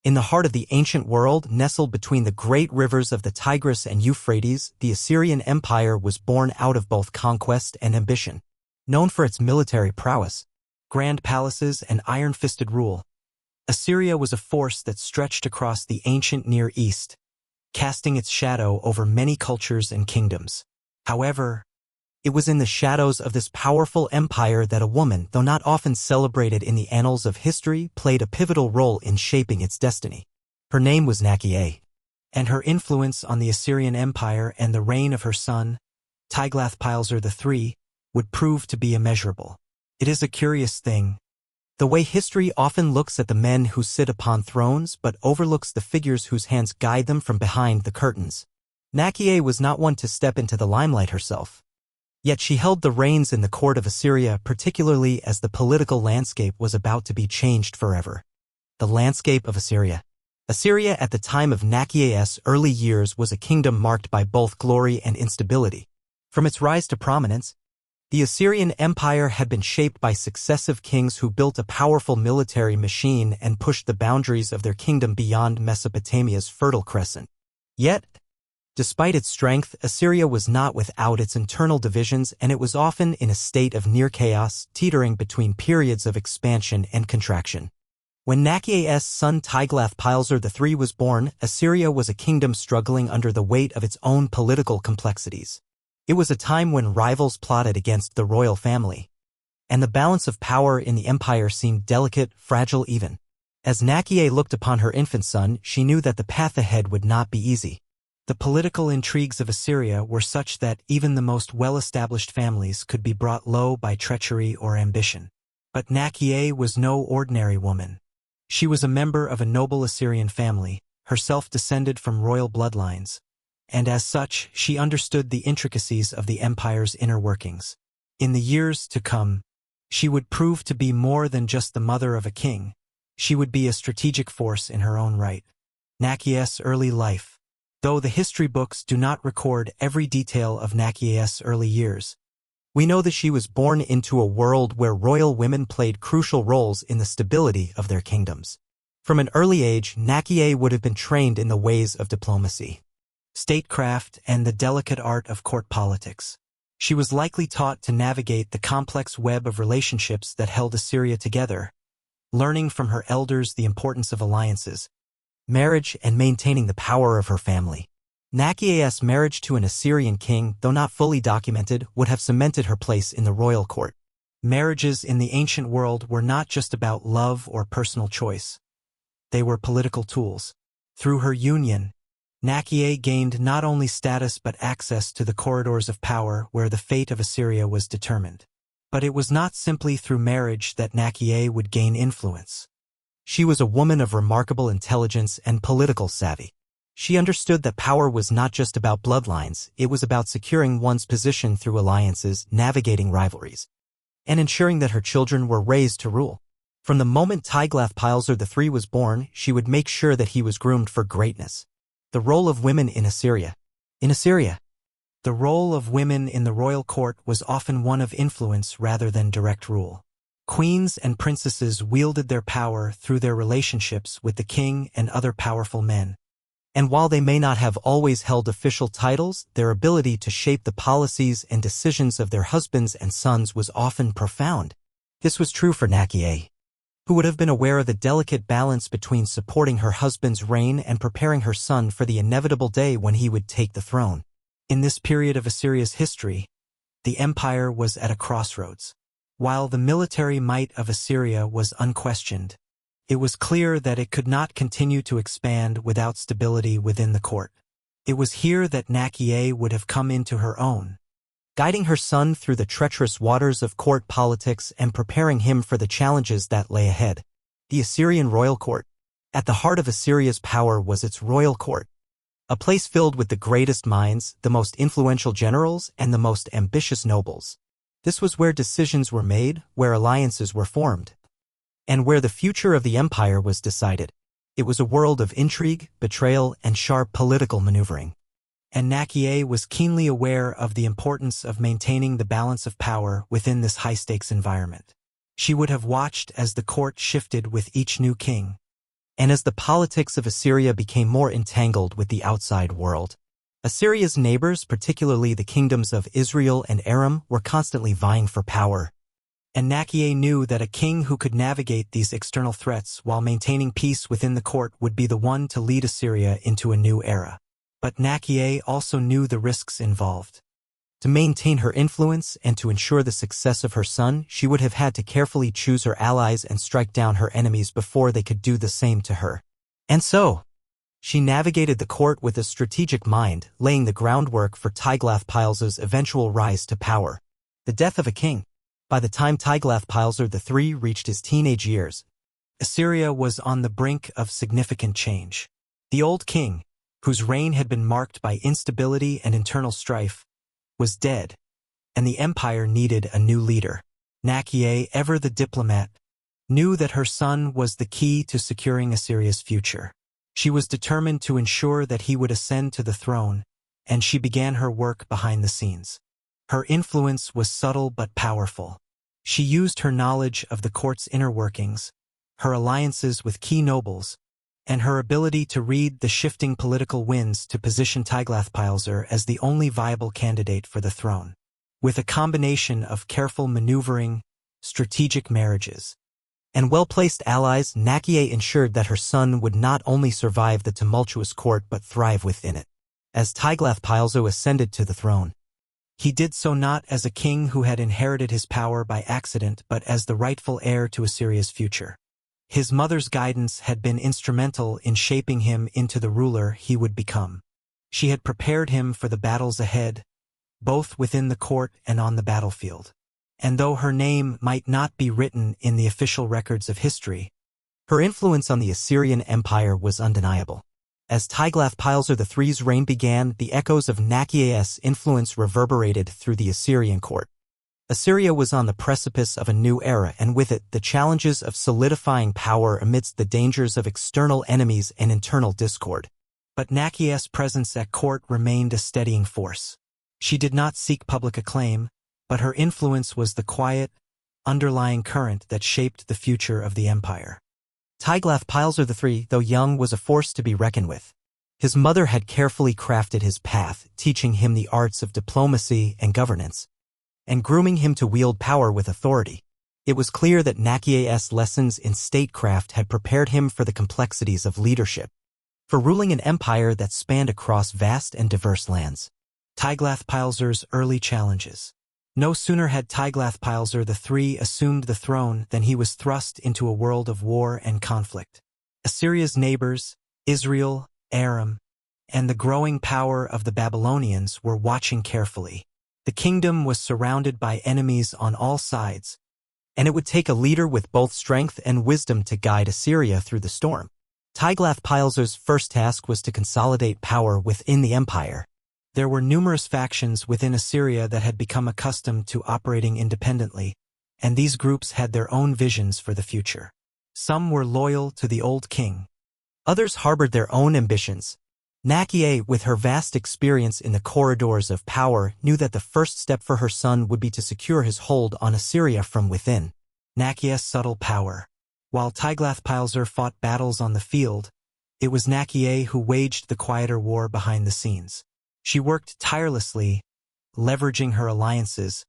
In the heart of the ancient world, nestled between the great rivers of the Tigris and Euphrates, the Assyrian Empire was born out of both conquest and ambition. Known for its military prowess, grand palaces, and iron-fisted rule, Assyria was a force that stretched across the ancient Near East, casting its shadow over many cultures and kingdoms. However, it was in the shadows of this powerful empire that a woman, though not often celebrated in the annals of history, played a pivotal role in shaping its destiny. Her name was Naqi'a, and her influence on the Assyrian Empire and the reign of her son, Tiglath-Pileser III, would prove to be immeasurable. It is a curious thing, the way history often looks at the men who sit upon thrones but overlooks the figures whose hands guide them from behind the curtains. Naqi'a was not one to step into the limelight herself. Yet she held the reins in the court of Assyria, particularly as the political landscape was about to be changed forever. The landscape of Assyria. Assyria at the time of Naqi'a's early years was a kingdom marked by both glory and instability. From its rise to prominence, the Assyrian Empire had been shaped by successive kings who built a powerful military machine and pushed the boundaries of their kingdom beyond Mesopotamia's Fertile Crescent. Yet, despite its strength, Assyria was not without its internal divisions, and it was often in a state of near chaos, teetering between periods of expansion and contraction. When Naqi'a's son Tiglath-Pileser III was born, Assyria was a kingdom struggling under the weight of its own political complexities. It was a time when rivals plotted against the royal family, and the balance of power in the empire seemed delicate, fragile even. As Naqi'a looked upon her infant son, she knew that the path ahead would not be easy. The political intrigues of Assyria were such that even the most well-established families could be brought low by treachery or ambition. But Naqi'a was no ordinary woman. She was a member of a noble Assyrian family, herself descended from royal bloodlines, and as such, she understood the intricacies of the empire's inner workings. In the years to come, she would prove to be more than just the mother of a king. She would be a strategic force in her own right. Naqi'a's early life. Though the history books do not record every detail of Naqi'a's early years, we know that she was born into a world where royal women played crucial roles in the stability of their kingdoms. From an early age, Naqi'a would have been trained in the ways of diplomacy, statecraft, and the delicate art of court politics. She was likely taught to navigate the complex web of relationships that held Assyria together, learning from her elders the importance of alliances, marriage, and maintaining the power of her family. Naqi'a's marriage to an Assyrian king, though not fully documented, would have cemented her place in the royal court. Marriages in the ancient world were not just about love or personal choice. They were political tools. Through her union, Naqi'a gained not only status but access to the corridors of power where the fate of Assyria was determined. But it was not simply through marriage that Naqi'a would gain influence. She was a woman of remarkable intelligence and political savvy. She understood that power was not just about bloodlines, it was about securing one's position through alliances, navigating rivalries, and ensuring that her children were raised to rule. From the moment Tiglath-Pileser III was born, she would make sure that he was groomed for greatness. The role of women in Assyria. In Assyria, the role of women in the royal court was often one of influence rather than direct rule. Queens and princesses wielded their power through their relationships with the king and other powerful men. And while they may not have always held official titles, their ability to shape the policies and decisions of their husbands and sons was often profound. This was true for Naqi'a, who would have been aware of the delicate balance between supporting her husband's reign and preparing her son for the inevitable day when he would take the throne. In this period of Assyria's history, the empire was at a crossroads. While the military might of Assyria was unquestioned, it was clear that it could not continue to expand without stability within the court. It was here that Naqi'a would have come into her own, guiding her son through the treacherous waters of court politics and preparing him for the challenges that lay ahead. The Assyrian royal court. At the heart of Assyria's power was its royal court, a place filled with the greatest minds, the most influential generals, and the most ambitious nobles. This was where decisions were made, where alliances were formed, and where the future of the empire was decided. It was a world of intrigue, betrayal, and sharp political maneuvering. And Naqi'a was keenly aware of the importance of maintaining the balance of power within this high-stakes environment. She would have watched as the court shifted with each new king, And as the politics of Assyria became more entangled with the outside world, Assyria's neighbors, particularly the kingdoms of Israel and Aram, were constantly vying for power. And Naqi'a knew that a king who could navigate these external threats while maintaining peace within the court would be the one to lead Assyria into a new era. But Naqi'a also knew the risks involved. To maintain her influence and to ensure the success of her son, she would have had to carefully choose her allies and strike down her enemies before they could do the same to her. And so, she navigated the court with a strategic mind, laying the groundwork for Tiglath-Pileser's eventual rise to power. The death of a king. By the time Tiglath-Pileser III reached his teenage years, Assyria was on the brink of significant change. The old king, whose reign had been marked by instability and internal strife, was dead, and the empire needed a new leader. Naqi'a, ever the diplomat, knew that her son was the key to securing Assyria's future. She was determined to ensure that he would ascend to the throne, and she began her work behind the scenes. Her influence was subtle but powerful. She used her knowledge of the court's inner workings, her alliances with key nobles, and her ability to read the shifting political winds to position Tiglath-Pileser as the only viable candidate for the throne. With a combination of careful maneuvering, strategic marriages, and well-placed allies, Naqi'a ensured that her son would not only survive the tumultuous court but thrive within it. As Tiglath-Pileser ascended to the throne, he did so not as a king who had inherited his power by accident but as the rightful heir to Assyria's future. His mother's guidance had been instrumental in shaping him into the ruler he would become. She had prepared him for the battles ahead, both within the court and on the battlefield. And though her name might not be written in the official records of history, her influence on the Assyrian Empire was undeniable. As Tiglath-Pileser III's reign began, the echoes of Naqi'a's influence reverberated through the Assyrian court. Assyria was on the precipice of a new era, and with it, the challenges of solidifying power amidst the dangers of external enemies and internal discord. But Naqi'a's presence at court remained a steadying force. She did not seek public acclaim, but her influence was the quiet, underlying current that shaped the future of the empire. Tiglath-Pileser III, though young, was a force to be reckoned with. His mother had carefully crafted his path, teaching him the arts of diplomacy and governance, and grooming him to wield power with authority. It was clear that Naqi'a's lessons in statecraft had prepared him for the complexities of leadership, for ruling an empire that spanned across vast and diverse lands. Tiglath-Pileser's early challenges. No sooner had Tiglath-Pileser III assumed the throne than he was thrust into a world of war and conflict. Assyria's neighbors, Israel, Aram, and the growing power of the Babylonians were watching carefully. The kingdom was surrounded by enemies on all sides, and it would take a leader with both strength and wisdom to guide Assyria through the storm. Tiglath-Pileser's first task was to consolidate power within the empire. There were numerous factions within Assyria that had become accustomed to operating independently, and these groups had their own visions for the future. Some were loyal to the old king. Others harbored their own ambitions. Naqi'a, with her vast experience in the corridors of power, knew that the first step for her son would be to secure his hold on Assyria from within. Naqi'a's subtle power. While Tiglath-Pileser fought battles on the field, it was Naqi'a who waged the quieter war behind the scenes. She worked tirelessly, leveraging her alliances,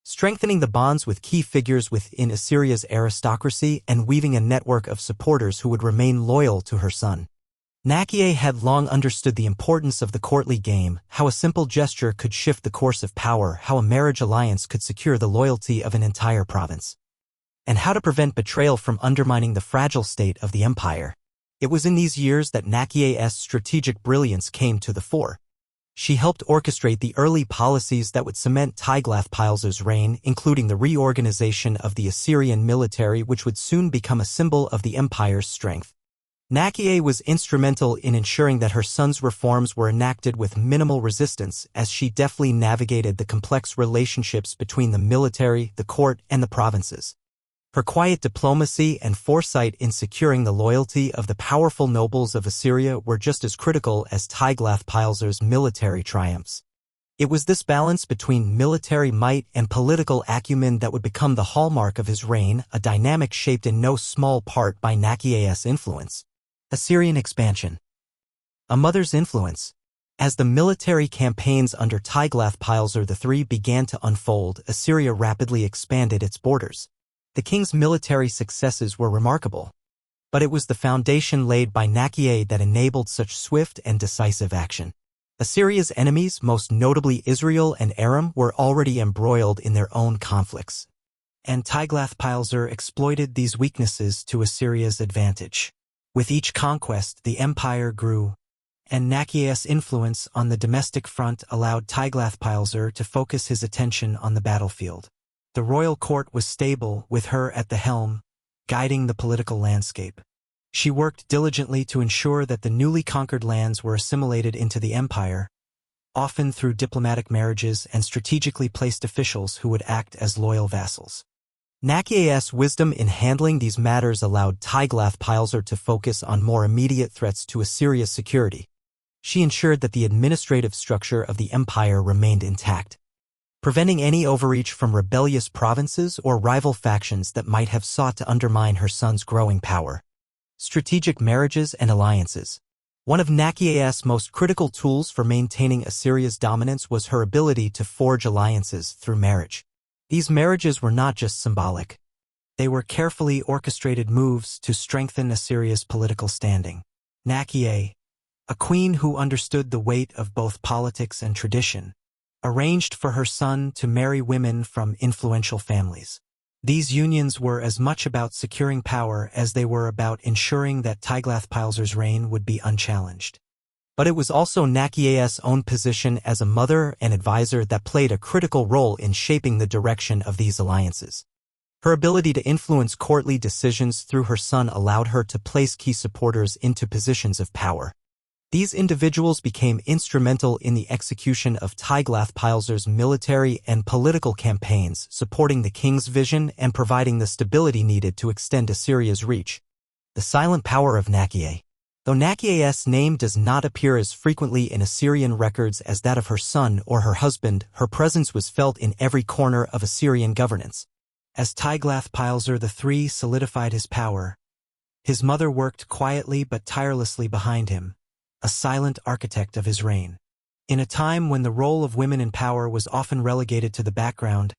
strengthening the bonds with key figures within Assyria's aristocracy and weaving a network of supporters who would remain loyal to her son. Naqi'a had long understood the importance of the courtly game, how a simple gesture could shift the course of power, how a marriage alliance could secure the loyalty of an entire province, and how to prevent betrayal from undermining the fragile state of the empire. It was in these years that Naqi'a's strategic brilliance came to the fore. She helped orchestrate the early policies that would cement Tiglath-Pileser's reign, including the reorganization of the Assyrian military, which would soon become a symbol of the empire's strength. Naqi'a was instrumental in ensuring that her son's reforms were enacted with minimal resistance, as she deftly navigated the complex relationships between the military, the court, and the provinces. Her quiet diplomacy and foresight in securing the loyalty of the powerful nobles of Assyria were just as critical as Tiglath-Pileser's military triumphs. It was this balance between military might and political acumen that would become the hallmark of his reign, a dynamic shaped in no small part by Naqi'a's influence. Assyrian expansion. A mother's influence. As the military campaigns under Tiglath-Pileser III began to unfold, Assyria rapidly expanded its borders. The king's military successes were remarkable, but it was the foundation laid by Naqi'a that enabled such swift and decisive action. Assyria's enemies, most notably Israel and Aram, were already embroiled in their own conflicts, and Tiglath-Pileser exploited these weaknesses to Assyria's advantage. With each conquest, the empire grew, and Naqi'a's influence on the domestic front allowed Tiglath-Pileser to focus his attention on the battlefield. The royal court was stable, with her at the helm, guiding the political landscape. She worked diligently to ensure that the newly conquered lands were assimilated into the empire, often through diplomatic marriages and strategically placed officials who would act as loyal vassals. Naqi'a's wisdom in handling these matters allowed Tiglath-Pileser to focus on more immediate threats to Assyria's security. She ensured that the administrative structure of the empire remained intact, preventing any overreach from rebellious provinces or rival factions that might have sought to undermine her son's growing power. Strategic marriages and alliances. One of Naqi'a's most critical tools for maintaining Assyria's dominance was her ability to forge alliances through marriage. These marriages were not just symbolic. They were carefully orchestrated moves to strengthen Assyria's political standing. Naqi'a, a queen who understood the weight of both politics and tradition, arranged for her son to marry women from influential families. These unions were as much about securing power as they were about ensuring that Tiglath-Pileser's reign would be unchallenged. But it was also Naqi'a's own position as a mother and advisor that played a critical role in shaping the direction of these alliances. Her ability to influence courtly decisions through her son allowed her to place key supporters into positions of power. These individuals became instrumental in the execution of Tiglath-Pileser's military and political campaigns, supporting the king's vision and providing the stability needed to extend Assyria's reach. The silent power of Naqi'a. Though Naqi'a's name does not appear as frequently in Assyrian records as that of her son or her husband, her presence was felt in every corner of Assyrian governance. As Tiglath-Pileser III solidified his power, his mother worked quietly but tirelessly behind him, a silent architect of his reign. In a time when the role of women in power was often relegated to the background,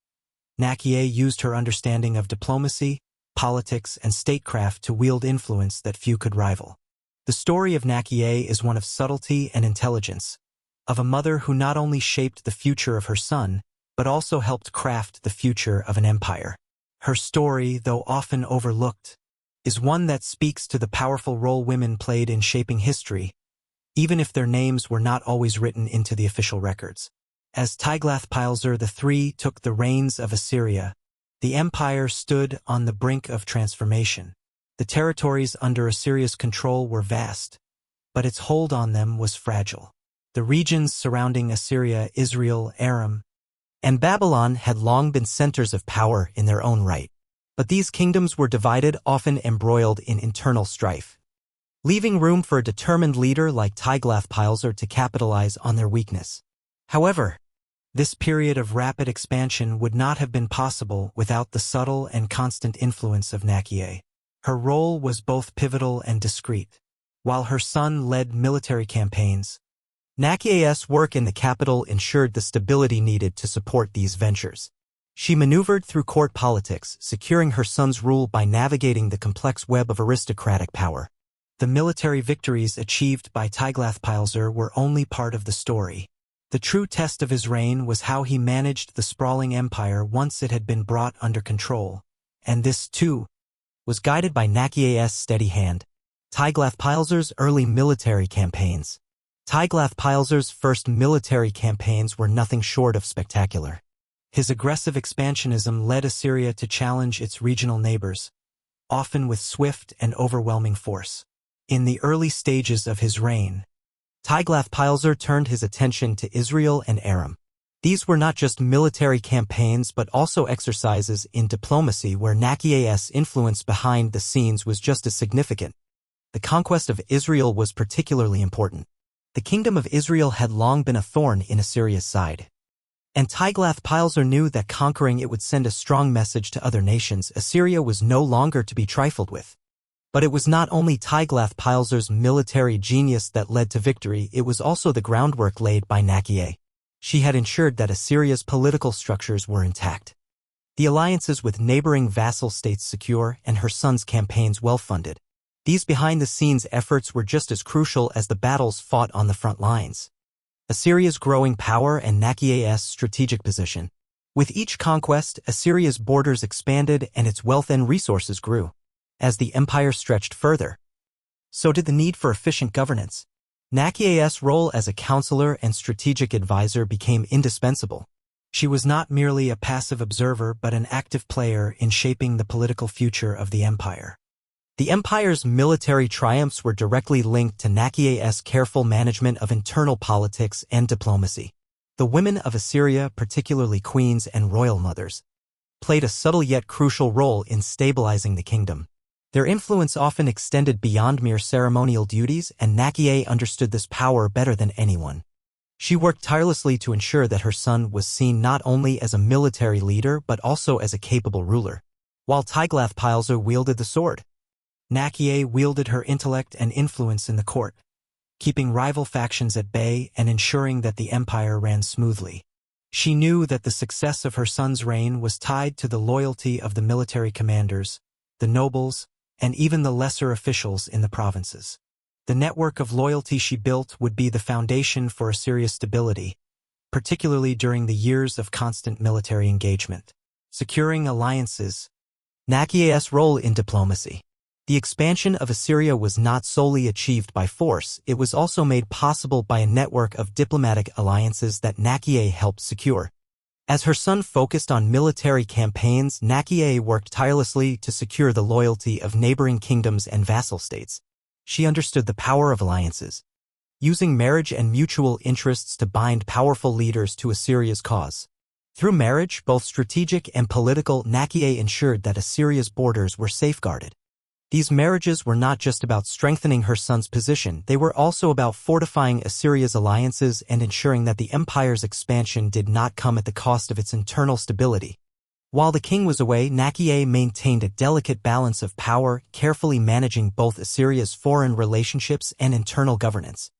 Naqi'a used her understanding of diplomacy, politics, and statecraft to wield influence that few could rival. The story of Naqi'a is one of subtlety and intelligence, of a mother who not only shaped the future of her son, but also helped craft the future of an empire. Her story, though often overlooked, is one that speaks to the powerful role women played in shaping history, even if their names were not always written into the official records. As Tiglath-Pileser III took the reins of Assyria, the empire stood on the brink of transformation. The territories under Assyria's control were vast, but its hold on them was fragile. The regions surrounding Assyria, Israel, Aram, and Babylon had long been centers of power in their own right. But these kingdoms were divided, often embroiled in internal strife, leaving room for a determined leader like Tiglath-Pileser to capitalize on their weakness. However, this period of rapid expansion would not have been possible without the subtle and constant influence of Naqi'a. Her role was both pivotal and discreet. While her son led military campaigns, Naqi'a's work in the capital ensured the stability needed to support these ventures. She maneuvered through court politics, securing her son's rule by navigating the complex web of aristocratic power. The military victories achieved by Tiglath-Pileser were only part of the story. The true test of his reign was how he managed the sprawling empire once it had been brought under control, and this, too, was guided by Naqi'a's steady hand. Tiglath-Pileser's early military campaigns. Tiglath-Pileser's first military campaigns were nothing short of spectacular. His aggressive expansionism led Assyria to challenge its regional neighbors, often with swift and overwhelming force. In the early stages of his reign, Tiglath-Pileser turned his attention to Israel and Aram. These were not just military campaigns but also exercises in diplomacy where Naqi'a's influence behind the scenes was just as significant. The conquest of Israel was particularly important. The kingdom of Israel had long been a thorn in Assyria's side, and Tiglath-Pileser knew that conquering it would send a strong message to other nations. Assyria was no longer to be trifled with. But it was not only Tiglath-Pileser's military genius that led to victory, it was also the groundwork laid by Naqi'a. She had ensured that Assyria's political structures were intact, the alliances with neighboring vassal states secure, and her son's campaigns well-funded. These behind-the-scenes efforts were just as crucial as the battles fought on the front lines. Assyria's growing power and Naqi'a's strategic position. With each conquest, Assyria's borders expanded and its wealth and resources grew. As the empire stretched further, so did the need for efficient governance. Naqi'a's role as a counselor and strategic advisor became indispensable. She was not merely a passive observer but an active player in shaping the political future of the empire. The empire's military triumphs were directly linked to Naqi'a's careful management of internal politics and diplomacy. The women of Assyria, particularly queens and royal mothers, played a subtle yet crucial role in stabilizing the kingdom. Their influence often extended beyond mere ceremonial duties, and Naqi'a understood this power better than anyone. She worked tirelessly to ensure that her son was seen not only as a military leader but also as a capable ruler. While Tiglath-Pileser wielded the sword, Naqi'a wielded her intellect and influence in the court, keeping rival factions at bay and ensuring that the empire ran smoothly. She knew that the success of her son's reign was tied to the loyalty of the military commanders, the nobles, and even the lesser officials in the provinces. The network of loyalty she built would be the foundation for Assyria's stability, particularly during the years of constant military engagement. Securing alliances. Naqi'a's role in diplomacy. The expansion of Assyria was not solely achieved by force, it was also made possible by a network of diplomatic alliances that Naqi'a helped secure. As her son focused on military campaigns, Naqi'a worked tirelessly to secure the loyalty of neighboring kingdoms and vassal states. She understood the power of alliances, using marriage and mutual interests to bind powerful leaders to Assyria's cause. Through marriage, both strategic and political, Naqi'a ensured that Assyria's borders were safeguarded. These marriages were not just about strengthening her son's position, they were also about fortifying Assyria's alliances and ensuring that the empire's expansion did not come at the cost of its internal stability. While the king was away, Naqi'a maintained a delicate balance of power, carefully managing both Assyria's foreign relationships and internal governance.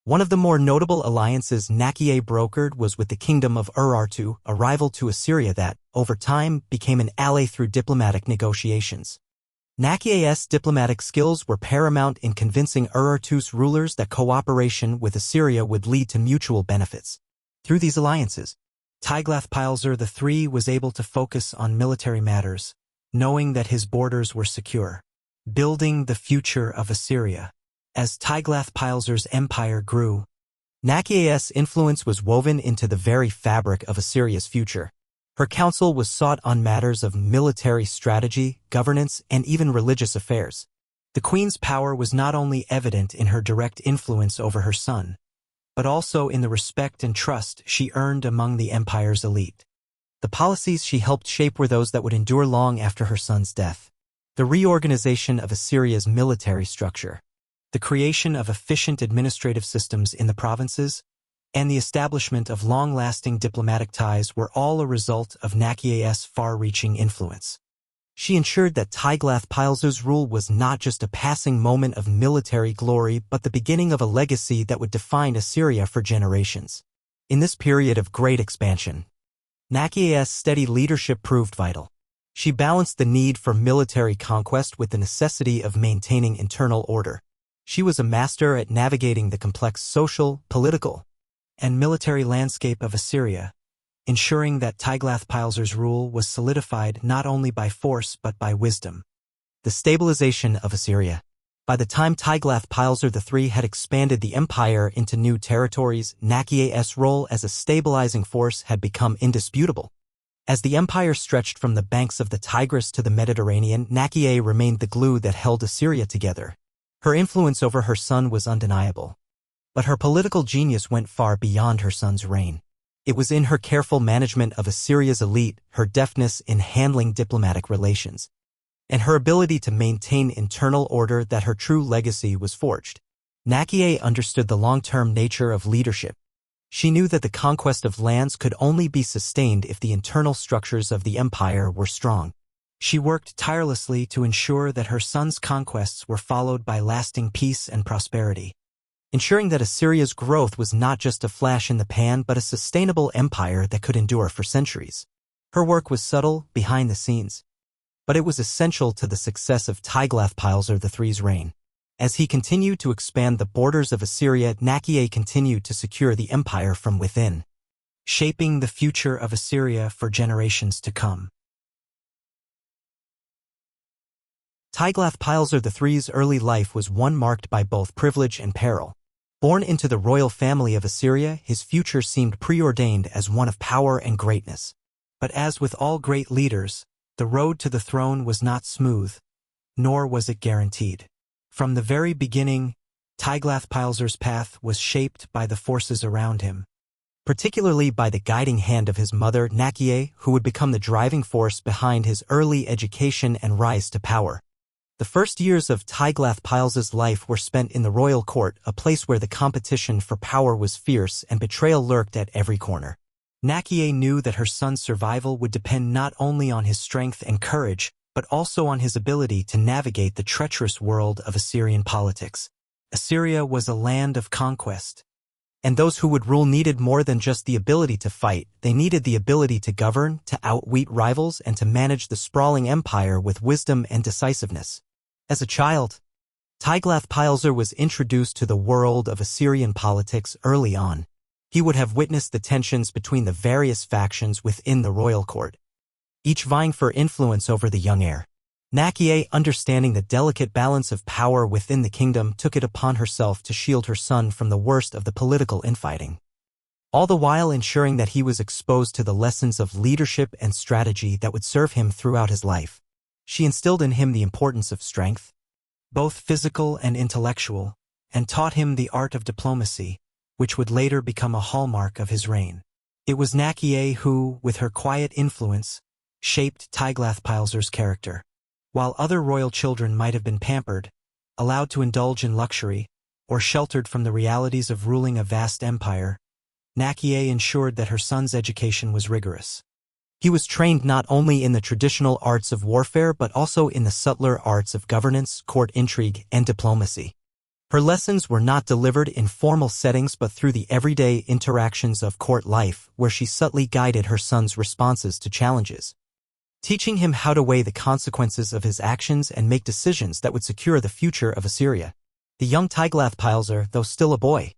One of the more notable alliances Naqi'a brokered was with the kingdom of Urartu, a rival to Assyria that, over time, became an ally through diplomatic negotiations. Naqi'a's diplomatic skills were paramount in convincing Urartu's rulers that cooperation with Assyria would lead to mutual benefits. Through these alliances, Tiglath-Pileser III was able to focus on military matters, knowing that his borders were secure, building the future of Assyria. As Tiglath-Pileser's empire grew, Naqi'a's influence was woven into the very fabric of Assyria's future. Her counsel was sought on matters of military strategy, governance, and even religious affairs. The queen's power was not only evident in her direct influence over her son, but also in the respect and trust she earned among the empire's elite. The policies she helped shape were those that would endure long after her son's death. The reorganization of Assyria's military structure, the creation of efficient administrative systems in the provinces, and the establishment of long-lasting diplomatic ties were all a result of Naqi'a's far-reaching influence. She ensured that Tiglath-Pileser's rule was not just a passing moment of military glory but the beginning of a legacy that would define Assyria for generations. In this period of great expansion, Naqi'a's steady leadership proved vital. She balanced the need for military conquest with the necessity of maintaining internal order. She was a master at navigating the complex social, political, and military landscape of Assyria, ensuring that Tiglath-Pileser's rule was solidified not only by force but by wisdom. The stabilization of Assyria. By the time Tiglath-Pileser III had expanded the empire into new territories, Naqi'a's role as a stabilizing force had become indisputable. As the empire stretched from the banks of the Tigris to the Mediterranean, Naqi'a remained the glue that held Assyria together. Her influence over her son was undeniable. But her political genius went far beyond her son's reign. It was in her careful management of Assyria's elite, her deftness in handling diplomatic relations, and her ability to maintain internal order that her true legacy was forged. Naqi'a understood the long-term nature of leadership. She knew that the conquest of lands could only be sustained if the internal structures of the empire were strong. She worked tirelessly to ensure that her son's conquests were followed by lasting peace and prosperity, ensuring that Assyria's growth was not just a flash in the pan but a sustainable empire that could endure for centuries. Her work was subtle, behind the scenes, but it was essential to the success of Tiglath-Pileser III's reign. As he continued to expand the borders of Assyria, Naqi'a continued to secure the empire from within, shaping the future of Assyria for generations to come. Tiglath-Pileser III's early life was one marked by both privilege and peril. Born into the royal family of Assyria, his future seemed preordained as one of power and greatness. But as with all great leaders, the road to the throne was not smooth, nor was it guaranteed. From the very beginning, Tiglath-Pileser's path was shaped by the forces around him, particularly by the guiding hand of his mother, Naqi'a, who would become the driving force behind his early education and rise to power. The first years of Tiglath-Pileser's life were spent in the royal court, a place where the competition for power was fierce and betrayal lurked at every corner. Naqi'a knew that her son's survival would depend not only on his strength and courage, but also on his ability to navigate the treacherous world of Assyrian politics. Assyria was a land of conquest, and those who would rule needed more than just the ability to fight. They needed the ability to govern, to outwit rivals, and to manage the sprawling empire with wisdom and decisiveness. As a child, Tiglath-Pileser was introduced to the world of Assyrian politics early on. He would have witnessed the tensions between the various factions within the royal court, each vying for influence over the young heir. Naqi'a, understanding the delicate balance of power within the kingdom, took it upon herself to shield her son from the worst of the political infighting, all the while ensuring that he was exposed to the lessons of leadership and strategy that would serve him throughout his life. She instilled in him the importance of strength, both physical and intellectual, and taught him the art of diplomacy, which would later become a hallmark of his reign. It was Naqi'a who, with her quiet influence, shaped Tiglath-Pileser's character. While other royal children might have been pampered, allowed to indulge in luxury, or sheltered from the realities of ruling a vast empire, Naqi'a ensured that her son's education was rigorous. He was trained not only in the traditional arts of warfare but also in the subtler arts of governance, court intrigue, and diplomacy. Her lessons were not delivered in formal settings but through the everyday interactions of court life, where she subtly guided her son's responses to challenges, teaching him how to weigh the consequences of his actions and make decisions that would secure the future of Assyria. The young Tiglath-Pileser, though still a boy,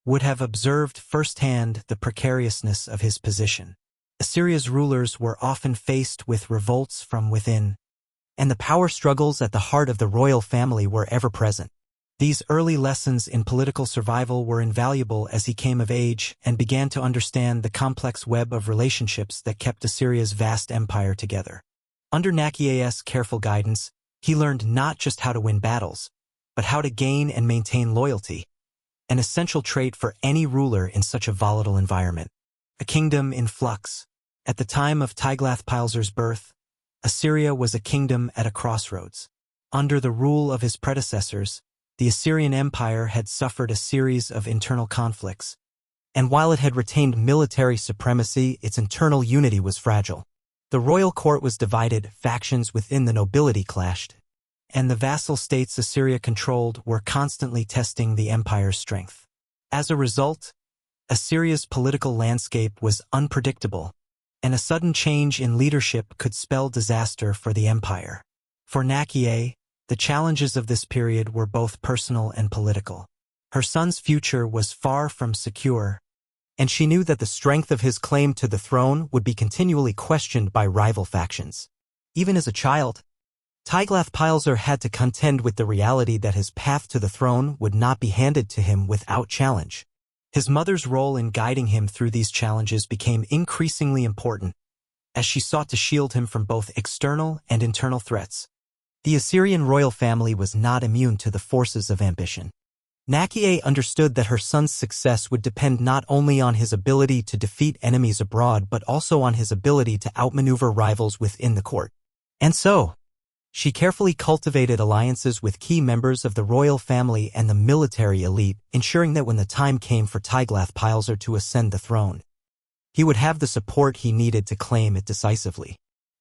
would have observed firsthand the precariousness of his position. Assyria's rulers were often faced with revolts from within, and the power struggles at the heart of the royal family were ever present. These early lessons in political survival were invaluable as he came of age and began to understand the complex web of relationships that kept Assyria's vast empire together. Under Naqi'a's careful guidance, he learned not just how to win battles, but how to gain and maintain loyalty, an essential trait for any ruler in such a volatile environment. A kingdom in flux. At the time of Tiglath-Pileser's birth, Assyria was a kingdom at a crossroads. Under the rule of his predecessors, the Assyrian Empire had suffered a series of internal conflicts, and while it had retained military supremacy, its internal unity was fragile. The royal court was divided, factions within the nobility clashed, and the vassal states Assyria controlled were constantly testing the empire's strength. As a result, Assyria's political landscape was unpredictable, and a sudden change in leadership could spell disaster for the empire. For Naqi'a, the challenges of this period were both personal and political. Her son's future was far from secure, and she knew that the strength of his claim to the throne would be continually questioned by rival factions. Even as a child, Tiglath-Pileser had to contend with the reality that his path to the throne would not be handed to him without challenge. His mother's role in guiding him through these challenges became increasingly important, as she sought to shield him from both external and internal threats. The Assyrian royal family was not immune to the forces of ambition. Naqi'a understood that her son's success would depend not only on his ability to defeat enemies abroad but also on his ability to outmaneuver rivals within the court. And so, she carefully cultivated alliances with key members of the royal family and the military elite, ensuring that when the time came for Tiglath-Pileser to ascend the throne, he would have the support he needed to claim it decisively.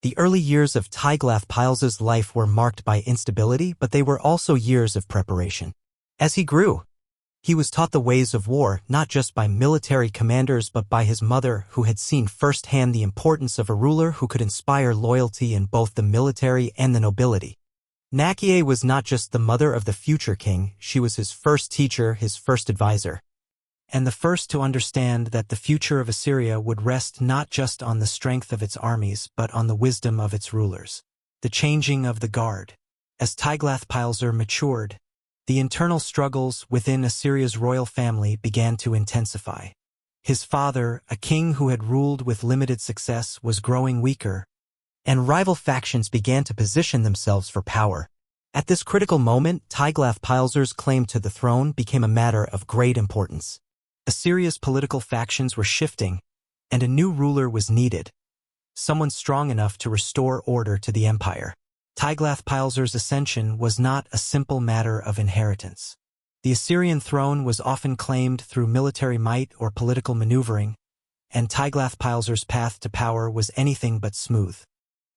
The early years of Tiglath-Pileser's life were marked by instability, but they were also years of preparation. As he grew, he was taught the ways of war, not just by military commanders but by his mother, who had seen firsthand the importance of a ruler who could inspire loyalty in both the military and the nobility. Naqi'a was not just the mother of the future king, she was his first teacher, his first advisor, and the first to understand that the future of Assyria would rest not just on the strength of its armies but on the wisdom of its rulers. The changing of the guard. As Tiglath-Pileser matured, the internal struggles within Assyria's royal family began to intensify. His father, a king who had ruled with limited success, was growing weaker, and rival factions began to position themselves for power. At this critical moment, Tiglath-Pileser's claim to the throne became a matter of great importance. Assyria's political factions were shifting, and a new ruler was needed, someone strong enough to restore order to the empire. Tiglath-Pileser's ascension was not a simple matter of inheritance. The Assyrian throne was often claimed through military might or political maneuvering, and Tiglath-Pileser's path to power was anything but smooth.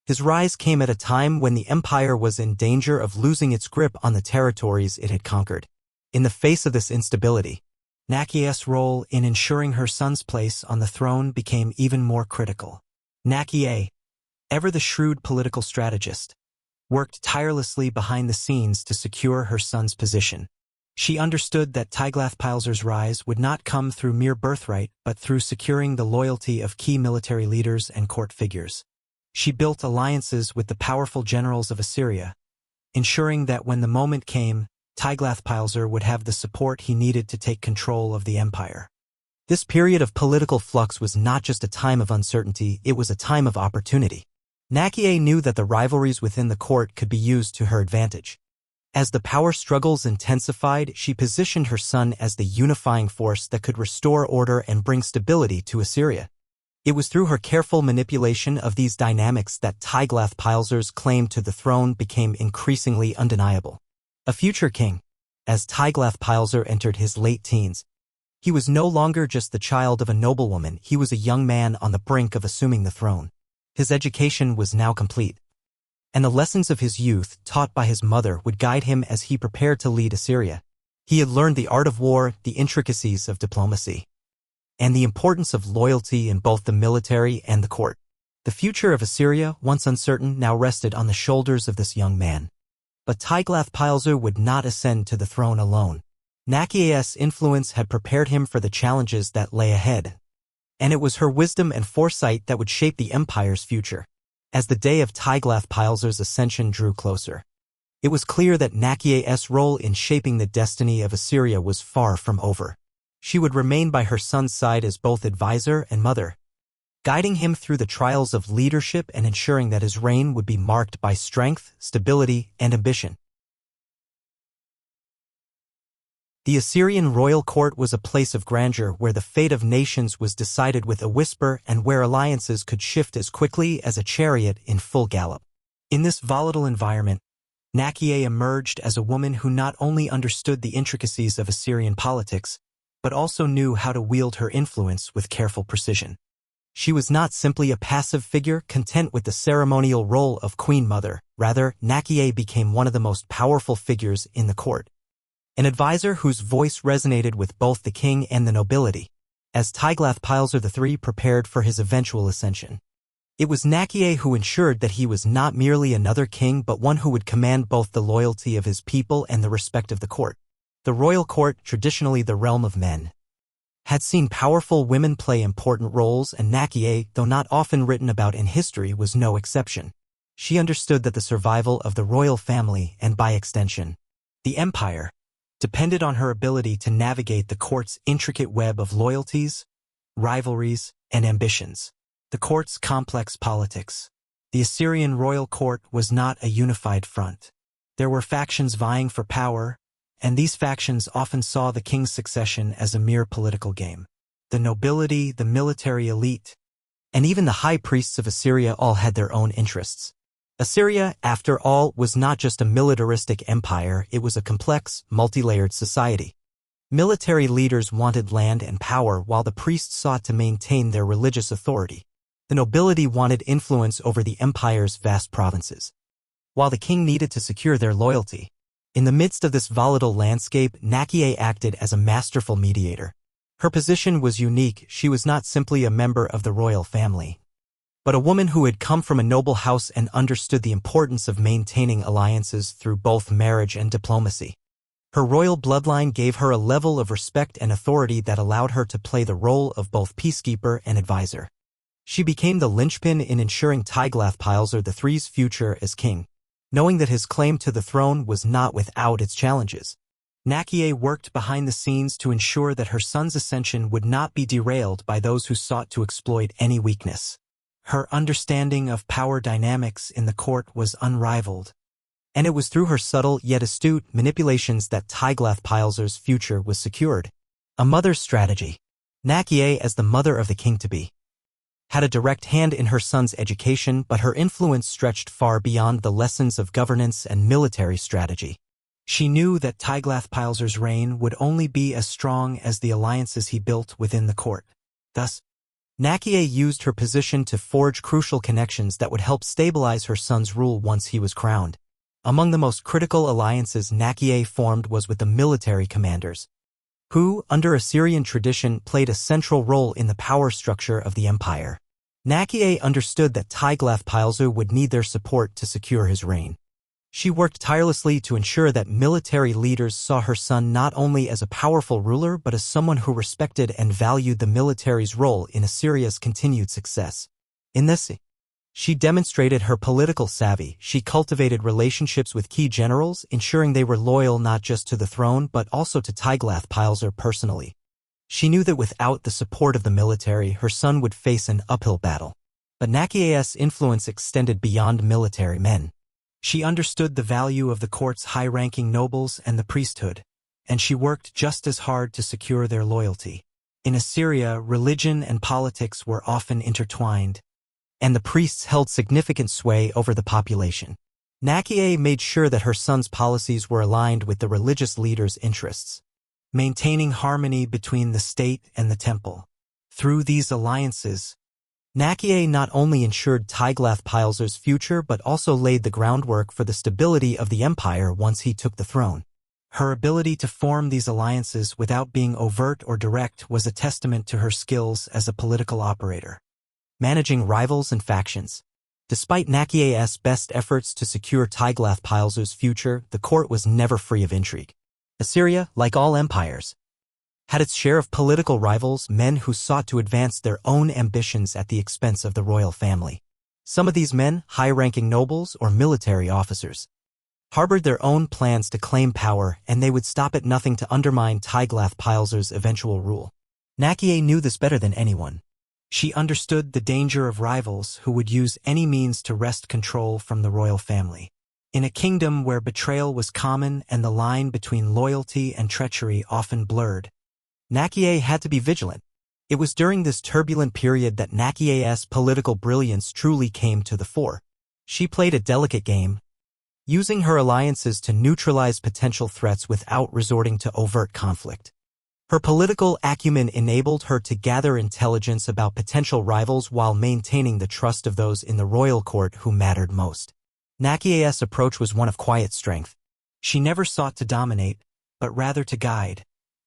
His rise came at a time when the empire was in danger of losing its grip on the territories it had conquered. In the face of this instability, Naqi'a's role in ensuring her son's place on the throne became even more critical. Naqi'a, ever the shrewd political strategist, worked tirelessly behind the scenes to secure her son's position. She understood that Tiglath-Pileser's rise would not come through mere birthright but through securing the loyalty of key military leaders and court figures. She built alliances with the powerful generals of Assyria, ensuring that when the moment came, Tiglath-Pileser would have the support he needed to take control of the empire. This period of political flux was not just a time of uncertainty, it was a time of opportunity. Naqi'a knew that the rivalries within the court could be used to her advantage. As the power struggles intensified, she positioned her son as the unifying force that could restore order and bring stability to Assyria. It was through her careful manipulation of these dynamics that Tiglath-Pileser's claim to the throne became increasingly undeniable. A future king, as Tiglath-Pileser entered his late teens, he was no longer just the child of a noblewoman, he was a young man on the brink of assuming the throne. His education was now complete, and the lessons of his youth, taught by his mother, would guide him as he prepared to lead Assyria. He had learned the art of war, the intricacies of diplomacy, and the importance of loyalty in both the military and the court. The future of Assyria, once uncertain, now rested on the shoulders of this young man. But Tiglath-Pileser would not ascend to the throne alone. Naqi'a's influence had prepared him for the challenges that lay ahead, and it was her wisdom and foresight that would shape the empire's future. As the day of Tiglath-Pileser's ascension drew closer, it was clear that Naqi'a's role in shaping the destiny of Assyria was far from over. She would remain by her son's side as both advisor and mother, guiding him through the trials of leadership and ensuring that his reign would be marked by strength, stability, and ambition. The Assyrian royal court was a place of grandeur where the fate of nations was decided with a whisper and where alliances could shift as quickly as a chariot in full gallop. In this volatile environment, Naqi'a emerged as a woman who not only understood the intricacies of Assyrian politics, but also knew how to wield her influence with careful precision. She was not simply a passive figure content with the ceremonial role of Queen Mother. Rather, Naqi'a became one of the most powerful figures in the court, an advisor whose voice resonated with both the king and the nobility. As Tiglath-Pileser III prepared for his eventual ascension, it was Naqi'a who ensured that he was not merely another king but one who would command both the loyalty of his people and the respect of the court. The royal court, traditionally the realm of men, had seen powerful women play important roles, and Naqi'a, though not often written about in history, was no exception. She understood that the survival of the royal family, and by extension, the empire, depended on her ability to navigate the court's intricate web of loyalties, rivalries, and ambitions. The court's complex politics. The Assyrian royal court was not a unified front. There were factions vying for power, and these factions often saw the king's succession as a mere political game. The nobility, the military elite, and even the high priests of Assyria all had their own interests. Assyria, after all, was not just a militaristic empire, it was a complex, multi-layered society. Military leaders wanted land and power while the priests sought to maintain their religious authority. The nobility wanted influence over the empire's vast provinces, while the king needed to secure their loyalty. In the midst of this volatile landscape, Naqi'a acted as a masterful mediator. Her position was unique. She was not simply a member of the royal family, but a woman who had come from a noble house and understood the importance of maintaining alliances through both marriage and diplomacy. Her royal bloodline gave her a level of respect and authority that allowed her to play the role of both peacekeeper and advisor. She became the linchpin in ensuring Tiglath-Pileser III's future as king. Knowing that his claim to the throne was not without its challenges, Naqi'a worked behind the scenes to ensure that her son's ascension would not be derailed by those who sought to exploit any weakness. Her understanding of power dynamics in the court was unrivaled, and it was through her subtle yet astute manipulations that Tiglath-Pileser's future was secured. A mother's strategy. Naqi'a, as the mother of the king-to-be, had a direct hand in her son's education, but her influence stretched far beyond the lessons of governance and military strategy. She knew that Tiglath-Pileser's reign would only be as strong as the alliances he built within the court. Thus, Naqi'a used her position to forge crucial connections that would help stabilize her son's rule once he was crowned. Among the most critical alliances Naqi'a formed was with the military commanders, who, under Assyrian tradition, played a central role in the power structure of the empire. Naqi'a understood that Tiglath-Pileser would need their support to secure his reign. She worked tirelessly to ensure that military leaders saw her son not only as a powerful ruler but as someone who respected and valued the military's role in Assyria's continued success. In this, she demonstrated her political savvy. She cultivated relationships with key generals, ensuring they were loyal not just to the throne but also to Tiglath-Pileser personally. She knew that without the support of the military, her son would face an uphill battle. But Naqi'a's influence extended beyond military men. She understood the value of the court's high-ranking nobles and the priesthood, and she worked just as hard to secure their loyalty. In Assyria, religion and politics were often intertwined, and the priests held significant sway over the population. Naqi'a made sure that her son's policies were aligned with the religious leaders' interests, maintaining harmony between the state and the temple. Through these alliances, Naqi'a not only ensured Tiglath-Pileser's future but also laid the groundwork for the stability of the empire once he took the throne. Her ability to form these alliances without being overt or direct was a testament to her skills as a political operator. Managing rivals and factions. Despite Naqi'a's best efforts to secure Tiglath-Pileser's future, the court was never free of intrigue. Assyria, like all empires, had its share of political rivals, men who sought to advance their own ambitions at the expense of the royal family. Some of these men, high-ranking nobles or military officers, harbored their own plans to claim power, and they would stop at nothing to undermine Tiglath-Pileser's eventual rule. Naqi'a knew this better than anyone. She understood the danger of rivals who would use any means to wrest control from the royal family. In a kingdom where betrayal was common and the line between loyalty and treachery often blurred, Naqi'a had to be vigilant. It was during this turbulent period that Naqi'a's political brilliance truly came to the fore. She played a delicate game, using her alliances to neutralize potential threats without resorting to overt conflict. Her political acumen enabled her to gather intelligence about potential rivals while maintaining the trust of those in the royal court who mattered most. Naqi'a's approach was one of quiet strength. She never sought to dominate, but rather to guide,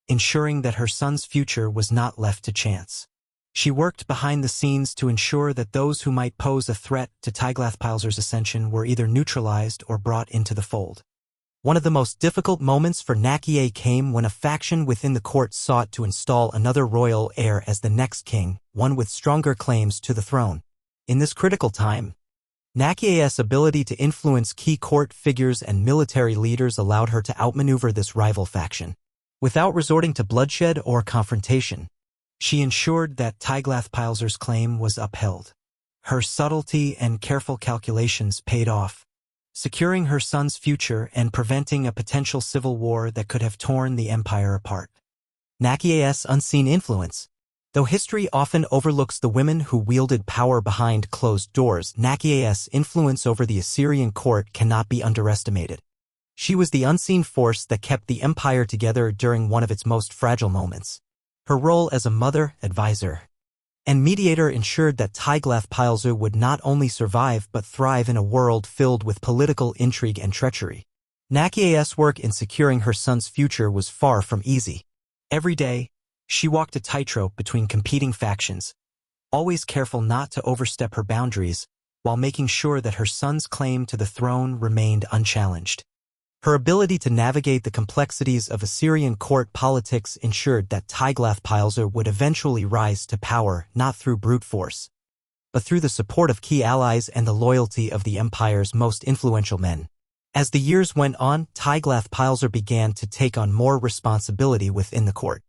ensuring that her son's future was not left to chance. She worked behind the scenes to ensure that those who might pose a threat to Tiglath-Pileser's ascension were either neutralized or brought into the fold. One of the most difficult moments for Naqi'a came when a faction within the court sought to install another royal heir as the next king, one with stronger claims to the throne. In this critical time, Naqi'a's ability to influence key court figures and military leaders allowed her to outmaneuver this rival faction. Without resorting to bloodshed or confrontation, she ensured that Tiglath-Pileser's claim was upheld. Her subtlety and careful calculations paid off, securing her son's future and preventing a potential civil war that could have torn the empire apart. Naqi'a's unseen influence. Though history often overlooks the women who wielded power behind closed doors, Naqi'a's influence over the Assyrian court cannot be underestimated. She was the unseen force that kept the empire together during one of its most fragile moments. Her role as a mother, advisor, and mediator ensured that Tiglath-Pileser would not only survive but thrive in a world filled with political intrigue and treachery. Naqi'a's work in securing her son's future was far from easy. Every day, she walked a tightrope between competing factions, always careful not to overstep her boundaries, while making sure that her son's claim to the throne remained unchallenged. Her ability to navigate the complexities of Assyrian court politics ensured that Tiglath-Pileser would eventually rise to power not through brute force, but through the support of key allies and the loyalty of the empire's most influential men. As the years went on, Tiglath-Pileser began to take on more responsibility within the court,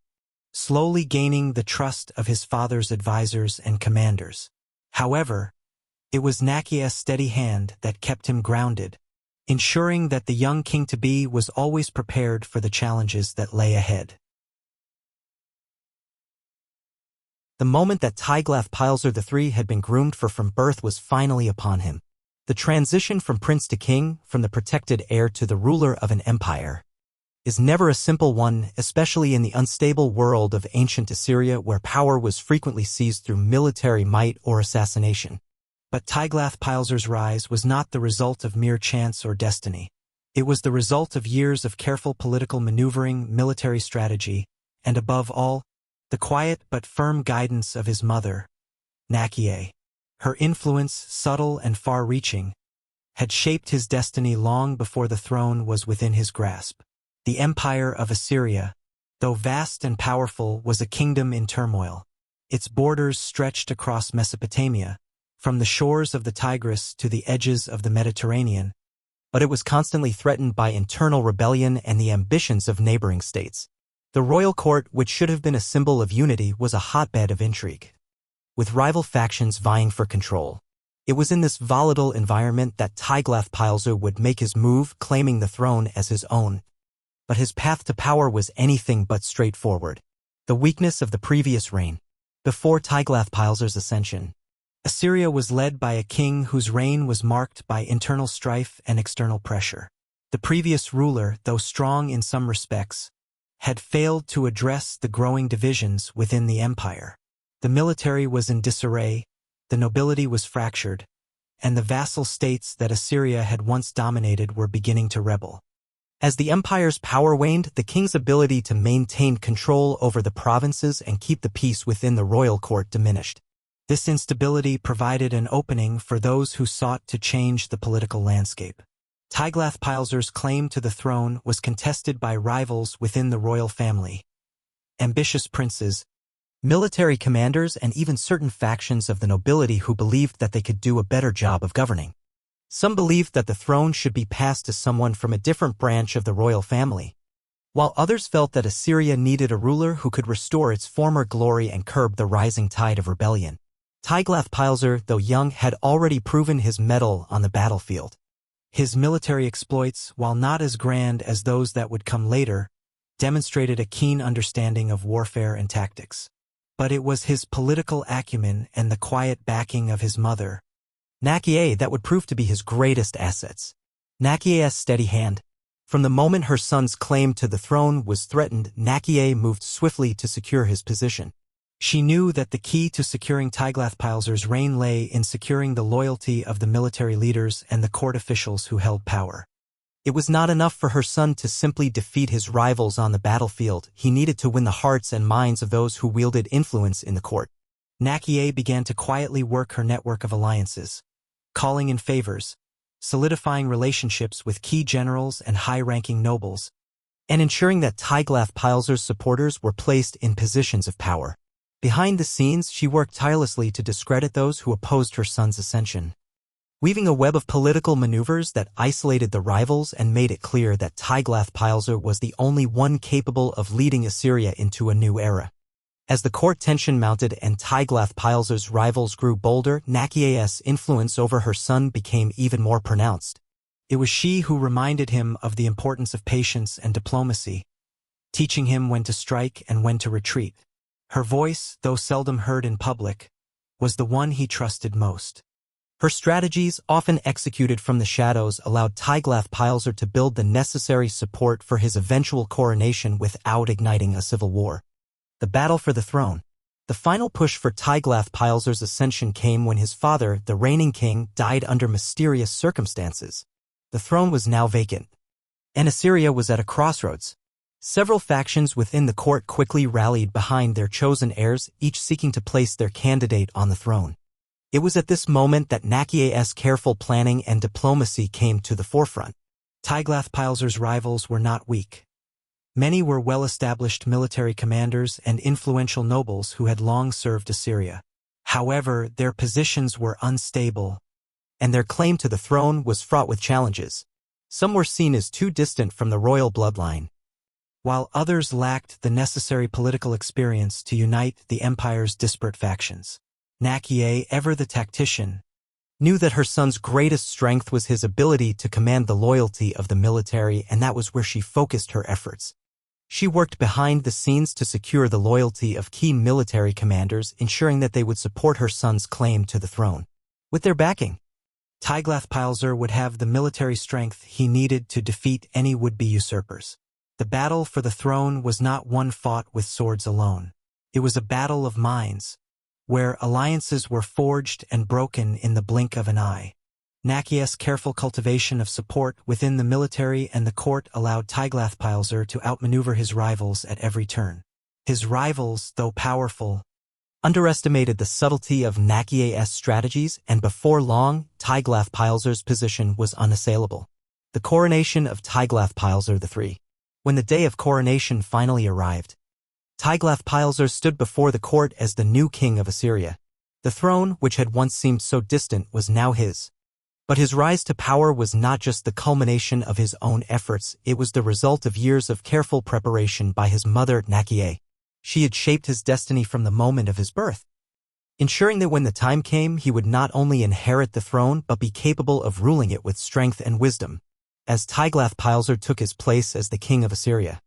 slowly gaining the trust of his father's advisors and commanders. However, it was Naqi'a's steady hand that kept him grounded, ensuring that the young king-to-be was always prepared for the challenges that lay ahead. The moment that Tiglath-Pileser III had been groomed for from birth was finally upon him. The transition from prince to king, from the protected heir to the ruler of an empire, is never a simple one, especially in the unstable world of ancient Assyria where power was frequently seized through military might or assassination. But Tiglath-Pileser's rise was not the result of mere chance or destiny. It was the result of years of careful political maneuvering, military strategy, and above all, the quiet but firm guidance of his mother, Naqi'a. Her influence, subtle and far-reaching, had shaped his destiny long before the throne was within his grasp. The empire of Assyria, though vast and powerful, was a kingdom in turmoil. Its borders stretched across Mesopotamia, from the shores of the Tigris to the edges of the Mediterranean, but it was constantly threatened by internal rebellion and the ambitions of neighboring states. The royal court, which should have been a symbol of unity, was a hotbed of intrigue, with rival factions vying for control. It was in this volatile environment that Tiglath-Pileser would make his move, claiming the throne as his own. But his path to power was anything but straightforward. The weakness of the previous reign. Before Tiglath-Pileser's ascension, Assyria was led by a king whose reign was marked by internal strife and external pressure. The previous ruler, though strong in some respects, had failed to address the growing divisions within the empire. The military was in disarray, the nobility was fractured, and the vassal states that Assyria had once dominated were beginning to rebel. As the empire's power waned, the king's ability to maintain control over the provinces and keep the peace within the royal court diminished. This instability provided an opening for those who sought to change the political landscape. Tiglath-Pileser's claim to the throne was contested by rivals within the royal family. Ambitious princes, military commanders, and even certain factions of the nobility who believed that they could do a better job of governing. Some believed that the throne should be passed to someone from a different branch of the royal family, while others felt that Assyria needed a ruler who could restore its former glory and curb the rising tide of rebellion. Tiglath-Pileser, though young, had already proven his mettle on the battlefield. His military exploits, while not as grand as those that would come later, demonstrated a keen understanding of warfare and tactics. But it was his political acumen and the quiet backing of his mother, Naqi'a, that would prove to be his greatest assets. Naqi'a's steady hand. From the moment her son's claim to the throne was threatened, Naqi'a moved swiftly to secure his position. She knew that the key to securing Tiglath-Pileser's reign lay in securing the loyalty of the military leaders and the court officials who held power. It was not enough for her son to simply defeat his rivals on the battlefield. He needed to win the hearts and minds of those who wielded influence in the court. Naqi'a began to quietly work her network of alliances, calling in favors, solidifying relationships with key generals and high-ranking nobles, and ensuring that Tiglath-Pileser's supporters were placed in positions of power. Behind the scenes, she worked tirelessly to discredit those who opposed her son's ascension, weaving a web of political maneuvers that isolated the rivals and made it clear that Tiglath-Pileser was the only one capable of leading Assyria into a new era. As the court tension mounted and Tiglath-Pileser's rivals grew bolder, Naqi'a's influence over her son became even more pronounced. It was she who reminded him of the importance of patience and diplomacy, teaching him when to strike and when to retreat. Her voice, though seldom heard in public, was the one he trusted most. Her strategies, often executed from the shadows, allowed Tiglath-Pileser to build the necessary support for his eventual coronation without igniting a civil war. The battle for the throne. The final push for Tiglath-Pileser's ascension came when his father, the reigning king, died under mysterious circumstances. The throne was now vacant, and Assyria was at a crossroads. Several factions within the court quickly rallied behind their chosen heirs, each seeking to place their candidate on the throne. It was at this moment that Naqi'a's careful planning and diplomacy came to the forefront. Tiglath-Pileser's rivals were not weak. Many were well-established military commanders and influential nobles who had long served Assyria. However, their positions were unstable, and their claim to the throne was fraught with challenges. Some were seen as too distant from the royal bloodline, while others lacked the necessary political experience to unite the empire's disparate factions. Naqi'a, ever the tactician, knew that her son's greatest strength was his ability to command the loyalty of the military, and that was where she focused her efforts. She worked behind the scenes to secure the loyalty of key military commanders, ensuring that they would support her son's claim to the throne. With their backing, Tiglath-Pileser would have the military strength he needed to defeat any would-be usurpers. The battle for the throne was not one fought with swords alone. It was a battle of minds, where alliances were forged and broken in the blink of an eye. Naqi'a's careful cultivation of support within the military and the court allowed Tiglath-Pileser to outmaneuver his rivals at every turn. His rivals, though powerful, underestimated the subtlety of Naqi'a's strategies, and before long, Tiglath-Pileser's position was unassailable. The coronation of Tiglath-Pileser III. When the day of coronation finally arrived, Tiglath-Pileser stood before the court as the new king of Assyria. The throne, which had once seemed so distant, was now his. But his rise to power was not just the culmination of his own efforts, it was the result of years of careful preparation by his mother, Naqi'a. She had shaped his destiny from the moment of his birth, ensuring that when the time came, he would not only inherit the throne but be capable of ruling it with strength and wisdom. As Tiglath-Pileser took his place as the king of Assyria,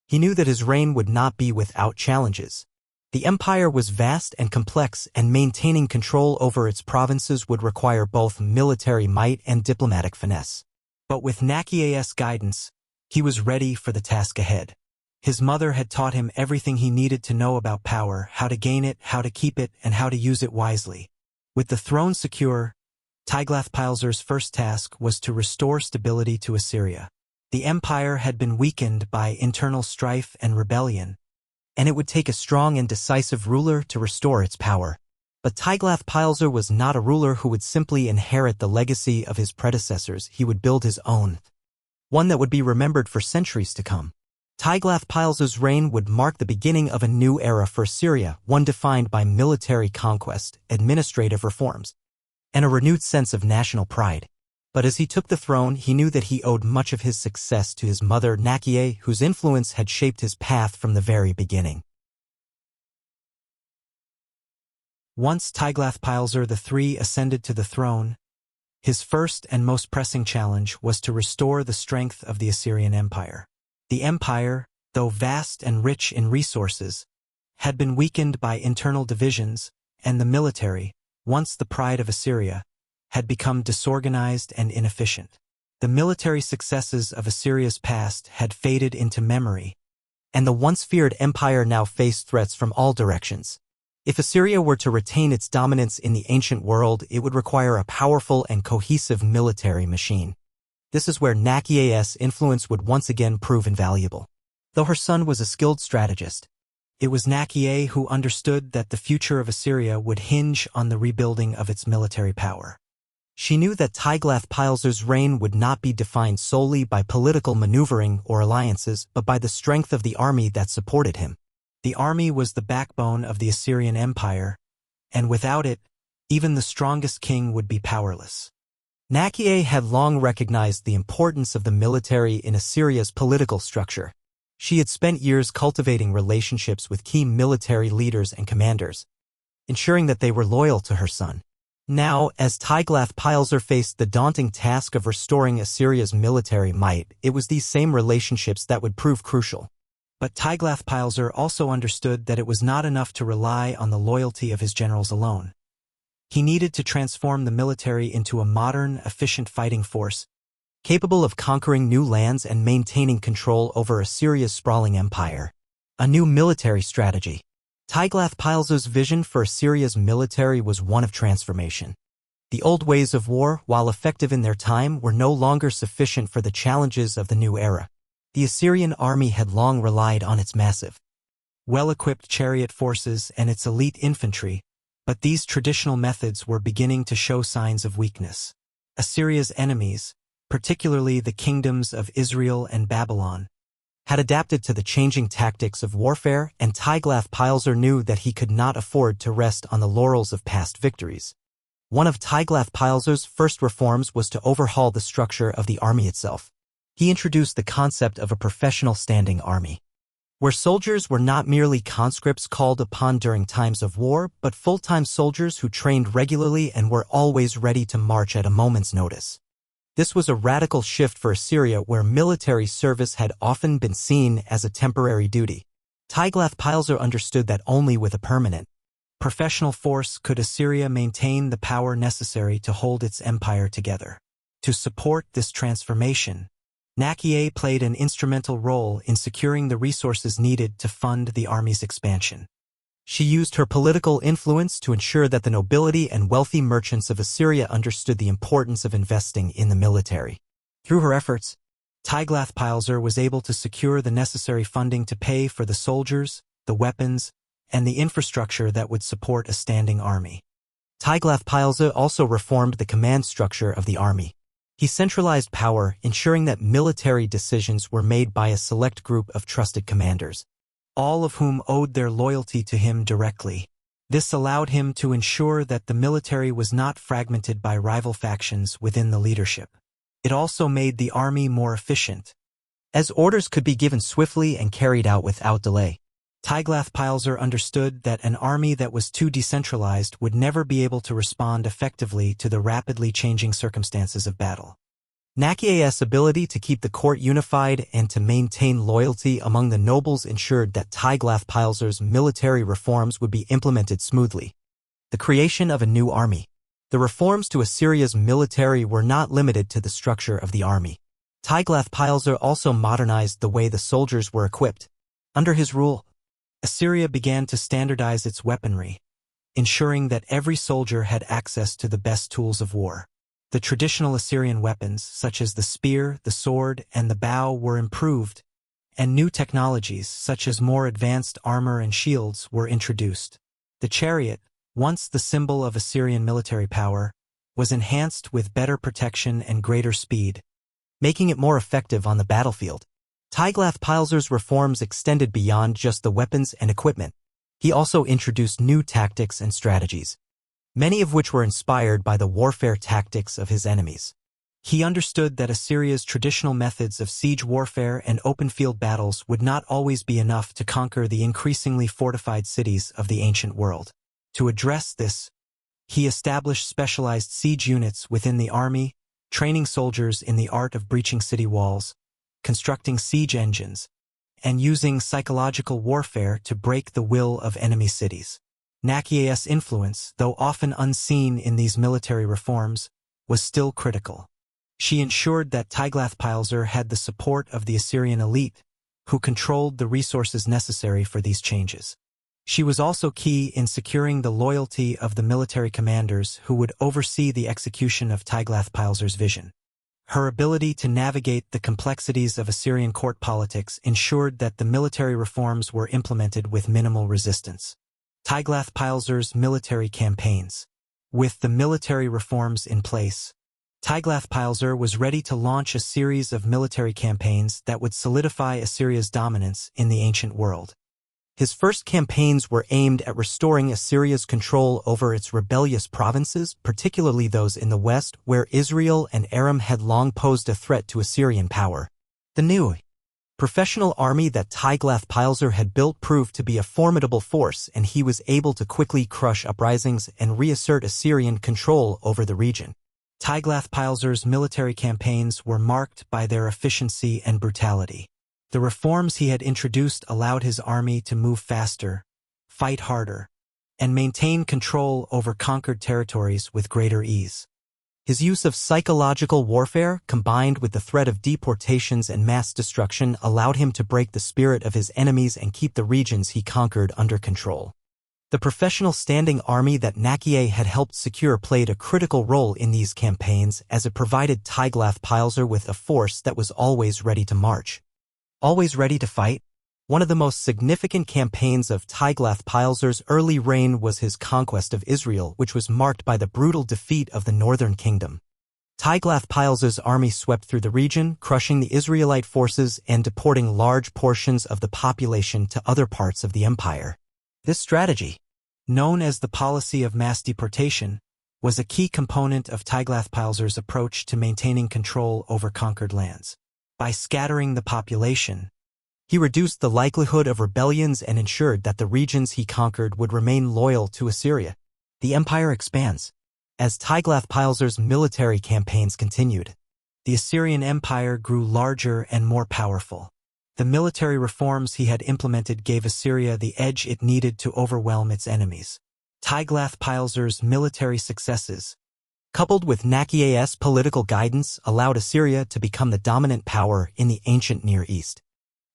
he knew that his reign would not be without challenges. The empire was vast and complex, and maintaining control over its provinces would require both military might and diplomatic finesse. But with Naqi'a's guidance, he was ready for the task ahead. His mother had taught him everything he needed to know about power, how to gain it, how to keep it, and how to use it wisely. With the throne secure, Tiglath-Pileser's first task was to restore stability to Assyria. The empire had been weakened by internal strife and rebellion, and it would take a strong and decisive ruler to restore its power. But Tiglath-Pileser was not a ruler who would simply inherit the legacy of his predecessors. He would build his own, one that would be remembered for centuries to come. Tiglath-Pileser's reign would mark the beginning of a new era for Assyria, one defined by military conquest, administrative reforms, and a renewed sense of national pride. But as he took the throne, he knew that he owed much of his success to his mother, Naqi'a, whose influence had shaped his path from the very beginning. Once Tiglath-Pileser III ascended to the throne, his first and most pressing challenge was to restore the strength of the Assyrian Empire. The empire, though vast and rich in resources, had been weakened by internal divisions, and the military, once the pride of Assyria, had become disorganized and inefficient. The military successes of Assyria's past had faded into memory, and the once feared empire now faced threats from all directions. If Assyria were to retain its dominance in the ancient world, it would require a powerful and cohesive military machine. This is where Naqi'a's influence would once again prove invaluable. Though her son was a skilled strategist, it was Naqi'a who understood that the future of Assyria would hinge on the rebuilding of its military power. She knew that Tiglath-Pileser's reign would not be defined solely by political maneuvering or alliances, but by the strength of the army that supported him. The army was the backbone of the Assyrian Empire, and without it, even the strongest king would be powerless. Naqi'a had long recognized the importance of the military in Assyria's political structure. She had spent years cultivating relationships with key military leaders and commanders, ensuring that they were loyal to her son. Now, as Tiglath-Pileser faced the daunting task of restoring Assyria's military might, it was these same relationships that would prove crucial. But Tiglath-Pileser also understood that it was not enough to rely on the loyalty of his generals alone. He needed to transform the military into a modern, efficient fighting force, capable of conquering new lands and maintaining control over Assyria's sprawling empire. A new military strategy, Tiglath-Pileser's vision for Assyria's military was one of transformation. The old ways of war, while effective in their time, were no longer sufficient for the challenges of the new era. The Assyrian army had long relied on its massive, well-equipped chariot forces and its elite infantry, but these traditional methods were beginning to show signs of weakness. Assyria's enemies, particularly the kingdoms of Israel and Babylon, had adapted to the changing tactics of warfare, and Tiglath-Pileser knew that he could not afford to rest on the laurels of past victories. One of Tiglath-Pileser's first reforms was to overhaul the structure of the army itself. He introduced the concept of a professional standing army, where soldiers were not merely conscripts called upon during times of war, but full-time soldiers who trained regularly and were always ready to march at a moment's notice. This was a radical shift for Assyria, where military service had often been seen as a temporary duty. Tiglath-Pileser understood that only with a permanent, professional force could Assyria maintain the power necessary to hold its empire together. To support this transformation, Naqi'a played an instrumental role in securing the resources needed to fund the army's expansion. She used her political influence to ensure that the nobility and wealthy merchants of Assyria understood the importance of investing in the military. Through her efforts, Tiglath-Pileser was able to secure the necessary funding to pay for the soldiers, the weapons, and the infrastructure that would support a standing army. Tiglath-Pileser also reformed the command structure of the army. He centralized power, ensuring that military decisions were made by a select group of trusted commanders, all of whom owed their loyalty to him directly. This allowed him to ensure that the military was not fragmented by rival factions within the leadership. It also made the army more efficient, as orders could be given swiftly and carried out without delay. Tiglath-Pileser understood that an army that was too decentralized would never be able to respond effectively to the rapidly changing circumstances of battle. Naqi'a's ability to keep the court unified and to maintain loyalty among the nobles ensured that Tiglath-Pileser's military reforms would be implemented smoothly. The creation of a new army. The reforms to Assyria's military were not limited to the structure of the army. Tiglath-Pileser also modernized the way the soldiers were equipped. Under his rule, Assyria began to standardize its weaponry, ensuring that every soldier had access to the best tools of war. The traditional Assyrian weapons, such as the spear, the sword, and the bow, were improved, and new technologies, such as more advanced armor and shields, were introduced. The chariot, once the symbol of Assyrian military power, was enhanced with better protection and greater speed, making it more effective on the battlefield. Tiglath-Pileser's reforms extended beyond just the weapons and equipment. He also introduced new tactics and strategies, many of which were inspired by the warfare tactics of his enemies. He understood that Assyria's traditional methods of siege warfare and open-field battles would not always be enough to conquer the increasingly fortified cities of the ancient world. To address this, he established specialized siege units within the army, training soldiers in the art of breaching city walls, constructing siege engines, and using psychological warfare to break the will of enemy cities. Naqi'a's influence, though often unseen in these military reforms, was still critical. She ensured that Tiglath-Pileser had the support of the Assyrian elite, who controlled the resources necessary for these changes. She was also key in securing the loyalty of the military commanders who would oversee the execution of Tiglath-Pileser's vision. Her ability to navigate the complexities of Assyrian court politics ensured that the military reforms were implemented with minimal resistance. Tiglath-Pileser's military campaigns. With the military reforms in place, Tiglath-Pileser was ready to launch a series of military campaigns that would solidify Assyria's dominance in the ancient world. His first campaigns were aimed at restoring Assyria's control over its rebellious provinces, particularly those in the west, where Israel and Aram had long posed a threat to Assyrian power. The new professional army that Tiglath-Pileser had built proved to be a formidable force, and he was able to quickly crush uprisings and reassert Assyrian control over the region. Tiglath-Pileser's military campaigns were marked by their efficiency and brutality. The reforms he had introduced allowed his army to move faster, fight harder, and maintain control over conquered territories with greater ease. His use of psychological warfare, combined with the threat of deportations and mass destruction, allowed him to break the spirit of his enemies and keep the regions he conquered under control. The professional standing army that Naqi'a had helped secure played a critical role in these campaigns as it provided Tiglath-Pileser with a force that was always ready to march. Always ready to fight? One of the most significant campaigns of Tiglath-Pileser's early reign was his conquest of Israel, which was marked by the brutal defeat of the northern kingdom. Tiglath-Pileser's army swept through the region, crushing the Israelite forces and deporting large portions of the population to other parts of the empire. This strategy, known as the policy of mass deportation, was a key component of Tiglath-Pileser's approach to maintaining control over conquered lands. By scattering the population, he reduced the likelihood of rebellions and ensured that the regions he conquered would remain loyal to Assyria. The empire expands. As Tiglath-Pileser's military campaigns continued, the Assyrian Empire grew larger and more powerful. The military reforms he had implemented gave Assyria the edge it needed to overwhelm its enemies. Tiglath-Pileser's military successes, coupled with Naqi'a's political guidance, allowed Assyria to become the dominant power in the ancient Near East.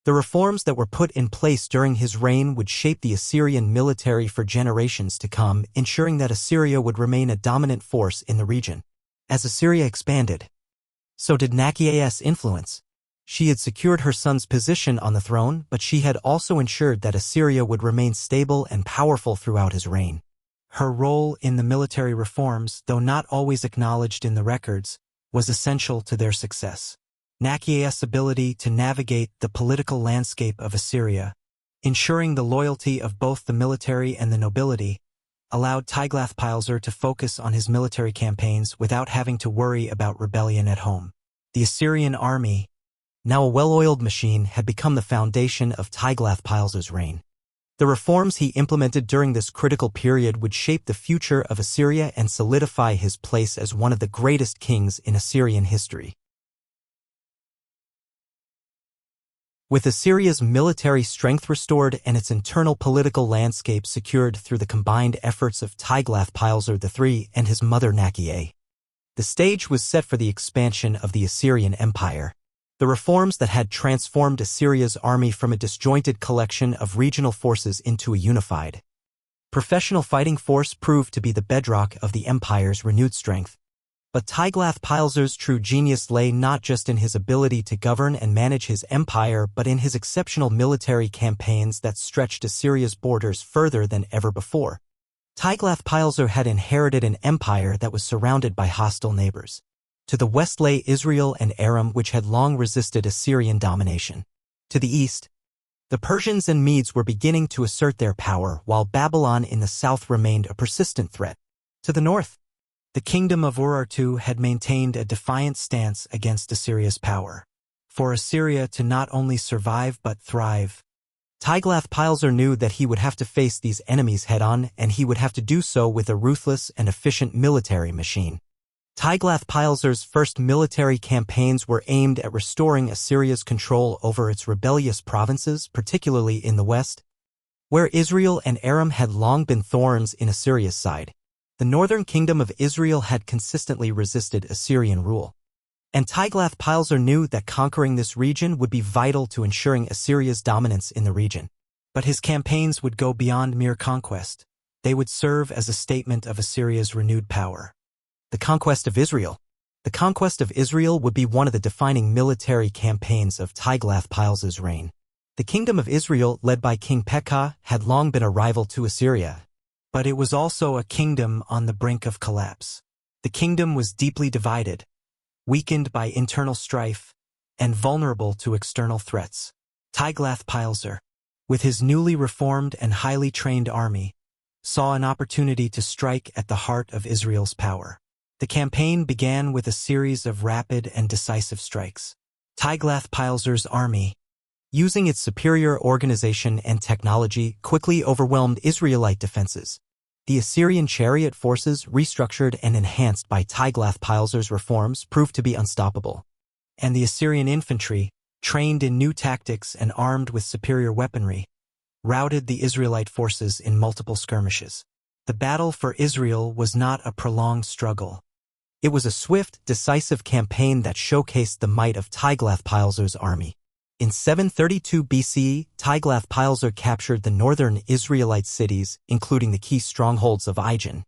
The reforms that were put in place during his reign would shape the Assyrian military for generations to come, ensuring that Assyria would remain a dominant force in the region. As Assyria expanded, so did Naqi'a's influence. She had secured her son's position on the throne, but she had also ensured that Assyria would remain stable and powerful throughout his reign. Her role in the military reforms, though not always acknowledged in the records, was essential to their success. Naqi'a's ability to navigate the political landscape of Assyria, ensuring the loyalty of both the military and the nobility, allowed Tiglath-Pileser to focus on his military campaigns without having to worry about rebellion at home. The Assyrian army, now a well-oiled machine, had become the foundation of Tiglath-Pileser's reign. The reforms he implemented during this critical period would shape the future of Assyria and solidify his place as one of the greatest kings in Assyrian history. With Assyria's military strength restored and its internal political landscape secured through the combined efforts of Tiglath-Pileser III and his mother Naqi'a, the stage was set for the expansion of the Assyrian Empire. The reforms that had transformed Assyria's army from a disjointed collection of regional forces into a unified, professional fighting force proved to be the bedrock of the empire's renewed strength. But Tiglath-Pileser's true genius lay not just in his ability to govern and manage his empire, but in his exceptional military campaigns that stretched Assyria's borders further than ever before. Tiglath-Pileser had inherited an empire that was surrounded by hostile neighbors. To the west lay Israel and Aram, which had long resisted Assyrian domination. To the east, the Persians and Medes were beginning to assert their power, while Babylon in the south remained a persistent threat. To the north, the kingdom of Urartu had maintained a defiant stance against Assyria's power. For Assyria to not only survive but thrive, Tiglath-Pileser knew that he would have to face these enemies head-on, and he would have to do so with a ruthless and efficient military machine. Tiglath-Pileser's first military campaigns were aimed at restoring Assyria's control over its rebellious provinces, particularly in the west, where Israel and Aram had long been thorns in Assyria's side. The northern kingdom of Israel had consistently resisted Assyrian rule, and Tiglath-Pileser knew that conquering this region would be vital to ensuring Assyria's dominance in the region. But his campaigns would go beyond mere conquest. They would serve as a statement of Assyria's renewed power. The conquest of Israel. The conquest of Israel would be one of the defining military campaigns of Tiglath-Pileser's reign. The kingdom of Israel, led by King Pekah, had long been a rival to Assyria, but it was also a kingdom on the brink of collapse. The kingdom was deeply divided, weakened by internal strife, and vulnerable to external threats. Tiglath-Pileser, with his newly reformed and highly trained army, saw an opportunity to strike at the heart of Israel's power. The campaign began with a series of rapid and decisive strikes. Tiglath-Pileser's army, using its superior organization and technology, quickly overwhelmed Israelite defenses. The Assyrian chariot forces, restructured and enhanced by Tiglath-Pileser's reforms, proved to be unstoppable. And the Assyrian infantry, trained in new tactics and armed with superior weaponry, routed the Israelite forces in multiple skirmishes. The battle for Israel was not a prolonged struggle. It was a swift, decisive campaign that showcased the might of Tiglath-Pileser's army. In 732 BCE, Tiglath-Pileser captured the northern Israelite cities, including the key strongholds of Ijon,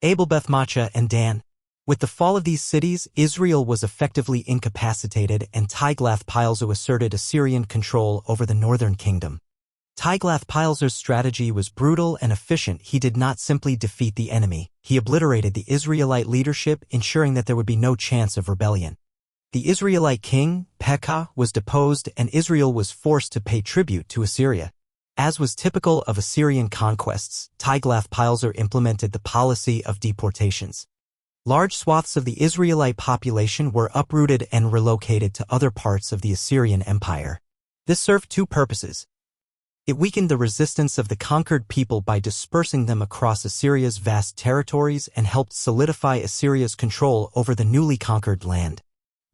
Abel-Beth-Maachah, and Dan. With the fall of these cities, Israel was effectively incapacitated and Tiglath-Pileser asserted Assyrian control over the northern kingdom. Tiglath-Pileser's strategy was brutal and efficient. He did not simply defeat the enemy, he obliterated the Israelite leadership, ensuring that there would be no chance of rebellion. The Israelite king, Pekah, was deposed and Israel was forced to pay tribute to Assyria. As was typical of Assyrian conquests, Tiglath-Pileser implemented the policy of deportations. Large swaths of the Israelite population were uprooted and relocated to other parts of the Assyrian Empire. This served two purposes. It weakened the resistance of the conquered people by dispersing them across Assyria's vast territories and helped solidify Assyria's control over the newly conquered land.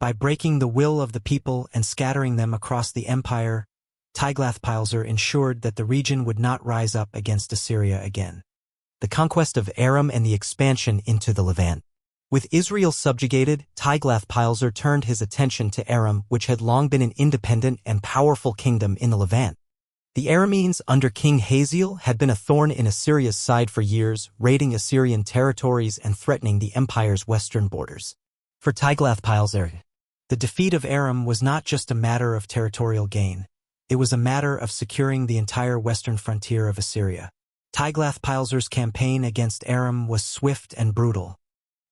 By breaking the will of the people and scattering them across the empire, Tiglath-Pileser ensured that the region would not rise up against Assyria again. The conquest of Aram and the expansion into the Levant. With Israel subjugated, Tiglath-Pileser turned his attention to Aram, which had long been an independent and powerful kingdom in the Levant. The Arameans under King Hazael had been a thorn in Assyria's side for years, raiding Assyrian territories and threatening the empire's western borders. For Tiglath-Pileser, the defeat of Aram was not just a matter of territorial gain. It was a matter of securing the entire western frontier of Assyria. Tiglath-Pileser's campaign against Aram was swift and brutal.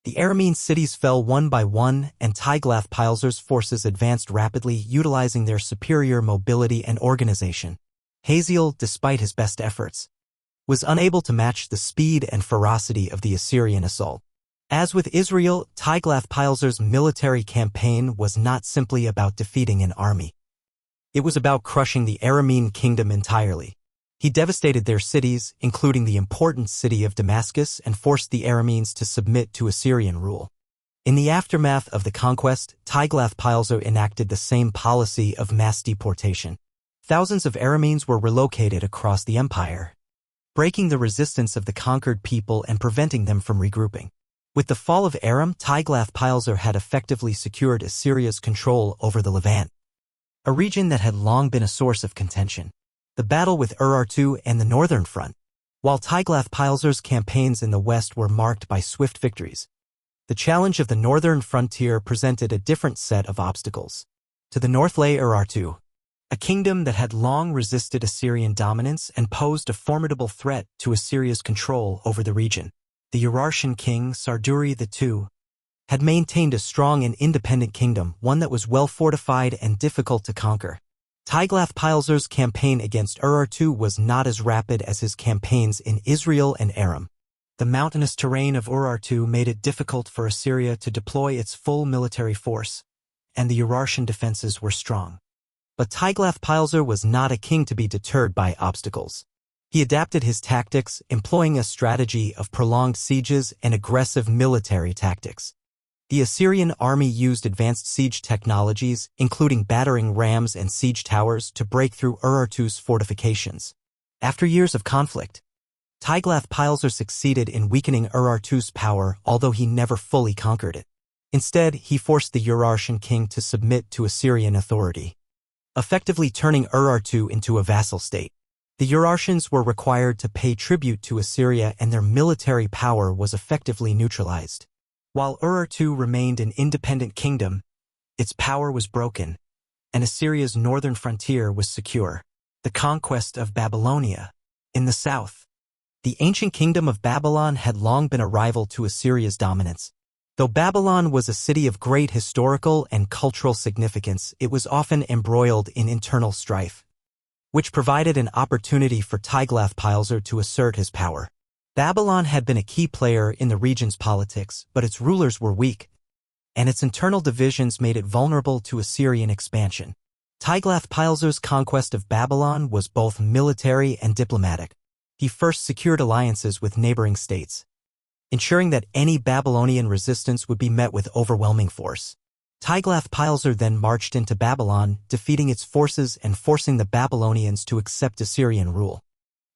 The Aramean cities fell one by one, and Tiglath-Pileser's forces advanced rapidly, utilizing their superior mobility and organization. Hazael, despite his best efforts, was unable to match the speed and ferocity of the Assyrian assault. As with Israel, Tiglath-Pileser's military campaign was not simply about defeating an army. It was about crushing the Aramean kingdom entirely. He devastated their cities, including the important city of Damascus, and forced the Arameans to submit to Assyrian rule. In the aftermath of the conquest, Tiglath-Pileser enacted the same policy of mass deportation. Thousands of Arameans were relocated across the empire, breaking the resistance of the conquered people and preventing them from regrouping. With the fall of Aram, Tiglath-Pileser had effectively secured Assyria's control over the Levant, a region that had long been a source of contention. The battle with Urartu and the northern front. While Tiglath-Pileser's campaigns in the west were marked by swift victories, the challenge of the northern frontier presented a different set of obstacles. To the north lay Urartu, a kingdom that had long resisted Assyrian dominance and posed a formidable threat to Assyria's control over the region. The Urartian king, Sarduri II, had maintained a strong and independent kingdom, one that was well fortified and difficult to conquer. Tiglath-Pileser's campaign against Urartu was not as rapid as his campaigns in Israel and Aram. The mountainous terrain of Urartu made it difficult for Assyria to deploy its full military force, and the Urartian defenses were strong. But Tiglath-Pileser was not a king to be deterred by obstacles. He adapted his tactics, employing a strategy of prolonged sieges and aggressive military tactics. The Assyrian army used advanced siege technologies, including battering rams and siege towers, to break through Urartu's fortifications. After years of conflict, Tiglath-Pileser succeeded in weakening Urartu's power, although he never fully conquered it. Instead, he forced the Urartian king to submit to Assyrian authority, effectively turning Urartu into a vassal state. The Urartians were required to pay tribute to Assyria, and their military power was effectively neutralized. While Urartu remained an independent kingdom, its power was broken, and Assyria's northern frontier was secure. The conquest of Babylonia. In the south, the ancient kingdom of Babylon had long been a rival to Assyria's dominance. Though Babylon was a city of great historical and cultural significance, it was often embroiled in internal strife, which provided an opportunity for Tiglath-Pileser to assert his power. Babylon had been a key player in the region's politics, but its rulers were weak, and its internal divisions made it vulnerable to Assyrian expansion. Tiglath-Pileser's conquest of Babylon was both military and diplomatic. He first secured alliances with neighboring states, ensuring that any Babylonian resistance would be met with overwhelming force. Tiglath-Pileser then marched into Babylon, defeating its forces and forcing the Babylonians to accept Assyrian rule.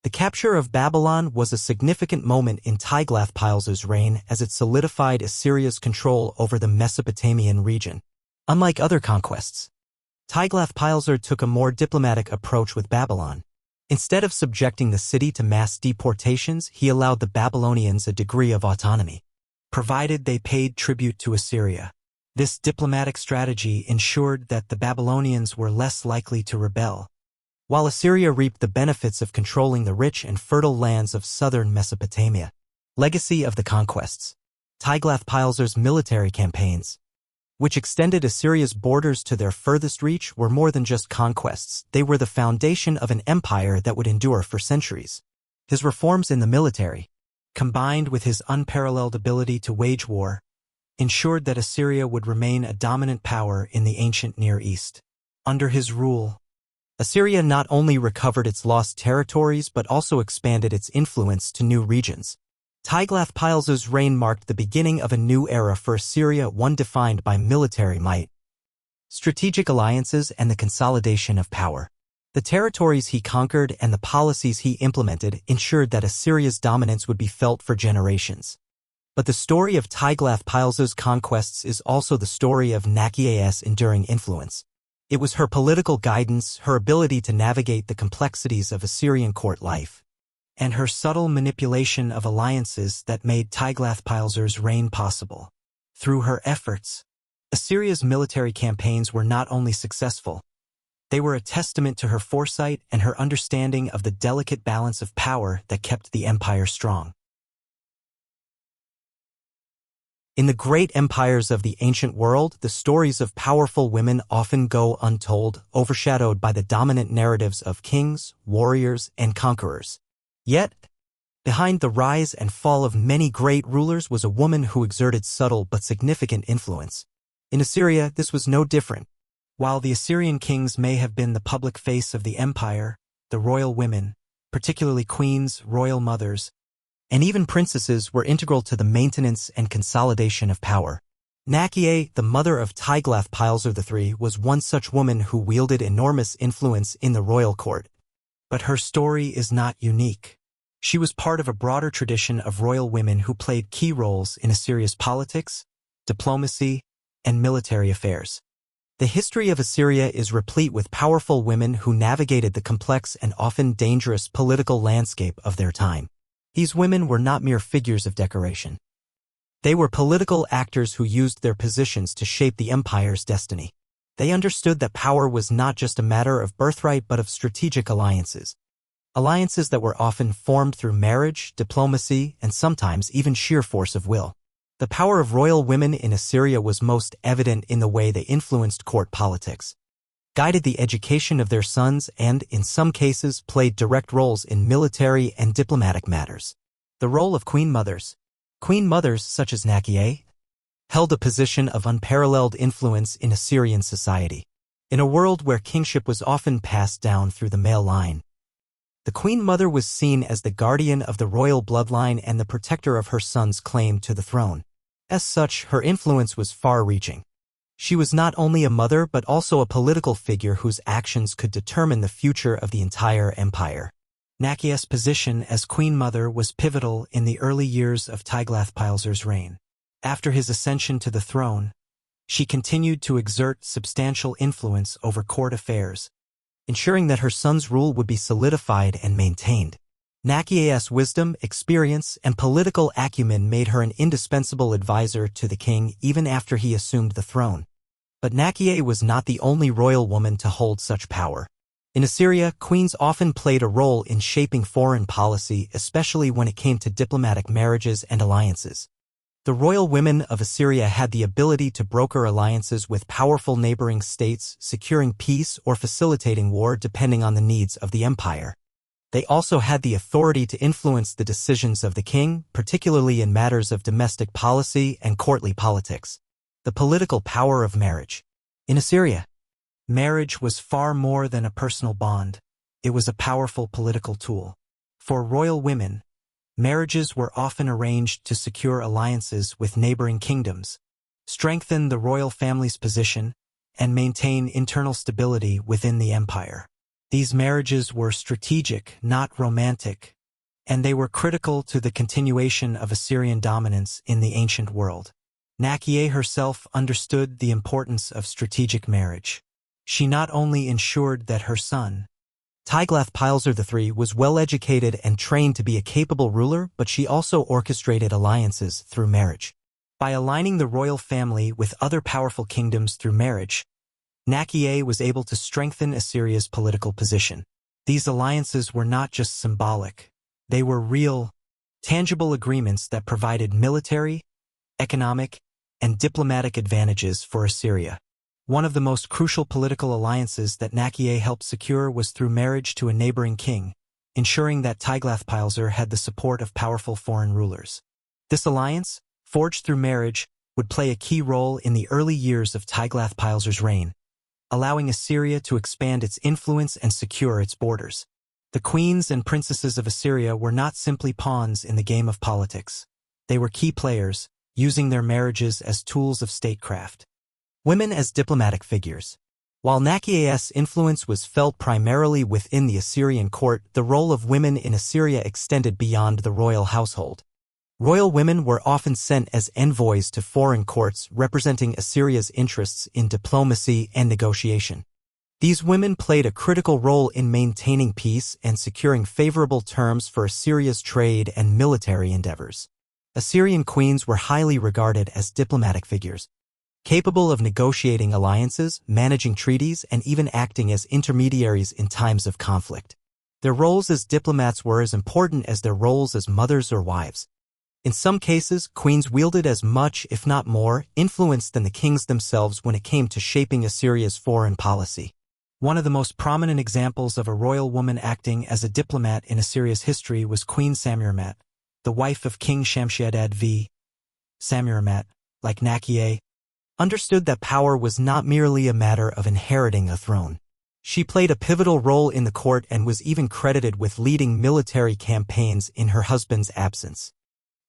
The capture of Babylon was a significant moment in Tiglath-Pileser's reign as it solidified Assyria's control over the Mesopotamian region. Unlike other conquests, Tiglath-Pileser took a more diplomatic approach with Babylon. Instead of subjecting the city to mass deportations, he allowed the Babylonians a degree of autonomy, provided they paid tribute to Assyria. This diplomatic strategy ensured that the Babylonians were less likely to rebel, while Assyria reaped the benefits of controlling the rich and fertile lands of southern Mesopotamia. Legacy of the conquests. Tiglath-Pileser's military campaigns, which extended Assyria's borders to their furthest reach, were more than just conquests. They were the foundation of an empire that would endure for centuries. His reforms in the military, combined with his unparalleled ability to wage war, ensured that Assyria would remain a dominant power in the ancient Near East. Under his rule, Assyria not only recovered its lost territories but also expanded its influence to new regions. Tiglath-Pileser's reign marked the beginning of a new era for Assyria, one defined by military might, strategic alliances, and the consolidation of power. The territories he conquered and the policies he implemented ensured that Assyria's dominance would be felt for generations. But the story of Tiglath-Pileser's conquests is also the story of Naqi'a's enduring influence. It was her political guidance, her ability to navigate the complexities of Assyrian court life, and her subtle manipulation of alliances that made Tiglath-Pileser's reign possible. Through her efforts, Assyria's military campaigns were not only successful, they were a testament to her foresight and her understanding of the delicate balance of power that kept the empire strong. In the great empires of the ancient world, the stories of powerful women often go untold, overshadowed by the dominant narratives of kings, warriors, and conquerors. Yet, behind the rise and fall of many great rulers was a woman who exerted subtle but significant influence. In Assyria, this was no different. While the Assyrian kings may have been the public face of the empire, the royal women, particularly queens, royal mothers, and even princesses, were integral to the maintenance and consolidation of power. Naqi'a, the mother of Tiglath-Pileser III, was one such woman who wielded enormous influence in the royal court. But her story is not unique. She was part of a broader tradition of royal women who played key roles in Assyria's politics, diplomacy, and military affairs. The history of Assyria is replete with powerful women who navigated the complex and often dangerous political landscape of their time. These women were not mere figures of decoration. They were political actors who used their positions to shape the empire's destiny. They understood that power was not just a matter of birthright but of strategic alliances. Alliances that were often formed through marriage, diplomacy, and sometimes even sheer force of will. The power of royal women in Assyria was most evident in the way they influenced court politics, guided the education of their sons, and, in some cases, played direct roles in military and diplomatic matters. The role of queen mothers. Queen mothers, such as Naqi'a, held a position of unparalleled influence in Assyrian society. In a world where kingship was often passed down through the male line, the queen mother was seen as the guardian of the royal bloodline and the protector of her son's claim to the throne. As such, her influence was far-reaching. She was not only a mother but also a political figure whose actions could determine the future of the entire empire. Naqi'a's position as queen mother was pivotal in the early years of Tiglath-Pileser's reign. After his ascension to the throne, she continued to exert substantial influence over court affairs, ensuring that her son's rule would be solidified and maintained. Naqi'a's wisdom, experience, and political acumen made her an indispensable advisor to the king even after he assumed the throne. But Naqi'a was not the only royal woman to hold such power. In Assyria, queens often played a role in shaping foreign policy, especially when it came to diplomatic marriages and alliances. The royal women of Assyria had the ability to broker alliances with powerful neighboring states, securing peace or facilitating war depending on the needs of the empire. They also had the authority to influence the decisions of the king, particularly in matters of domestic policy and courtly politics. The political power of marriage. In Assyria, marriage was far more than a personal bond. It was a powerful political tool. For royal women, marriages were often arranged to secure alliances with neighboring kingdoms, strengthen the royal family's position, and maintain internal stability within the empire. These marriages were strategic, not romantic, and they were critical to the continuation of Assyrian dominance in the ancient world. Naqi'a herself understood the importance of strategic marriage. She not only ensured that her son, Tiglath-Pileser III, was well-educated and trained to be a capable ruler, but she also orchestrated alliances through marriage. By aligning the royal family with other powerful kingdoms through marriage, Naqi'a was able to strengthen Assyria's political position. These alliances were not just symbolic. They were real, tangible agreements that provided military, economic, and diplomatic advantages for Assyria. One of the most crucial political alliances that Naqi'a helped secure was through marriage to a neighboring king, ensuring that Tiglath-Pileser had the support of powerful foreign rulers. This alliance, forged through marriage, would play a key role in the early years of Tiglath-Pileser's reign, allowing Assyria to expand its influence and secure its borders. The queens and princesses of Assyria were not simply pawns in the game of politics. They were key players, using their marriages as tools of statecraft. Women as diplomatic figures. While Naqi'a's influence was felt primarily within the Assyrian court, the role of women in Assyria extended beyond the royal household. Royal women were often sent as envoys to foreign courts representing Assyria's interests in diplomacy and negotiation. These women played a critical role in maintaining peace and securing favorable terms for Assyria's trade and military endeavors. Assyrian queens were highly regarded as diplomatic figures, capable of negotiating alliances, managing treaties, and even acting as intermediaries in times of conflict. Their roles as diplomats were as important as their roles as mothers or wives. In some cases, queens wielded as much, if not more, influence than the kings themselves when it came to shaping Assyria's foreign policy. One of the most prominent examples of a royal woman acting as a diplomat in Assyria's history was Queen Samuramat, the wife of King Shamshi-Adad V. Samuramat, like Naqi'a, understood that power was not merely a matter of inheriting a throne. She played a pivotal role in the court and was even credited with leading military campaigns in her husband's absence.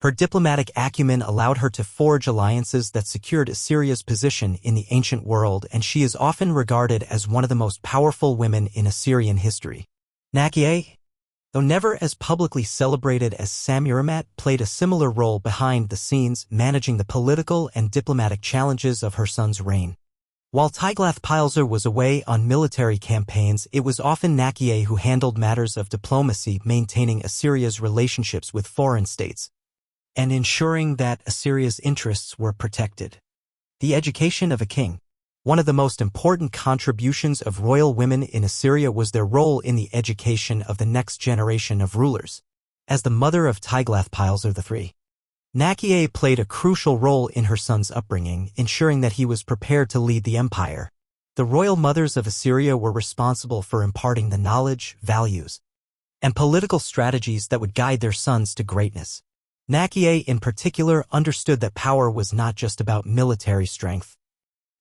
Her diplomatic acumen allowed her to forge alliances that secured Assyria's position in the ancient world, and she is often regarded as one of the most powerful women in Assyrian history. Naqi'a, though never as publicly celebrated as Samuramat, played a similar role behind the scenes, managing the political and diplomatic challenges of her son's reign. While Tiglath-Pileser was away on military campaigns, it was often Naqi'a who handled matters of diplomacy, maintaining Assyria's relationships with foreign states and ensuring that Assyria's interests were protected. The education of a king. One of the most important contributions of royal women in Assyria was their role in the education of the next generation of rulers. As the mother of Tiglath-Pileser III, Naqi'a played a crucial role in her son's upbringing, ensuring that he was prepared to lead the empire. The royal mothers of Assyria were responsible for imparting the knowledge, values, and political strategies that would guide their sons to greatness. Naqi'a in particular understood that power was not just about military strength,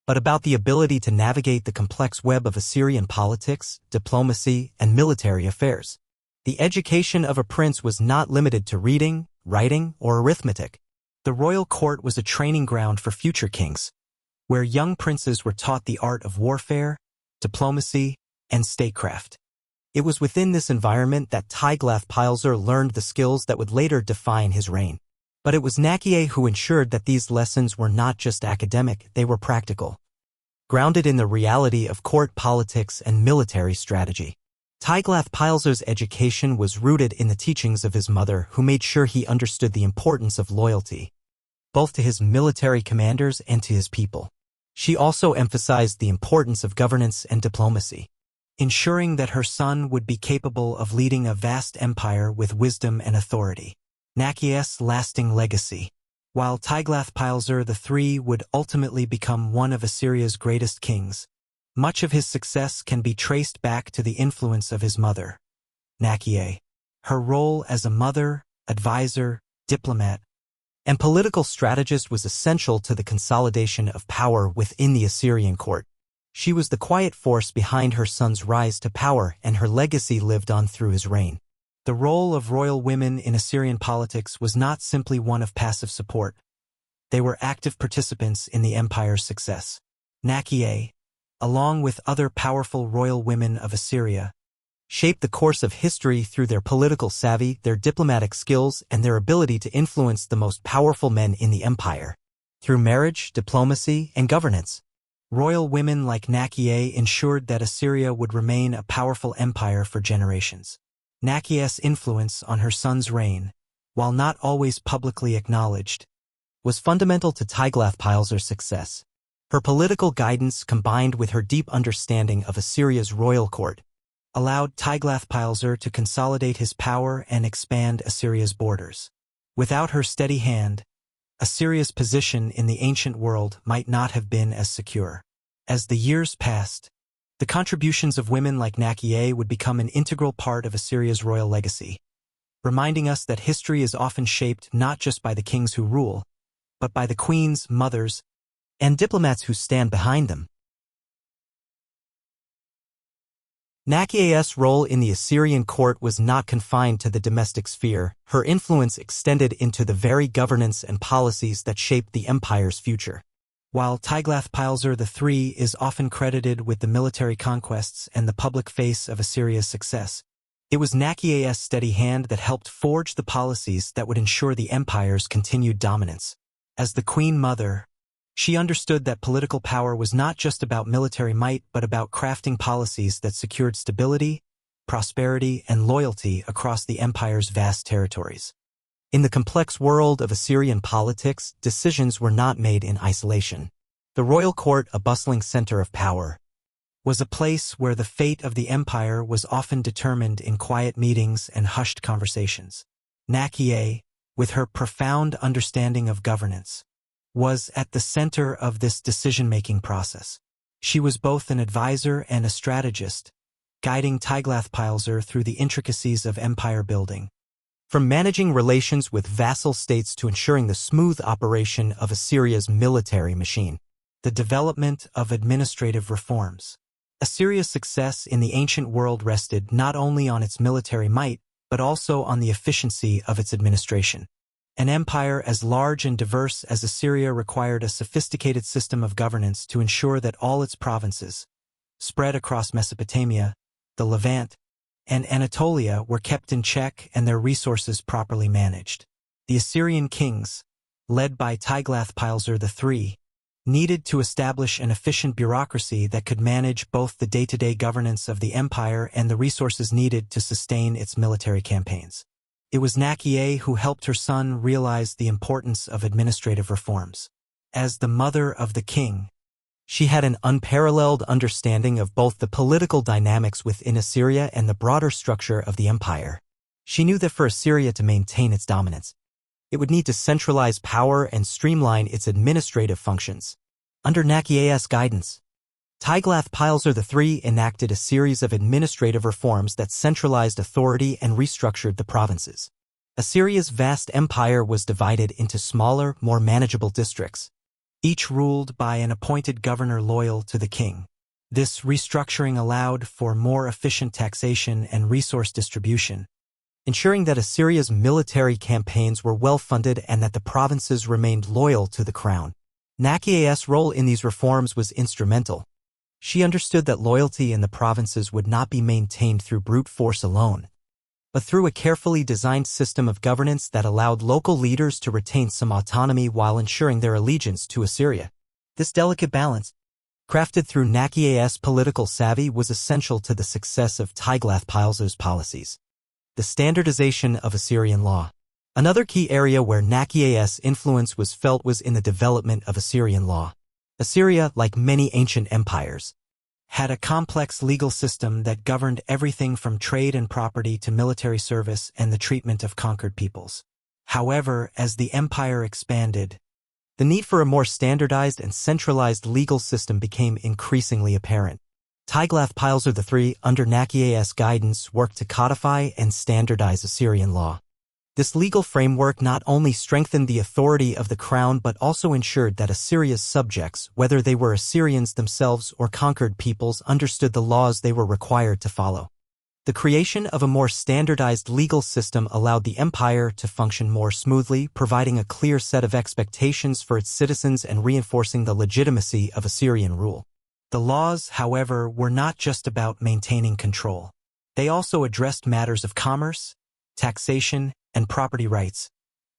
but about the ability to navigate the complex web of Assyrian politics, diplomacy, and military affairs. The education of a prince was not limited to reading, writing, or arithmetic. The royal court was a training ground for future kings, where young princes were taught the art of warfare, diplomacy, and statecraft. It was within this environment that Tiglath-Pileser learned the skills that would later define his reign. But it was Naqi'a who ensured that these lessons were not just academic, they were practical, grounded in the reality of court politics and military strategy. Tiglath-Pileser's education was rooted in the teachings of his mother, who made sure he understood the importance of loyalty, both to his military commanders and to his people. She also emphasized the importance of governance and diplomacy, ensuring that her son would be capable of leading a vast empire with wisdom and authority. Naqi'a's lasting legacy. While Tiglath-Pileser III would ultimately become one of Assyria's greatest kings, much of his success can be traced back to the influence of his mother, Naqi'a. Her role as a mother, advisor, diplomat, and political strategist was essential to the consolidation of power within the Assyrian court. She was the quiet force behind her son's rise to power, and her legacy lived on through his reign. The role of royal women in Assyrian politics was not simply one of passive support. They were active participants in the empire's success. Naqi'a, along with other powerful royal women of Assyria, shaped the course of history through their political savvy, their diplomatic skills, and their ability to influence the most powerful men in the empire. Through marriage, diplomacy, and governance, Royal women like Naqi'a ensured that Assyria would remain a powerful empire for generations. Naqi'a's influence on her son's reign, while not always publicly acknowledged, was fundamental to Tiglath-Pileser's success. Her political guidance combined with her deep understanding of Assyria's royal court allowed Tiglath-Pileser to consolidate his power and expand Assyria's borders. Without her steady hand, Assyria's position in the ancient world might not have been as secure. As the years passed, the contributions of women like Naqi'a would become an integral part of Assyria's royal legacy, reminding us that history is often shaped not just by the kings who rule, but by the queens, mothers, and diplomats who stand behind them. Naqi'a's role in the Assyrian court was not confined to the domestic sphere. Her influence extended into the very governance and policies that shaped the empire's future. While Tiglath-Pileser III is often credited with the military conquests and the public face of Assyria's success, it was Naqi'a's steady hand that helped forge the policies that would ensure the empire's continued dominance. As the Queen Mother, she understood that political power was not just about military might but about crafting policies that secured stability, prosperity, and loyalty across the empire's vast territories. In the complex world of Assyrian politics, decisions were not made in isolation. The royal court, a bustling center of power, was a place where the fate of the empire was often determined in quiet meetings and hushed conversations. Naqi'a, with her profound understanding of governance, was at the center of this decision-making process. She was both an advisor and a strategist, guiding Tiglath-Pileser through the intricacies of empire building. From managing relations with vassal states to ensuring the smooth operation of Assyria's military machine, the development of administrative reforms. Assyria's success in the ancient world rested not only on its military might, but also on the efficiency of its administration. An empire as large and diverse as Assyria required a sophisticated system of governance to ensure that all its provinces, spread across Mesopotamia, the Levant, and Anatolia, were kept in check and their resources properly managed. The Assyrian kings, led by Tiglath-Pileser III, needed to establish an efficient bureaucracy that could manage both the day-to-day governance of the empire and the resources needed to sustain its military campaigns. It was Naqi'a who helped her son realize the importance of administrative reforms. As the mother of the king, she had an unparalleled understanding of both the political dynamics within Assyria and the broader structure of the empire. She knew that for Assyria to maintain its dominance, it would need to centralize power and streamline its administrative functions. Under Naqi'a's guidance, Tiglath-Pileser III enacted a series of administrative reforms that centralized authority and restructured the provinces. Assyria's vast empire was divided into smaller, more manageable districts, each ruled by an appointed governor loyal to the king. This restructuring allowed for more efficient taxation and resource distribution, ensuring that Assyria's military campaigns were well-funded and that the provinces remained loyal to the crown. Naqi'a's role in these reforms was instrumental. She understood that loyalty in the provinces would not be maintained through brute force alone, but through a carefully designed system of governance that allowed local leaders to retain some autonomy while ensuring their allegiance to Assyria. This delicate balance, crafted through Naqi'a's political savvy, was essential to the success of Tiglath-Pileser's policies. The standardization of Assyrian law. Another key area where Naqi'a's influence was felt was in the development of Assyrian law. Assyria, like many ancient empires, had a complex legal system that governed everything from trade and property to military service and the treatment of conquered peoples. However, as the empire expanded, the need for a more standardized and centralized legal system became increasingly apparent. Tiglath-Pileser III, under Naqi'a's guidance, worked to codify and standardize Assyrian law. This legal framework not only strengthened the authority of the crown but also ensured that Assyria's subjects, whether they were Assyrians themselves or conquered peoples, understood the laws they were required to follow. The creation of a more standardized legal system allowed the empire to function more smoothly, providing a clear set of expectations for its citizens and reinforcing the legitimacy of Assyrian rule. The laws, however, were not just about maintaining control. They also addressed matters of commerce, taxation, and property rights,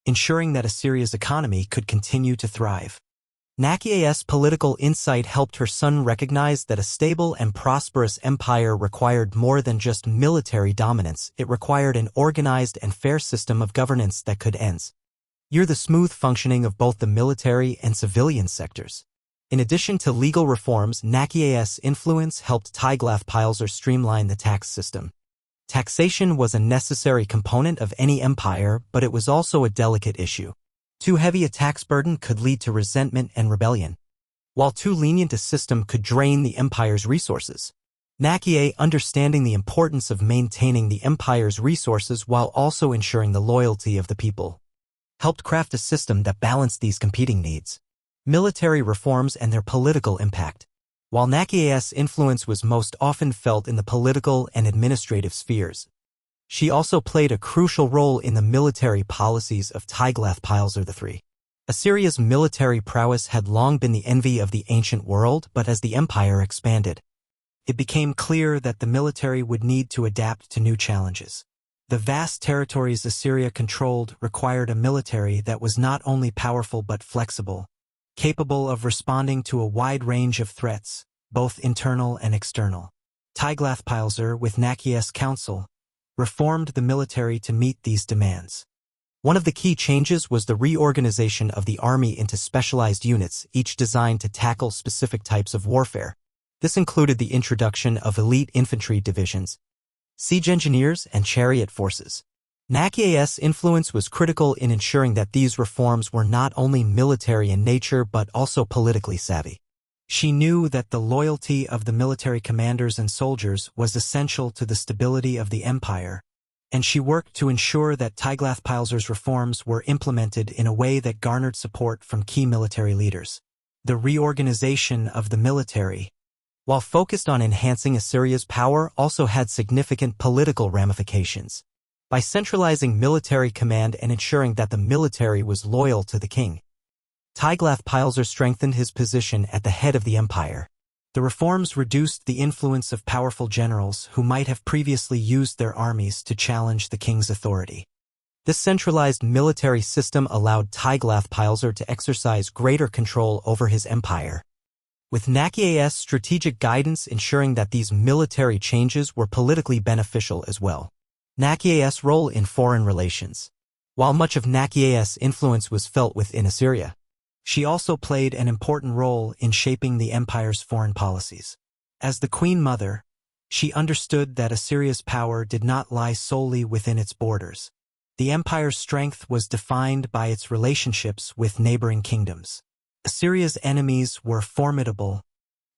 ensuring that Assyria's economy could continue to thrive. Naqi'a's political insight helped her son recognize that a stable and prosperous empire required more than just military dominance. It required an organized and fair system of governance that could ensure the smooth functioning of both the military and civilian sectors. In addition to legal reforms, Naqi'a's influence helped Tiglath-Pileser streamline the tax system. Taxation was a necessary component of any empire, but it was also a delicate issue. Too heavy a tax burden could lead to resentment and rebellion, while too lenient a system could drain the empire's resources. Naqi'a, understanding the importance of maintaining the empire's resources while also ensuring the loyalty of the people, helped craft a system that balanced these competing needs. Military reforms and their political impact. While Naqi'a's influence was most often felt in the political and administrative spheres, she also played a crucial role in the military policies of Tiglath-Pileser III. Assyria's military prowess had long been the envy of the ancient world, but as the empire expanded, it became clear that the military would need to adapt to new challenges. The vast territories Assyria controlled required a military that was not only powerful but flexible, capable of responding to a wide range of threats, both internal and external. Tiglath-Pileser, with Naqi'a's counsel, reformed the military to meet these demands. One of the key changes was the reorganization of the army into specialized units, each designed to tackle specific types of warfare. This included the introduction of elite infantry divisions, siege engineers, and chariot forces. Naqi'a's influence was critical in ensuring that these reforms were not only military in nature but also politically savvy. She knew that the loyalty of the military commanders and soldiers was essential to the stability of the empire, and she worked to ensure that Tiglath-Pileser's reforms were implemented in a way that garnered support from key military leaders. The reorganization of the military, while focused on enhancing Assyria's power, also had significant political ramifications. By centralizing military command and ensuring that the military was loyal to the king, Tiglath-Pileser strengthened his position at the head of the empire. The reforms reduced the influence of powerful generals who might have previously used their armies to challenge the king's authority. This centralized military system allowed Tiglath-Pileser to exercise greater control over his empire, with Naqi'a's strategic guidance ensuring that these military changes were politically beneficial as well. Naqi'a's role in foreign relations. While much of Naqi'a's influence was felt within Assyria, she also played an important role in shaping the empire's foreign policies. As the Queen Mother, she understood that Assyria's power did not lie solely within its borders. The empire's strength was defined by its relationships with neighboring kingdoms. Assyria's enemies were formidable,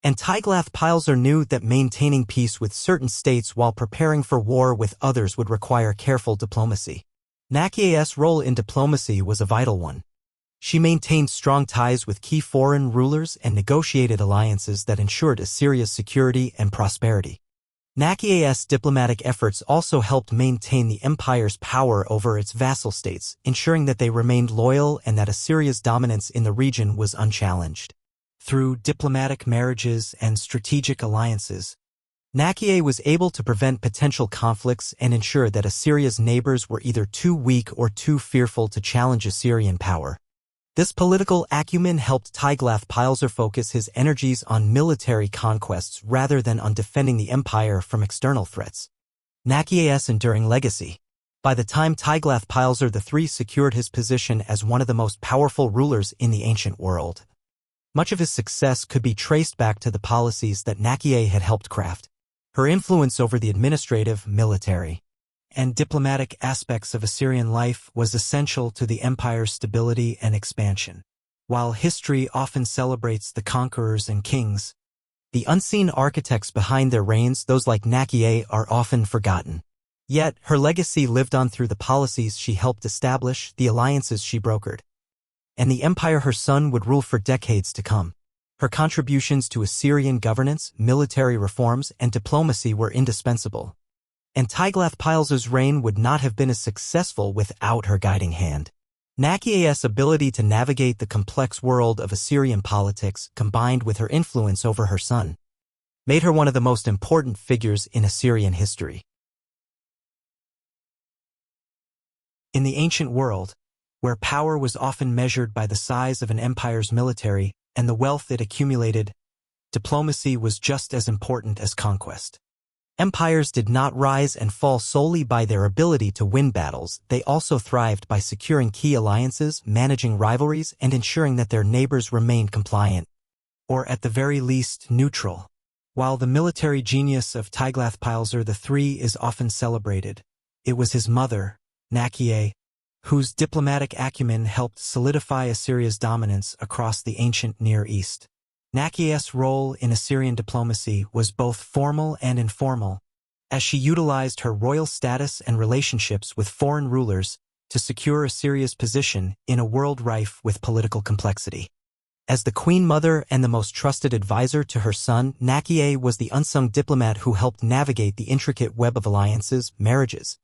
and Tiglath-Pileser knew that maintaining peace with certain states while preparing for war with others would require careful diplomacy. Naqi'a's role in diplomacy was a vital one. She maintained strong ties with key foreign rulers and negotiated alliances that ensured Assyria's security and prosperity. Naqi'a's diplomatic efforts also helped maintain the empire's power over its vassal states, ensuring that they remained loyal and that Assyria's dominance in the region was unchallenged. Through diplomatic marriages and strategic alliances, Naqi'a was able to prevent potential conflicts and ensure that Assyria's neighbors were either too weak or too fearful to challenge Assyrian power. This political acumen helped Tiglath-Pileser focus his energies on military conquests rather than on defending the empire from external threats. Naqi'a's enduring legacy. By the time Tiglath-Pileser III secured his position as one of the most powerful rulers in the ancient world, much of his success could be traced back to the policies that Naqi'a had helped craft. Her influence over the administrative, military, and diplomatic aspects of Assyrian life was essential to the empire's stability and expansion. While history often celebrates the conquerors and kings, the unseen architects behind their reigns, those like Naqi'a, are often forgotten. Yet, her legacy lived on through the policies she helped establish, the alliances she brokered, and the empire her son would rule for decades to come. Her contributions to Assyrian governance, military reforms, and diplomacy were indispensable, and Tiglath-Pileser's reign would not have been as successful without her guiding hand. Naqi'a's ability to navigate the complex world of Assyrian politics, combined with her influence over her son, made her one of the most important figures in Assyrian history. In the ancient world, where power was often measured by the size of an empire's military and the wealth it accumulated. Diplomacy was just as important as conquest. Empires did not rise and fall solely by their ability to win battles. They also thrived by securing key alliances, managing rivalries, and ensuring that their neighbors remained compliant, or at the very least, neutral. While the military genius of Tiglath-Pileser III is often celebrated, it was his mother, Naqi'a, whose diplomatic acumen helped solidify Assyria's dominance across the ancient Near East. Naqi'a's role in Assyrian diplomacy was both formal and informal, as she utilized her royal status and relationships with foreign rulers to secure Assyria's position in a world rife with political complexity. As the queen mother and the most trusted advisor to her son, Naqi'a was the unsung diplomat who helped navigate the intricate web of alliances, marriages,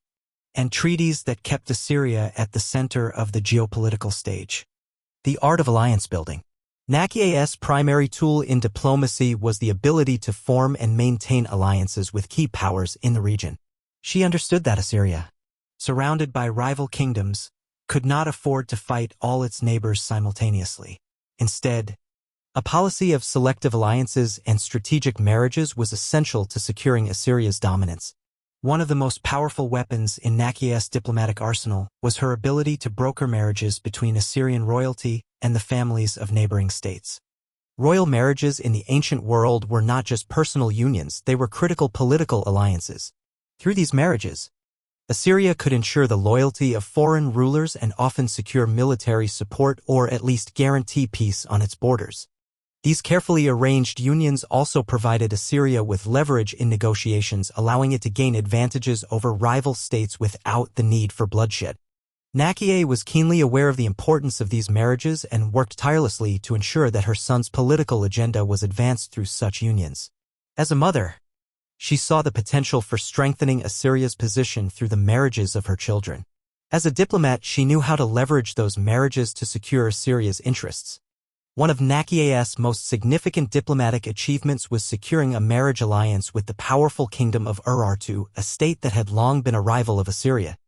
and treaties that kept Assyria at the center of the geopolitical stage. The art of alliance building. Naqi'a's primary tool in diplomacy was the ability to form and maintain alliances with key powers in the region. She understood that Assyria, surrounded by rival kingdoms, could not afford to fight all its neighbors simultaneously. Instead, a policy of selective alliances and strategic marriages was essential to securing Assyria's dominance. One of the most powerful weapons in Naqi'a's diplomatic arsenal was her ability to broker marriages between Assyrian royalty and the families of neighboring states. Royal marriages in the ancient world were not just personal unions, they were critical political alliances. Through these marriages, Assyria could ensure the loyalty of foreign rulers and often secure military support or at least guarantee peace on its borders. These carefully arranged unions also provided Assyria with leverage in negotiations, allowing it to gain advantages over rival states without the need for bloodshed. Naqi'a was keenly aware of the importance of these marriages and worked tirelessly to ensure that her son's political agenda was advanced through such unions. As a mother, she saw the potential for strengthening Assyria's position through the marriages of her children. As a diplomat, she knew how to leverage those marriages to secure Assyria's interests. One of Naqi'a's most significant diplomatic achievements was securing a marriage alliance with the powerful kingdom of Urartu, a state that had long been a rival of Assyria.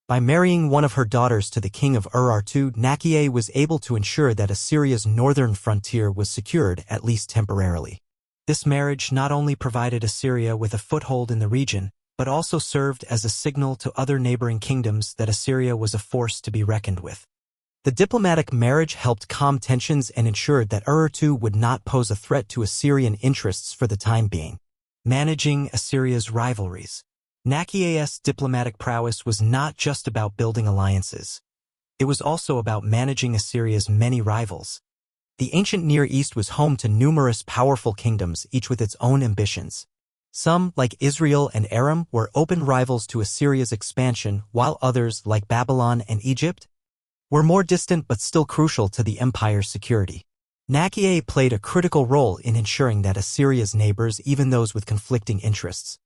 By marrying one of her daughters to the king of Urartu, Naqi'a was able to ensure that Assyria's northern frontier was secured, at least temporarily. This marriage not only provided Assyria with a foothold in the region, but also served as a signal to other neighboring kingdoms that Assyria was a force to be reckoned with. The diplomatic marriage helped calm tensions and ensured that Urartu would not pose a threat to Assyrian interests for the time being. Managing Assyria's rivalries. Naqi'a's diplomatic prowess was not just about building alliances. It was also about managing Assyria's many rivals. The ancient Near East was home to numerous powerful kingdoms, each with its own ambitions. Some, like Israel and Aram, were open rivals to Assyria's expansion, while others, like Babylon and Egypt, were more distant but still crucial to the empire's security. Naqi'a played a critical role in ensuring that Assyria's neighbors, even those with conflicting interests,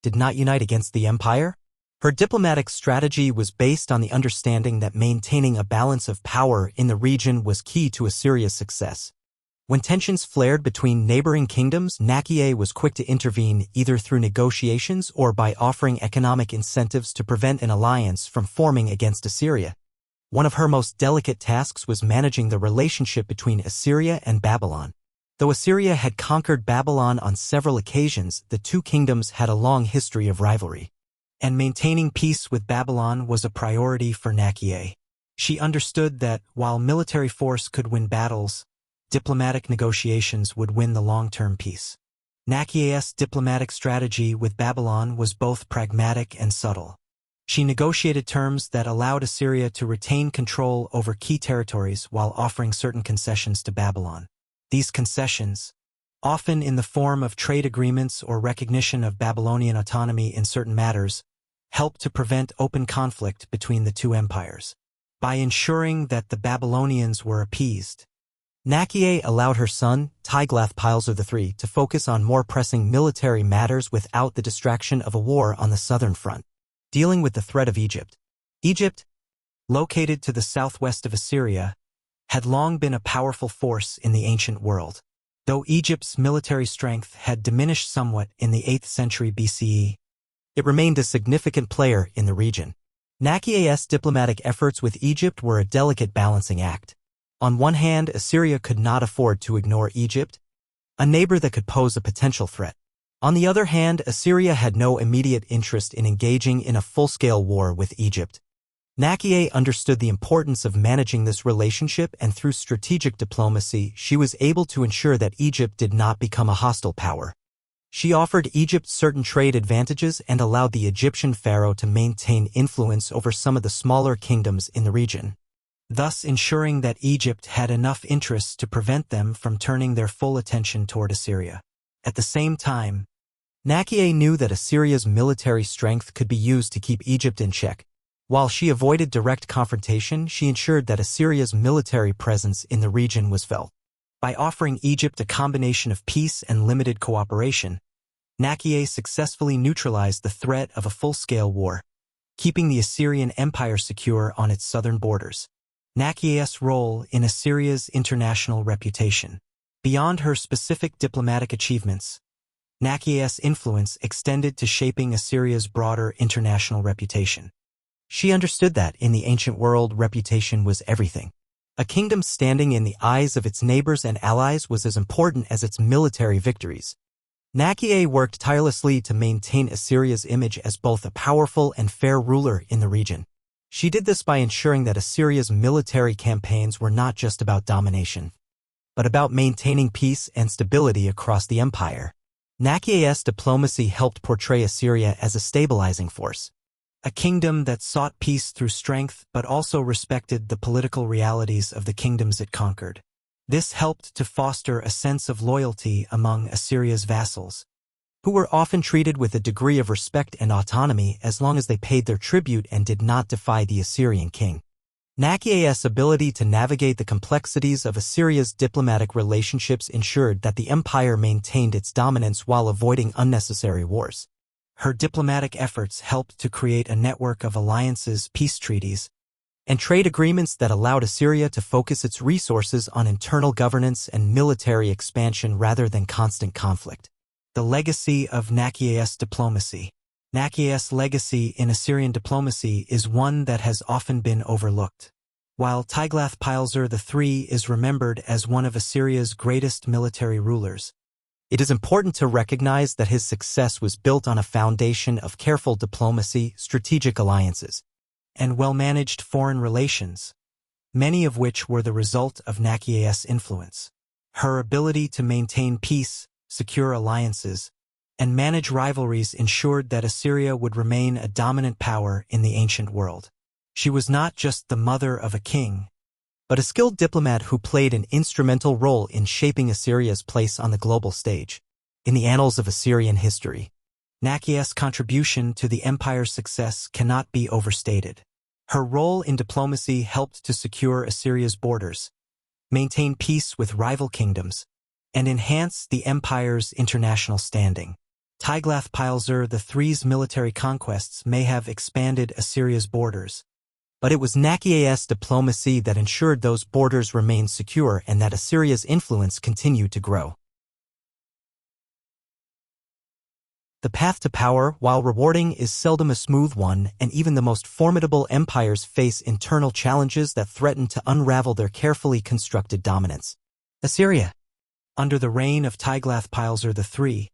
did not unite against the empire. Her diplomatic strategy was based on the understanding that maintaining a balance of power in the region was key to Assyria's success. When tensions flared between neighboring kingdoms, Naqi'a was quick to intervene either through negotiations or by offering economic incentives to prevent an alliance from forming against Assyria. One of her most delicate tasks was managing the relationship between Assyria and Babylon. Though Assyria had conquered Babylon on several occasions, the two kingdoms had a long history of rivalry. And maintaining peace with Babylon was a priority for Naqi'a. She understood that, while military force could win battles, diplomatic negotiations would win the long-term peace. Naqi'a's diplomatic strategy with Babylon was both pragmatic and subtle. She negotiated terms that allowed Assyria to retain control over key territories while offering certain concessions to Babylon. These concessions, often in the form of trade agreements or recognition of Babylonian autonomy in certain matters, helped to prevent open conflict between the two empires. By ensuring that the Babylonians were appeased, Naqi'a allowed her son, Tiglath-Pileser III, to focus on more pressing military matters without the distraction of a war on the southern front. Dealing with the threat of Egypt. Egypt, located to the southwest of Assyria, had long been a powerful force in the ancient world. Though Egypt's military strength had diminished somewhat in the 8th century BCE, it remained a significant player in the region. Naqi'a's diplomatic efforts with Egypt were a delicate balancing act. On one hand, Assyria could not afford to ignore Egypt, a neighbor that could pose a potential threat. On the other hand, Assyria had no immediate interest in engaging in a full-scale war with Egypt. Naqi'a understood the importance of managing this relationship, and through strategic diplomacy, she was able to ensure that Egypt did not become a hostile power. She offered Egypt certain trade advantages and allowed the Egyptian pharaoh to maintain influence over some of the smaller kingdoms in the region, thus ensuring that Egypt had enough interests to prevent them from turning their full attention toward Assyria. At the same time, Naqi'a knew that Assyria's military strength could be used to keep Egypt in check. While she avoided direct confrontation, she ensured that Assyria's military presence in the region was felt. By offering Egypt a combination of peace and limited cooperation, Naqi'a successfully neutralized the threat of a full-scale war, keeping the Assyrian Empire secure on its southern borders. Naqi'a's role in Assyria's international reputation. Beyond her specific diplomatic achievements, Naqi'a's influence extended to shaping Assyria's broader international reputation. She understood that, in the ancient world, reputation was everything. A kingdom standing in the eyes of its neighbors and allies was as important as its military victories. Naqi'a worked tirelessly to maintain Assyria's image as both a powerful and fair ruler in the region. She did this by ensuring that Assyria's military campaigns were not just about domination, but about maintaining peace and stability across the empire. Naqi'a's diplomacy helped portray Assyria as a stabilizing force, a kingdom that sought peace through strength but also respected the political realities of the kingdoms it conquered. This helped to foster a sense of loyalty among Assyria's vassals, who were often treated with a degree of respect and autonomy as long as they paid their tribute and did not defy the Assyrian king. Naqi'a's ability to navigate the complexities of Assyria's diplomatic relationships ensured that the empire maintained its dominance while avoiding unnecessary wars. Her diplomatic efforts helped to create a network of alliances, peace treaties, and trade agreements that allowed Assyria to focus its resources on internal governance and military expansion rather than constant conflict. The legacy of Naqi'a's diplomacy. Naqi'a's legacy in Assyrian diplomacy is one that has often been overlooked. While Tiglath-Pileser III is remembered as one of Assyria's greatest military rulers, it is important to recognize that his success was built on a foundation of careful diplomacy, strategic alliances, and well-managed foreign relations, many of which were the result of Naqi'a's influence. Her ability to maintain peace, secure alliances, and manage rivalries ensured that Assyria would remain a dominant power in the ancient world. She was not just the mother of a king, but a skilled diplomat who played an instrumental role in shaping Assyria's place on the global stage. In the annals of Assyrian history, Naqi'a's contribution to the empire's success cannot be overstated. Her role in diplomacy helped to secure Assyria's borders, maintain peace with rival kingdoms, and enhance the empire's international standing. Tiglath-Pileser III's military conquests may have expanded Assyria's borders, but it was Naqi'a's diplomacy that ensured those borders remained secure and that Assyria's influence continued to grow. The path to power, while rewarding, is seldom a smooth one, and even the most formidable empires face internal challenges that threaten to unravel their carefully constructed dominance. Assyria, under the reign of Tiglath-Pileser III,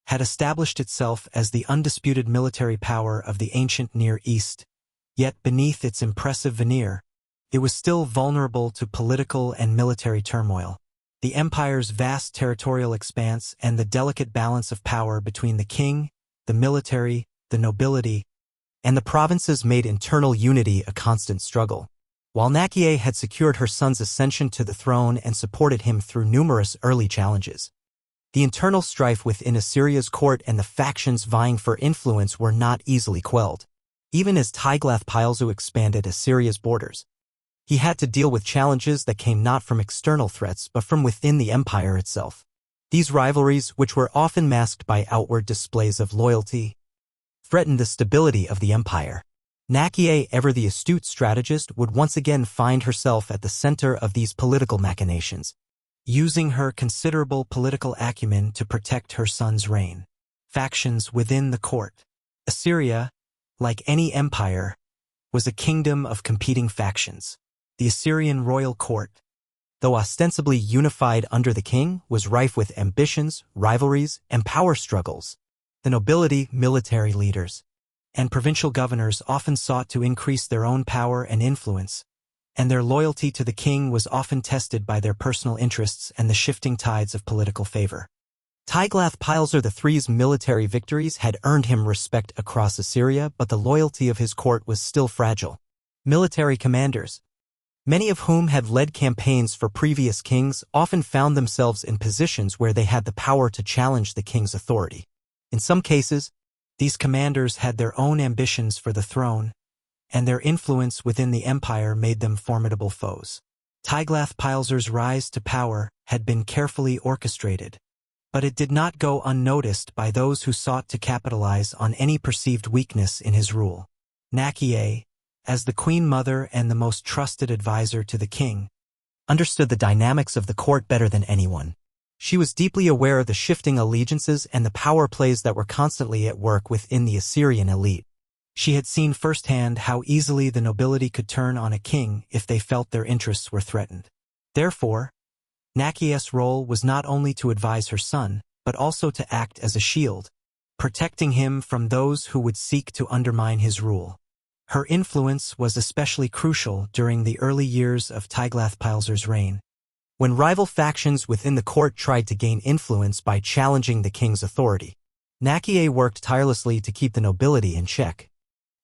had established itself as the undisputed military power of the ancient Near East. Yet beneath its impressive veneer, it was still vulnerable to political and military turmoil. The empire's vast territorial expanse and the delicate balance of power between the king, the military, the nobility, and the provinces made internal unity a constant struggle. While Naqi'a had secured her son's ascension to the throne and supported him through numerous early challenges, the internal strife within Assyria's court and the factions vying for influence were not easily quelled. Even as Tiglath-Pileser expanded Assyria's borders, he had to deal with challenges that came not from external threats but from within the empire itself. These rivalries, which were often masked by outward displays of loyalty, threatened the stability of the empire. Naqi'a, ever the astute strategist, would once again find herself at the center of these political machinations, using her considerable political acumen to protect her son's reign. Factions within the court. Assyria, like any empire, was a kingdom of competing factions. The Assyrian royal court, though ostensibly unified under the king, was rife with ambitions, rivalries, and power struggles. The nobility, military leaders, and provincial governors often sought to increase their own power and influence, and their loyalty to the king was often tested by their personal interests and the shifting tides of political favor. Tiglath-Pileser III's military victories had earned him respect across Assyria, but the loyalty of his court was still fragile. Military commanders, many of whom had led campaigns for previous kings, often found themselves in positions where they had the power to challenge the king's authority. In some cases, these commanders had their own ambitions for the throne, and their influence within the empire made them formidable foes. Tiglath-Pileser's rise to power had been carefully orchestrated, but it did not go unnoticed by those who sought to capitalize on any perceived weakness in his rule. Naqi'a, as the queen mother and the most trusted advisor to the king, understood the dynamics of the court better than anyone. She was deeply aware of the shifting allegiances and the power plays that were constantly at work within the Assyrian elite. She had seen firsthand how easily the nobility could turn on a king if they felt their interests were threatened. Therefore, Naqi'a's role was not only to advise her son, but also to act as a shield, protecting him from those who would seek to undermine his rule. Her influence was especially crucial during the early years of Tiglath-Pileser's reign, when rival factions within the court tried to gain influence by challenging the king's authority. Naqi'a worked tirelessly to keep the nobility in check,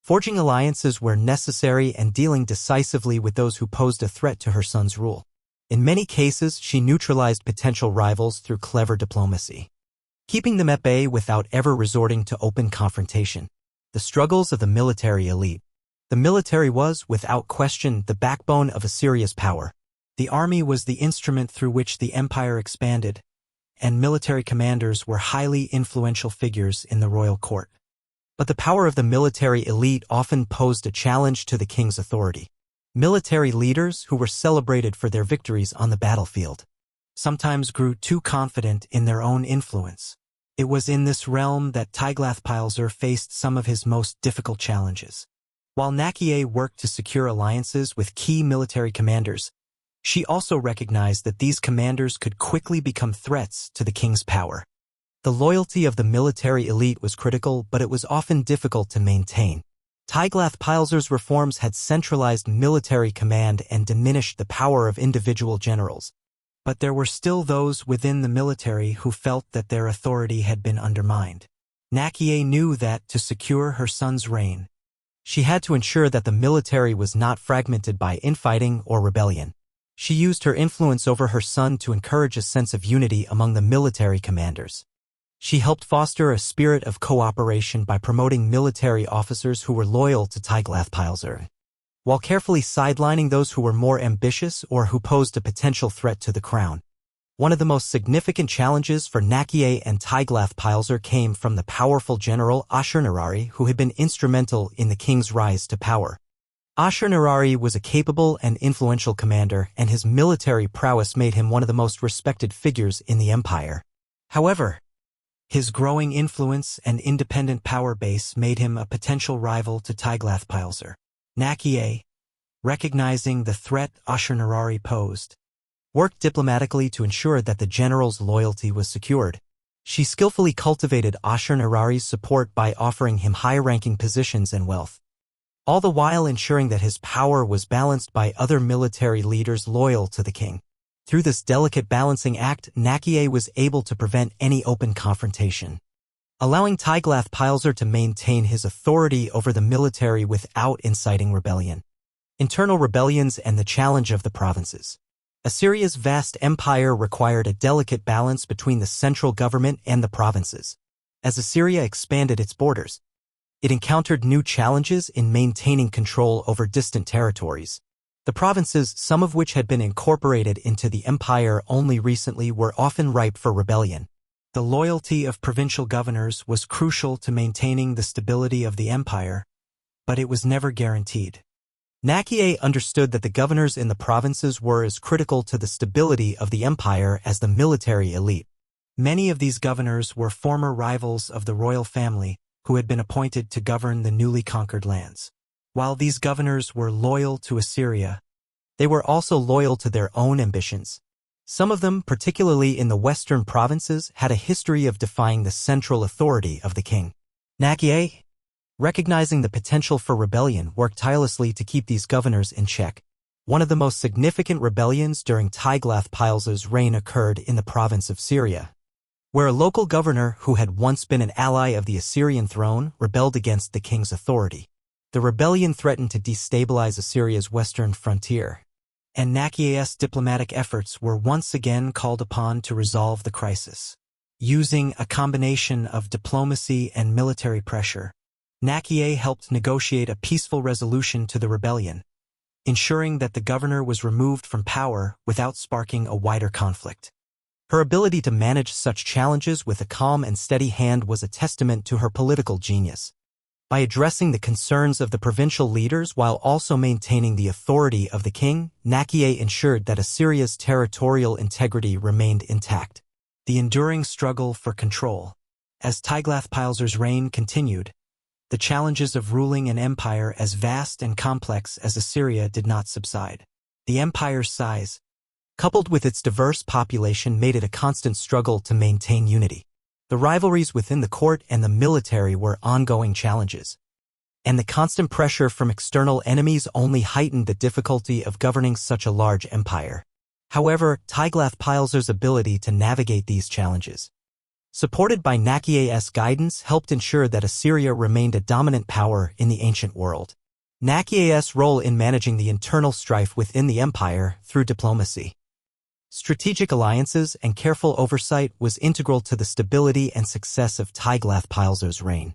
forging alliances where necessary and dealing decisively with those who posed a threat to her son's rule. In many cases, she neutralized potential rivals through clever diplomacy, keeping them at bay without ever resorting to open confrontation. The struggles of the military elite. The military was, without question, the backbone of Assyria's power. The army was the instrument through which the empire expanded, and military commanders were highly influential figures in the royal court. But the power of the military elite often posed a challenge to the king's authority. Military leaders, who were celebrated for their victories on the battlefield, sometimes grew too confident in their own influence. It was in this realm that Tiglath-Pileser faced some of his most difficult challenges. While Naqi'a worked to secure alliances with key military commanders, she also recognized that these commanders could quickly become threats to the king's power. The loyalty of the military elite was critical, but it was often difficult to maintain. Tiglath-Pileser's reforms had centralized military command and diminished the power of individual generals. But there were still those within the military who felt that their authority had been undermined. Naqi'a knew that, to secure her son's reign, she had to ensure that the military was not fragmented by infighting or rebellion. She used her influence over her son to encourage a sense of unity among the military commanders. She helped foster a spirit of cooperation by promoting military officers who were loyal to Tiglath-Pileser, while carefully sidelining those who were more ambitious or who posed a potential threat to the crown. One of the most significant challenges for Naqi'a and Tiglath-Pileser came from the powerful general Ashurnarari, who had been instrumental in the king's rise to power. Ashurnarari was a capable and influential commander, and his military prowess made him one of the most respected figures in the empire. However, his growing influence and independent power base made him a potential rival to Tiglath-Pileser. Naqi'a, recognizing the threat Ashurnarari posed, worked diplomatically to ensure that the general's loyalty was secured. She skillfully cultivated Ashurnarari's support by offering him high-ranking positions and wealth, all the while ensuring that his power was balanced by other military leaders loyal to the king. Through this delicate balancing act, Naqi'a was able to prevent any open confrontation, allowing Tiglath-Pileser to maintain his authority over the military without inciting rebellion. Internal rebellions and the challenge of the provinces. Assyria's vast empire required a delicate balance between the central government and the provinces. As Assyria expanded its borders, it encountered new challenges in maintaining control over distant territories. The provinces, some of which had been incorporated into the empire only recently, were often ripe for rebellion. The loyalty of provincial governors was crucial to maintaining the stability of the empire, but it was never guaranteed. Naqi'a understood that the governors in the provinces were as critical to the stability of the empire as the military elite. Many of these governors were former rivals of the royal family who had been appointed to govern the newly conquered lands. While these governors were loyal to Assyria, they were also loyal to their own ambitions. Some of them, particularly in the western provinces, had a history of defying the central authority of the king. Naqi'a, recognizing the potential for rebellion, worked tirelessly to keep these governors in check. One of the most significant rebellions during Tiglath-Pileser's reign occurred in the province of Syria, where a local governor who had once been an ally of the Assyrian throne rebelled against the king's authority. The rebellion threatened to destabilize Assyria's western frontier, and Naqi'a's diplomatic efforts were once again called upon to resolve the crisis. Using a combination of diplomacy and military pressure, Naqi'a helped negotiate a peaceful resolution to the rebellion, ensuring that the governor was removed from power without sparking a wider conflict. Her ability to manage such challenges with a calm and steady hand was a testament to her political genius. By addressing the concerns of the provincial leaders while also maintaining the authority of the king, Naqi'a ensured that Assyria's territorial integrity remained intact. The enduring struggle for control. As Tiglath-Pileser's reign continued, the challenges of ruling an empire as vast and complex as Assyria did not subside. The empire's size, coupled with its diverse population, made it a constant struggle to maintain unity. The rivalries within the court and the military were ongoing challenges, and the constant pressure from external enemies only heightened the difficulty of governing such a large empire. However, Tiglath-Pileser's ability to navigate these challenges, supported by Naqi'a's guidance, helped ensure that Assyria remained a dominant power in the ancient world. Naqi'a's role in managing the internal strife within the empire through diplomacy, strategic alliances, and careful oversight was integral to the stability and success of Tiglath-Pileser's reign.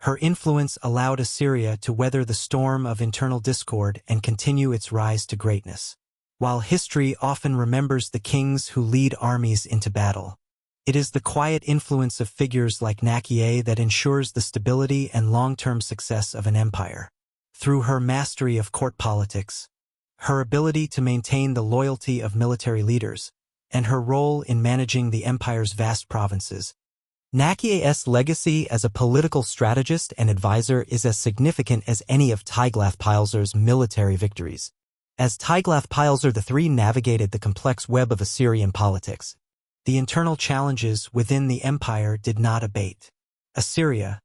Her influence allowed Assyria to weather the storm of internal discord and continue its rise to greatness. While history often remembers the kings who lead armies into battle, it is the quiet influence of figures like Naqi'a that ensures the stability and long-term success of an empire. Through her mastery of court politics, her ability to maintain the loyalty of military leaders, and her role in managing the empire's vast provinces, Naqi'a's legacy as a political strategist and advisor is as significant as any of Tiglath-Pileser's military victories. As Tiglath-Pileser III navigated the complex web of Assyrian politics, the internal challenges within the empire did not abate. Assyria,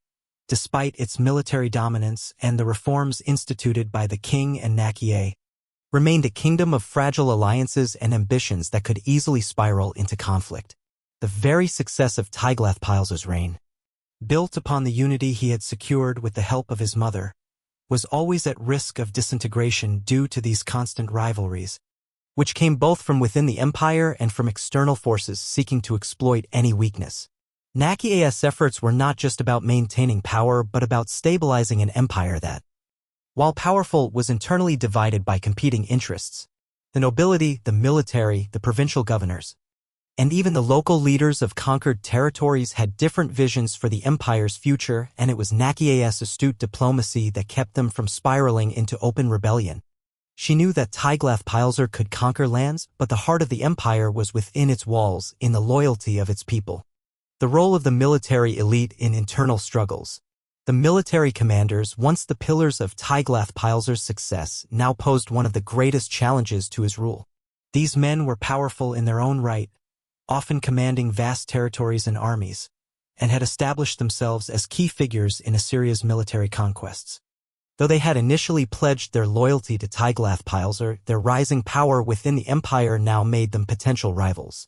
despite its military dominance and the reforms instituted by the king and Naqi'a, remained a kingdom of fragile alliances and ambitions that could easily spiral into conflict. The very success of Tiglath-Pileser's reign, built upon the unity he had secured with the help of his mother, was always at risk of disintegration due to these constant rivalries, which came both from within the empire and from external forces seeking to exploit any weakness. Naqi'a's efforts were not just about maintaining power but about stabilizing an empire that, while powerful, was internally divided by competing interests. The nobility, the military, the provincial governors, and even the local leaders of conquered territories had different visions for the empire's future, and it was Naqi'a's astute diplomacy that kept them from spiraling into open rebellion. She knew that Tiglath-Pileser could conquer lands, but the heart of the empire was within its walls, in the loyalty of its people. The role of the military elite in internal struggles. The military commanders, once the pillars of Tiglath-Pileser's success, now posed one of the greatest challenges to his rule. These men were powerful in their own right, often commanding vast territories and armies, and had established themselves as key figures in Assyria's military conquests. Though they had initially pledged their loyalty to Tiglath-Pileser, their rising power within the empire now made them potential rivals.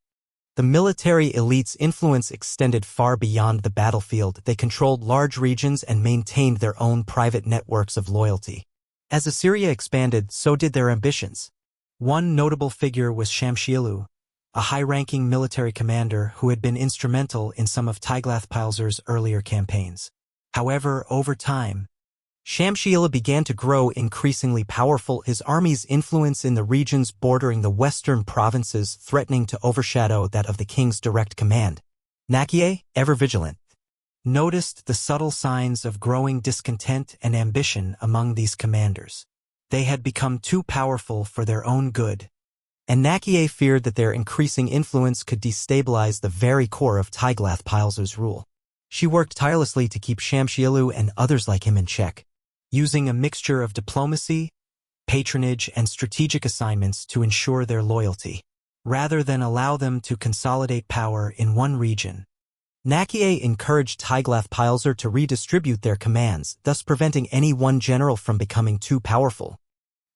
The military elite's influence extended far beyond the battlefield. They controlled large regions and maintained their own private networks of loyalty. As Assyria expanded, so did their ambitions. One notable figure was Shamshilu, a high-ranking military commander who had been instrumental in some of Tiglath-Pileser's earlier campaigns. However, over time, Shamshilu began to grow increasingly powerful, his army's influence in the regions bordering the western provinces threatening to overshadow that of the king's direct command. Naqi'a, ever vigilant, noticed the subtle signs of growing discontent and ambition among these commanders. They had become too powerful for their own good, and Naqi'a feared that their increasing influence could destabilize the very core of Tiglath-Pileser's rule. She worked tirelessly to keep Shamshilu and others like him in check, using a mixture of diplomacy, patronage, and strategic assignments to ensure their loyalty, rather than allow them to consolidate power in one region. Naqi'a encouraged Tiglath-Pileser to redistribute their commands, thus preventing any one general from becoming too powerful.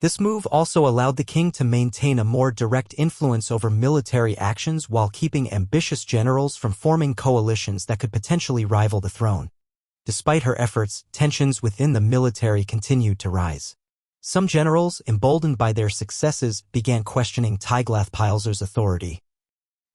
This move also allowed the king to maintain a more direct influence over military actions while keeping ambitious generals from forming coalitions that could potentially rival the throne. Despite her efforts, tensions within the military continued to rise. Some generals, emboldened by their successes, began questioning Tiglath-Pileser's authority,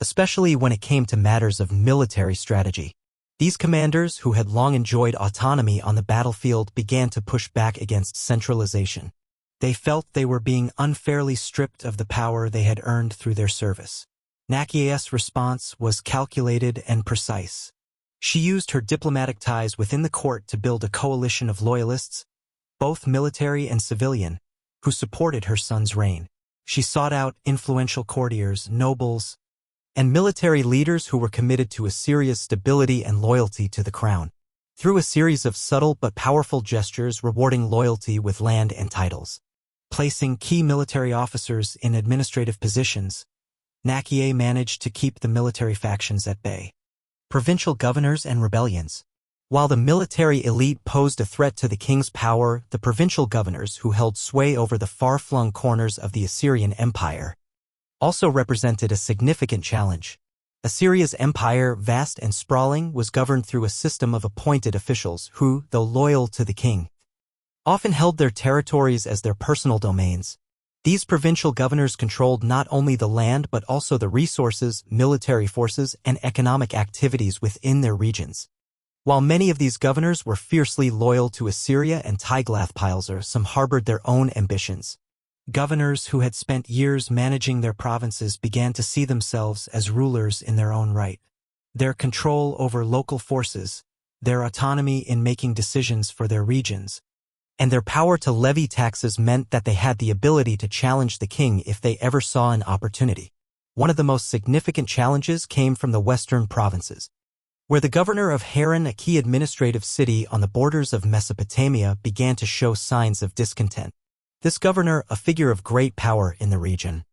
especially when it came to matters of military strategy. These commanders, who had long enjoyed autonomy on the battlefield, began to push back against centralization. They felt they were being unfairly stripped of the power they had earned through their service. Naqi'a's response was calculated and precise. She used her diplomatic ties within the court to build a coalition of loyalists, both military and civilian, who supported her son's reign. She sought out influential courtiers, nobles, and military leaders who were committed to Assyria's stability and loyalty to the crown. Through a series of subtle but powerful gestures rewarding loyalty with land and titles, placing key military officers in administrative positions, Naqi'a managed to keep the military factions at bay. Provincial governors and rebellions. While the military elite posed a threat to the king's power, the provincial governors, who held sway over the far-flung corners of the Assyrian Empire, also represented a significant challenge. Assyria's empire, vast and sprawling, was governed through a system of appointed officials who, though loyal to the king, often held their territories as their personal domains. These provincial governors controlled not only the land but also the resources, military forces, and economic activities within their regions. While many of these governors were fiercely loyal to Assyria and Tiglath-Pileser, some harbored their own ambitions. Governors who had spent years managing their provinces began to see themselves as rulers in their own right. Their control over local forces, their autonomy in making decisions for their regions, and their power to levy taxes meant that they had the ability to challenge the king if they ever saw an opportunity. One of the most significant challenges came from the western provinces, where the governor of Haran, a key administrative city on the borders of Mesopotamia, began to show signs of discontent. This governor, a figure of great power in the region,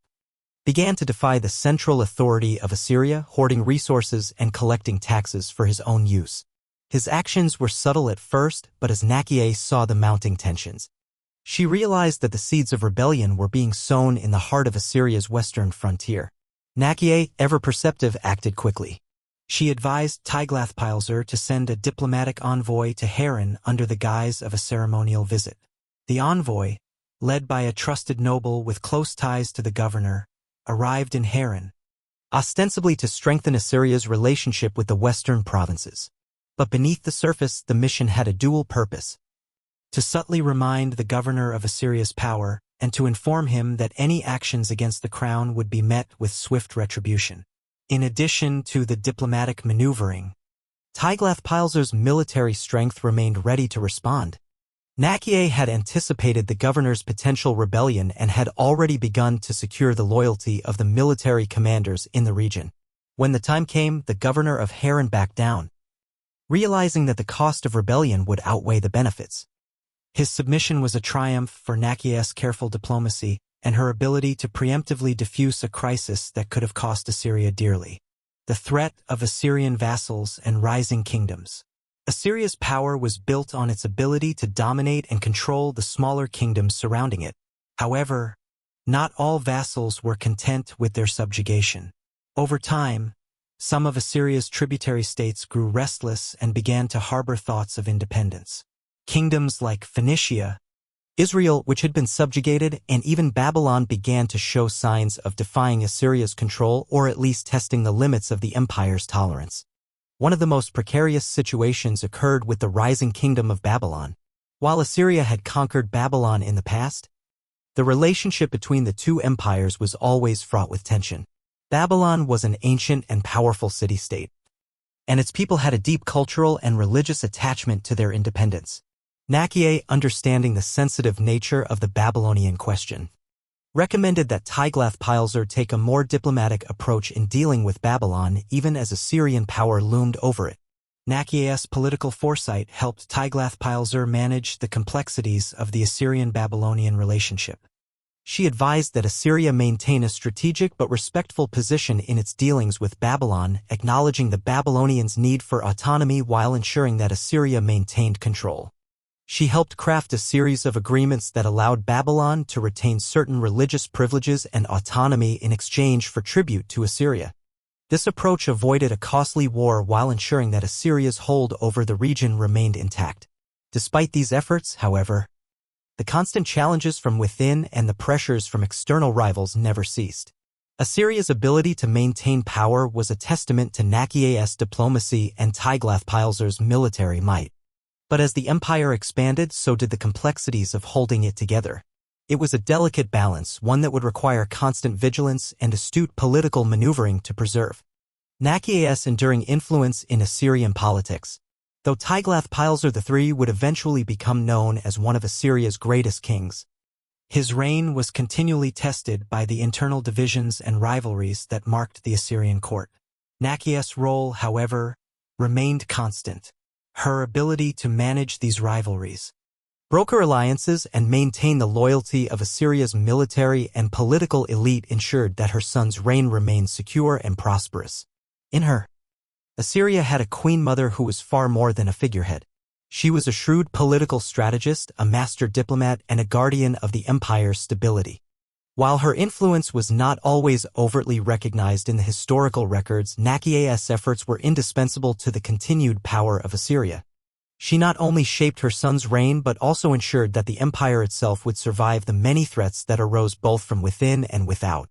began to defy the central authority of Assyria, hoarding resources and collecting taxes for his own use. His actions were subtle at first, but as Naqi'a saw the mounting tensions, she realized that the seeds of rebellion were being sown in the heart of Assyria's western frontier. Naqi'a, ever perceptive, acted quickly. She advised Tiglath-Pileser to send a diplomatic envoy to Haran under the guise of a ceremonial visit. The envoy, led by a trusted noble with close ties to the governor, arrived in Haran, ostensibly to strengthen Assyria's relationship with the western provinces. But beneath the surface, the mission had a dual purpose: to subtly remind the governor of Assyria's power and to inform him that any actions against the crown would be met with swift retribution. In addition to the diplomatic maneuvering, Tiglath-Pileser's military strength remained ready to respond. Naqi'a had anticipated the governor's potential rebellion and had already begun to secure the loyalty of the military commanders in the region. When the time came, the governor of Haran backed down, realizing that the cost of rebellion would outweigh the benefits. His submission was a triumph for Naqi'a's careful diplomacy and her ability to preemptively diffuse a crisis that could have cost Assyria dearly. The threat of Assyrian vassals and rising kingdoms. Assyria's power was built on its ability to dominate and control the smaller kingdoms surrounding it. However, not all vassals were content with their subjugation. Over time, some of Assyria's tributary states grew restless and began to harbor thoughts of independence. Kingdoms like Phoenicia, Israel, which had been subjugated, and even Babylon began to show signs of defying Assyria's control, or at least testing the limits of the empire's tolerance. One of the most precarious situations occurred with the rising kingdom of Babylon. While Assyria had conquered Babylon in the past, the relationship between the two empires was always fraught with tension. Babylon was an ancient and powerful city-state, and its people had a deep cultural and religious attachment to their independence. Naqi'a, understanding the sensitive nature of the Babylonian question, recommended that Tiglath-Pileser take a more diplomatic approach in dealing with Babylon even as Assyrian power loomed over it. Naqi'a's political foresight helped Tiglath-Pileser manage the complexities of the Assyrian-Babylonian relationship. She advised that Assyria maintain a strategic but respectful position in its dealings with Babylon, acknowledging the Babylonians' need for autonomy while ensuring that Assyria maintained control. She helped craft a series of agreements that allowed Babylon to retain certain religious privileges and autonomy in exchange for tribute to Assyria. This approach avoided a costly war while ensuring that Assyria's hold over the region remained intact. Despite these efforts, however, the constant challenges from within and the pressures from external rivals never ceased. Assyria's ability to maintain power was a testament to Naqi'a's diplomacy and Tiglath-Pileser's military might. But as the empire expanded, so did the complexities of holding it together. It was a delicate balance, one that would require constant vigilance and astute political maneuvering to preserve Naqi'a's enduring influence in Assyrian politics. Though Tiglath-Pileser III would eventually become known as one of Assyria's greatest kings, his reign was continually tested by the internal divisions and rivalries that marked the Assyrian court. Naqi'a's role, however, remained constant. Her ability to manage these rivalries, broker alliances, and maintain the loyalty of Assyria's military and political elite ensured that her son's reign remained secure and prosperous. In her, Assyria had a queen mother who was far more than a figurehead. She was a shrewd political strategist, a master diplomat, and a guardian of the empire's stability. While her influence was not always overtly recognized in the historical records, Naqi'a's efforts were indispensable to the continued power of Assyria. She not only shaped her son's reign but also ensured that the empire itself would survive the many threats that arose both from within and without.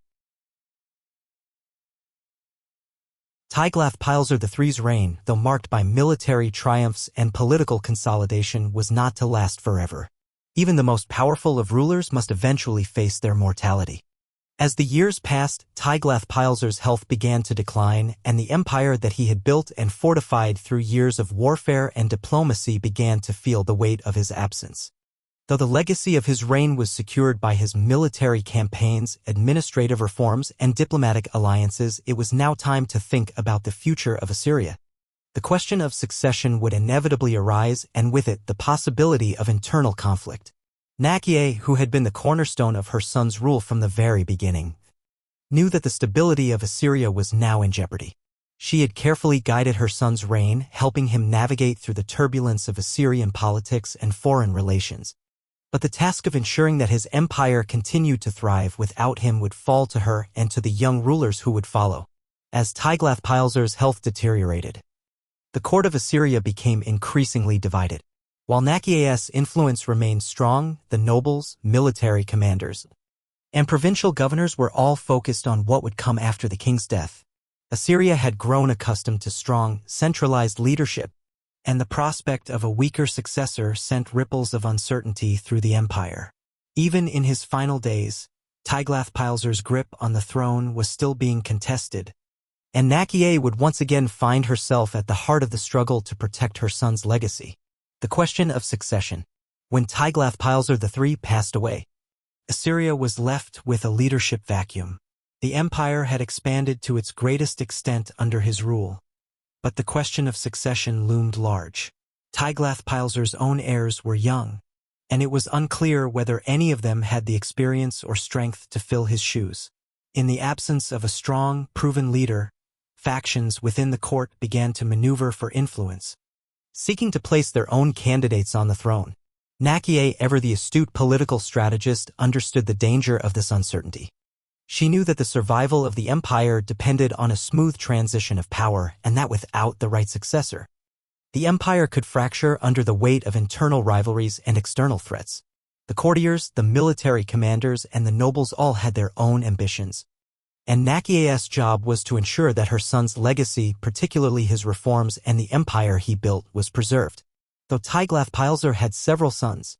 Tiglath-Pileser III's reign, though marked by military triumphs and political consolidation, was not to last forever. Even the most powerful of rulers must eventually face their mortality. As the years passed, Tiglath-Pileser's health began to decline, and the empire that he had built and fortified through years of warfare and diplomacy began to feel the weight of his absence. Though the legacy of his reign was secured by his military campaigns, administrative reforms, and diplomatic alliances, it was now time to think about the future of Assyria. The question of succession would inevitably arise, and with it the possibility of internal conflict. Naqi'a, who had been the cornerstone of her son's rule from the very beginning, knew that the stability of Assyria was now in jeopardy. She had carefully guided her son's reign, helping him navigate through the turbulence of Assyrian politics and foreign relations. But the task of ensuring that his empire continued to thrive without him would fall to her and to the young rulers who would follow. As Tiglath-Pileser's health deteriorated, the court of Assyria became increasingly divided. While Naqi'a's influence remained strong, the nobles, military commanders, and provincial governors were all focused on what would come after the king's death. Assyria had grown accustomed to strong, centralized leadership, and the prospect of a weaker successor sent ripples of uncertainty through the empire. Even in his final days, Tiglath-Pileser's grip on the throne was still being contested, and Naqi'a would once again find herself at the heart of the struggle to protect her son's legacy. The question of succession. When Tiglath-Pileser III passed away, Assyria was left with a leadership vacuum. The empire had expanded to its greatest extent under his rule, but the question of succession loomed large. Tiglath-Pileser's own heirs were young, and it was unclear whether any of them had the experience or strength to fill his shoes. In the absence of a strong, proven leader, factions within the court began to maneuver for influence, seeking to place their own candidates on the throne. Naqi'a, ever the astute political strategist, understood the danger of this uncertainty. She knew that the survival of the empire depended on a smooth transition of power, and that without the right successor, the empire could fracture under the weight of internal rivalries and external threats. The courtiers, the military commanders, and the nobles all had their own ambitions, and Naqi'a's job was to ensure that her son's legacy, particularly his reforms and the empire he built, was preserved. Though Tiglath-Pileser had several sons,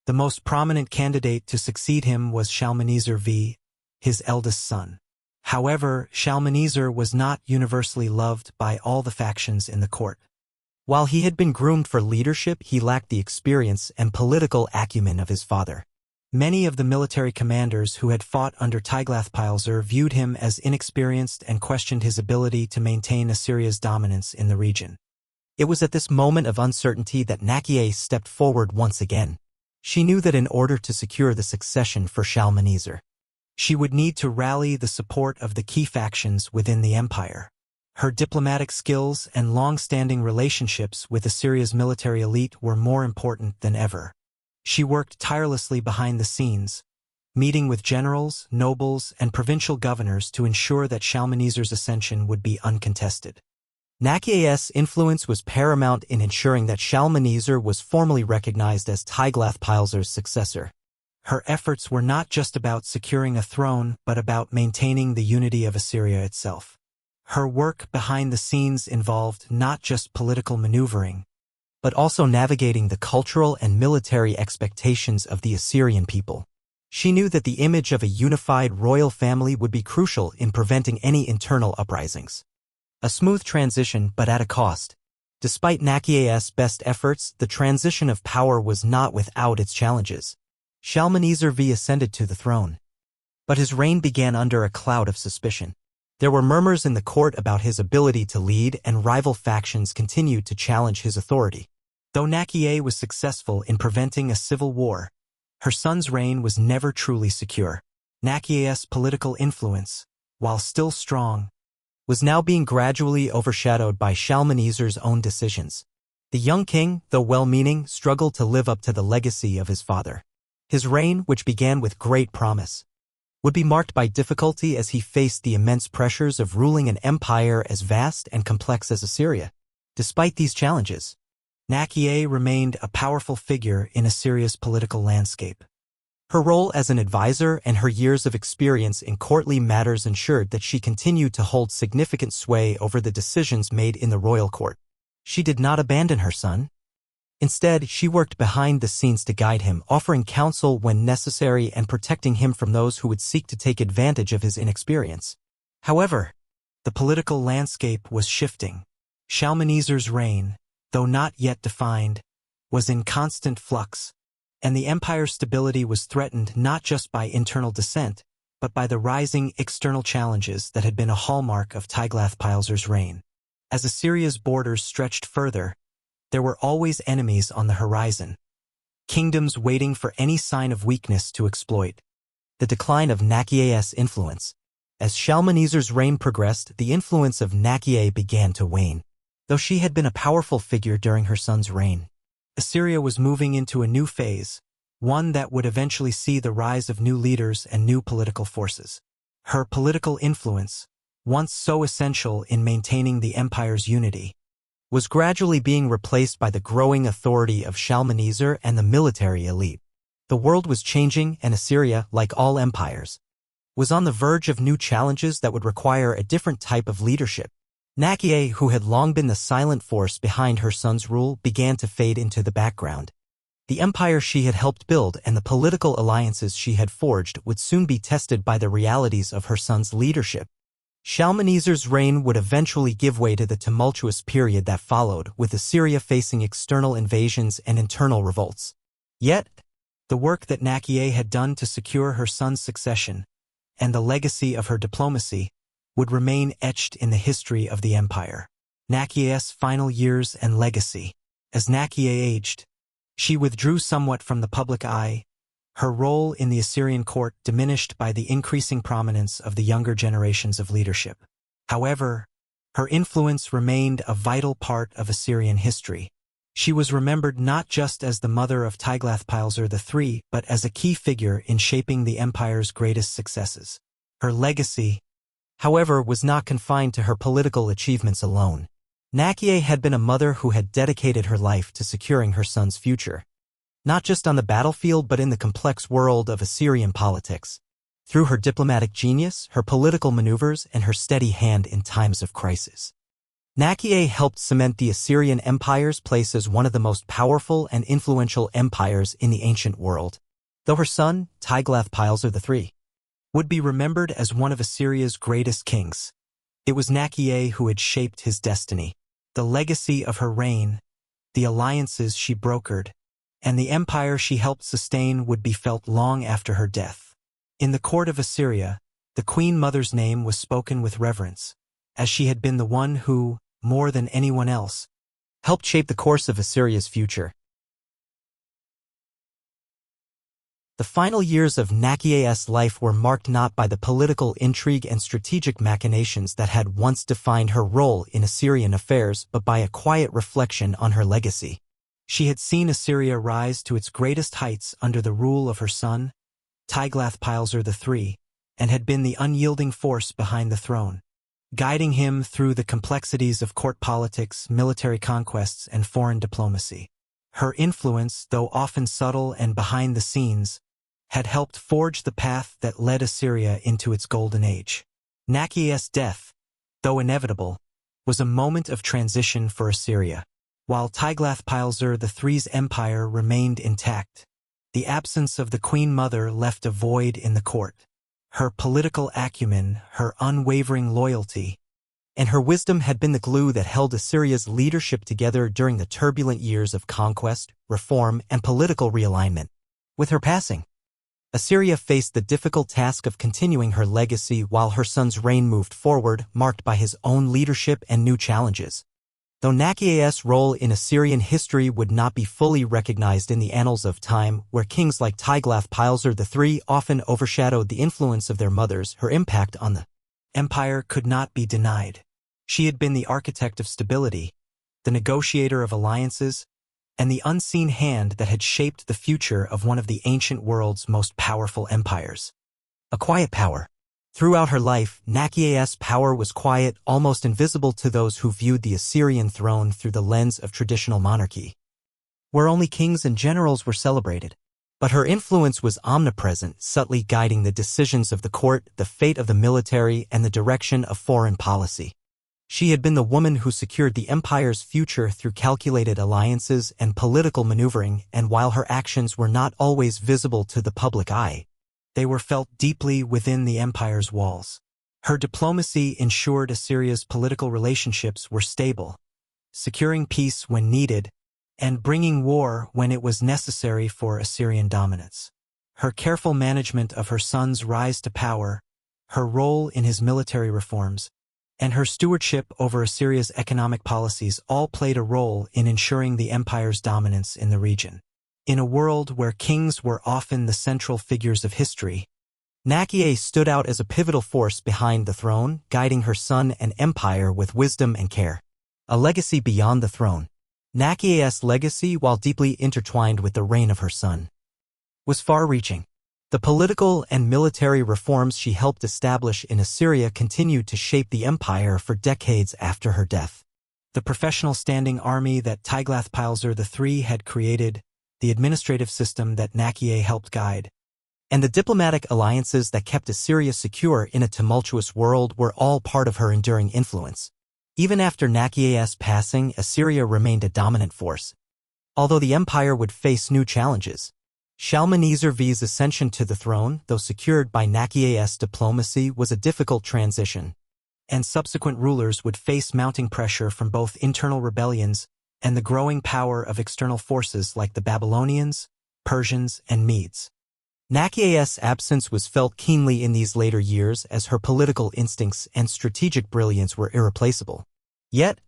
the most prominent candidate to succeed him was Shalmaneser V, his eldest son. However, Shalmaneser was not universally loved by all the factions in the court. While he had been groomed for leadership, he lacked the experience and political acumen of his father. Many of the military commanders who had fought under Tiglath-Pileser viewed him as inexperienced and questioned his ability to maintain Assyria's dominance in the region. It was at this moment of uncertainty that Naqi'a stepped forward once again. She knew that in order to secure the succession for Shalmaneser, she would need to rally the support of the key factions within the empire. Her diplomatic skills and long-standing relationships with Assyria's military elite were more important than ever. She worked tirelessly behind the scenes, meeting with generals, nobles, and provincial governors to ensure that Shalmaneser's ascension would be uncontested. Naqi'a's influence was paramount in ensuring that Shalmaneser was formally recognized as Tiglath-Pileser's successor. Her efforts were not just about securing a throne, but about maintaining the unity of Assyria itself. Her work behind the scenes involved not just political maneuvering, but also navigating the cultural and military expectations of the Assyrian people. She knew that the image of a unified royal family would be crucial in preventing any internal uprisings. A smooth transition, but at a cost. Despite Naqi'a's best efforts, the transition of power was not without its challenges. Shalmaneser V ascended to the throne, but his reign began under a cloud of suspicion. There were murmurs in the court about his ability to lead, and rival factions continued to challenge his authority. Though Naqi'a was successful in preventing a civil war, her son's reign was never truly secure. Naqi'a's political influence, while still strong, was now being gradually overshadowed by Shalmaneser's own decisions. The young king, though well-meaning, struggled to live up to the legacy of his father. His reign, which began with great promise, would be marked by difficulty as he faced the immense pressures of ruling an empire as vast and complex as Assyria. Despite these challenges, Naqi'a remained a powerful figure in Assyria's political landscape. Her role as an advisor and her years of experience in courtly matters ensured that she continued to hold significant sway over the decisions made in the royal court. She did not abandon her son. Instead, she worked behind the scenes to guide him, offering counsel when necessary and protecting him from those who would seek to take advantage of his inexperience. However, the political landscape was shifting. Shalmaneser's reign, though not yet defined, was in constant flux, and the empire's stability was threatened not just by internal dissent, but by the rising external challenges that had been a hallmark of Tiglath-Pileser's reign. As Assyria's borders stretched further, there were always enemies on the horizon, kingdoms waiting for any sign of weakness to exploit. The decline of Naqi'a's influence. As Shalmaneser's reign progressed, the influence of Naqi'a began to wane. Though she had been a powerful figure during her son's reign, Assyria was moving into a new phase, one that would eventually see the rise of new leaders and new political forces. Her political influence, once so essential in maintaining the empire's unity, was gradually being replaced by the growing authority of Shalmaneser and the military elite. The world was changing, and Assyria, like all empires, was on the verge of new challenges that would require a different type of leadership. Naqi'a, who had long been the silent force behind her son's rule, began to fade into the background. The empire she had helped build and the political alliances she had forged would soon be tested by the realities of her son's leadership. Shalmaneser's reign would eventually give way to the tumultuous period that followed, with Assyria facing external invasions and internal revolts. Yet, the work that Naqi'a had done to secure her son's succession, and the legacy of her diplomacy, would remain etched in the history of the empire. Naqi'a's final years and legacy. As Naqi'a aged, she withdrew somewhat from the public eye. Her role in the Assyrian court diminished by the increasing prominence of the younger generations of leadership. However, her influence remained a vital part of Assyrian history. She was remembered not just as the mother of Tiglath-Pileser III, but as a key figure in shaping the empire's greatest successes. Her legacy, however, was not confined to her political achievements alone. Naqi'a had been a mother who had dedicated her life to securing her son's future, not just on the battlefield but in the complex world of Assyrian politics. Through her diplomatic genius, her political maneuvers, and her steady hand in times of crisis, Naqi'a helped cement the Assyrian Empire's place as one of the most powerful and influential empires in the ancient world. Though her son, Tiglath-Pileser III, would be remembered as one of Assyria's greatest kings, it was Naqi'a who had shaped his destiny. The legacy of her reign, the alliances she brokered, and the empire she helped sustain would be felt long after her death. In the court of Assyria, the Queen Mother's name was spoken with reverence, as she had been the one who, more than anyone else, helped shape the course of Assyria's future. The final years of Naqi'a's life were marked not by the political intrigue and strategic machinations that had once defined her role in Assyrian affairs, but by a quiet reflection on her legacy. She had seen Assyria rise to its greatest heights under the rule of her son, Tiglath-Pileser III, and had been the unyielding force behind the throne, guiding him through the complexities of court politics, military conquests, and foreign diplomacy. Her influence, though often subtle and behind the scenes, had helped forge the path that led Assyria into its golden age. Naqi'a's death, though inevitable, was a moment of transition for Assyria. While Tiglath-Pileser III's empire remained intact, the absence of the Queen Mother left a void in the court. Her political acumen, her unwavering loyalty, and her wisdom had been the glue that held Assyria's leadership together during the turbulent years of conquest, reform, and political realignment. With her passing, Assyria faced the difficult task of continuing her legacy while her son's reign moved forward, marked by his own leadership and new challenges. Though Naqi'a's role in Assyrian history would not be fully recognized in the annals of time, where kings like Tiglath-Pileser III often overshadowed the influence of their mothers, her impact on the empire could not be denied. She had been the architect of stability, the negotiator of alliances, and the unseen hand that had shaped the future of one of the ancient world's most powerful empires. A quiet power. Throughout her life, Naqi'a's power was quiet, almost invisible to those who viewed the Assyrian throne through the lens of traditional monarchy, where only kings and generals were celebrated. But her influence was omnipresent, subtly guiding the decisions of the court, the fate of the military, and the direction of foreign policy. She had been the woman who secured the empire's future through calculated alliances and political maneuvering, and while her actions were not always visible to the public eye, they were felt deeply within the empire's walls. Her diplomacy ensured Assyria's political relationships were stable, securing peace when needed, and bringing war when it was necessary for Assyrian dominance. Her careful management of her son's rise to power, her role in his military reforms, and her stewardship over Assyria's economic policies all played a role in ensuring the empire's dominance in the region. In a world where kings were often the central figures of history, Naqi'a stood out as a pivotal force behind the throne, guiding her son and empire with wisdom and care. A legacy beyond the throne. Naqi'a's legacy, while deeply intertwined with the reign of her son, was far-reaching. The political and military reforms she helped establish in Assyria continued to shape the empire for decades after her death. The professional standing army that Tiglath-Pileser III had created, the administrative system that Naqi'a helped guide, and the diplomatic alliances that kept Assyria secure in a tumultuous world were all part of her enduring influence. Even after Naqi'a's passing, Assyria remained a dominant force. Although the empire would face new challenges, Shalmaneser V's ascension to the throne, though secured by Naqi'a's diplomacy, was a difficult transition, and subsequent rulers would face mounting pressure from both internal rebellions and the growing power of external forces like the Babylonians, Persians, and Medes. Naqi'a's absence was felt keenly in these later years as her political instincts and strategic brilliance were irreplaceable. Yet,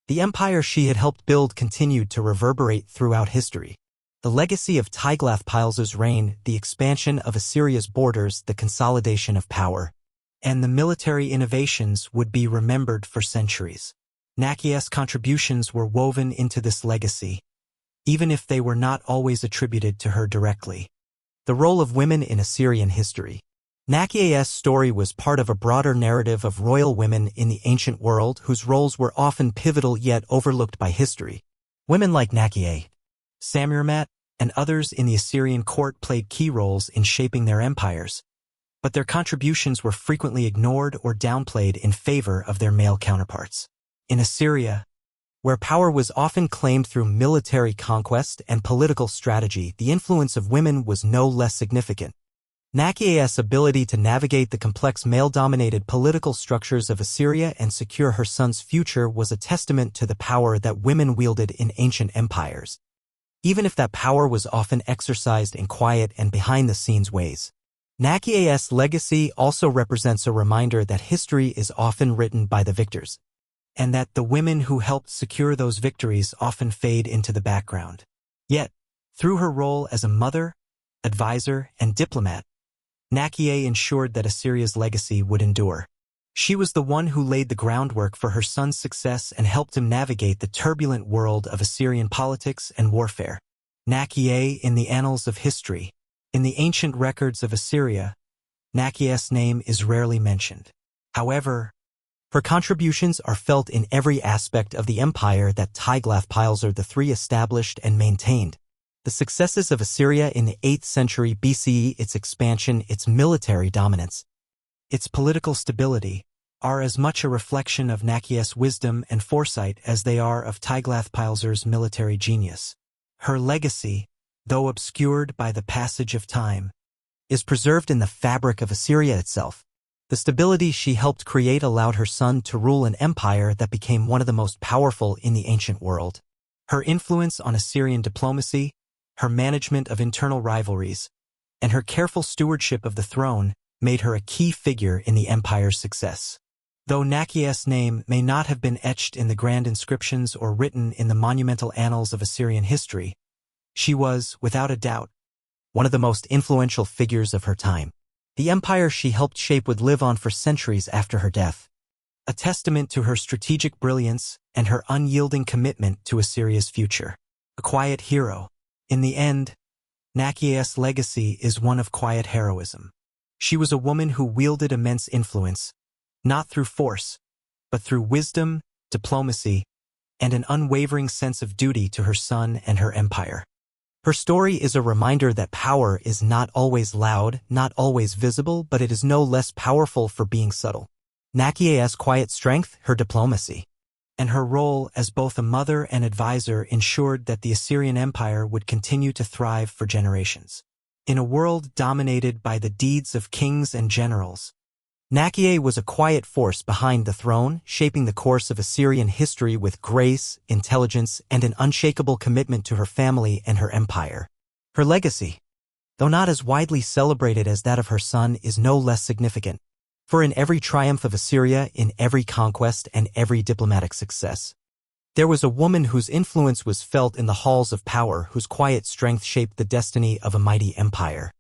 the empire she had helped build continued to reverberate throughout history. The legacy of Tiglath-Pileser's reign, the expansion of Assyria's borders, the consolidation of power, and the military innovations would be remembered for centuries. Naqi'a's contributions were woven into this legacy, even if they were not always attributed to her directly. The role of women in Assyrian history. Naqi'a's story was part of a broader narrative of royal women in the ancient world whose roles were often pivotal yet overlooked by history. Women like Naqi'a, Samirmat, and others in the Assyrian court played key roles in shaping their empires, but their contributions were frequently ignored or downplayed in favor of their male counterparts. In Assyria, where power was often claimed through military conquest and political strategy, the influence of women was no less significant. Naqi'a's ability to navigate the complex male-dominated political structures of Assyria and secure her son's future was a testament to the power that women wielded in ancient empires, even if that power was often exercised in quiet and behind-the-scenes ways. Naqi'a's legacy also represents a reminder that history is often written by the victors. and that the women who helped secure those victories often fade into the background. Yet, through her role as a mother, advisor, and diplomat, Naqi'a ensured that Assyria's legacy would endure. She was the one who laid the groundwork for her son's success and helped him navigate the turbulent world of Assyrian politics and warfare. Naqi'a in the annals of history. In the ancient records of Assyria, Naqi'a's name is rarely mentioned. However, her contributions are felt in every aspect of the empire that Tiglath-Pileser III established and maintained. The successes of Assyria in the 8th century BCE, its expansion, its military dominance, its political stability, are as much a reflection of Naqi'a's wisdom and foresight as they are of Tiglath-Pileser's military genius. Her legacy, though obscured by the passage of time, is preserved in the fabric of Assyria itself. The stability she helped create allowed her son to rule an empire that became one of the most powerful in the ancient world. Her influence on Assyrian diplomacy, her management of internal rivalries, and her careful stewardship of the throne made her a key figure in the empire's success. Though Naqi'a's name may not have been etched in the grand inscriptions or written in the monumental annals of Assyrian history, she was, without a doubt, one of the most influential figures of her time. The empire she helped shape would live on for centuries after her death, a testament to her strategic brilliance and her unyielding commitment to Assyria's future. A quiet hero. In the end, Naqi'a's legacy is one of quiet heroism. She was a woman who wielded immense influence, not through force, but through wisdom, diplomacy, and an unwavering sense of duty to her son and her empire. Her story is a reminder that power is not always loud, not always visible, but it is no less powerful for being subtle. Naqi'a's quiet strength, her diplomacy, and her role as both a mother and advisor ensured that the Assyrian Empire would continue to thrive for generations. In a world dominated by the deeds of kings and generals, Naqi'a was a quiet force behind the throne, shaping the course of Assyrian history with grace, intelligence, and an unshakable commitment to her family and her empire. Her legacy, though not as widely celebrated as that of her son, is no less significant. For in every triumph of Assyria, in every conquest, and every diplomatic success, there was a woman whose influence was felt in the halls of power, whose quiet strength shaped the destiny of a mighty empire.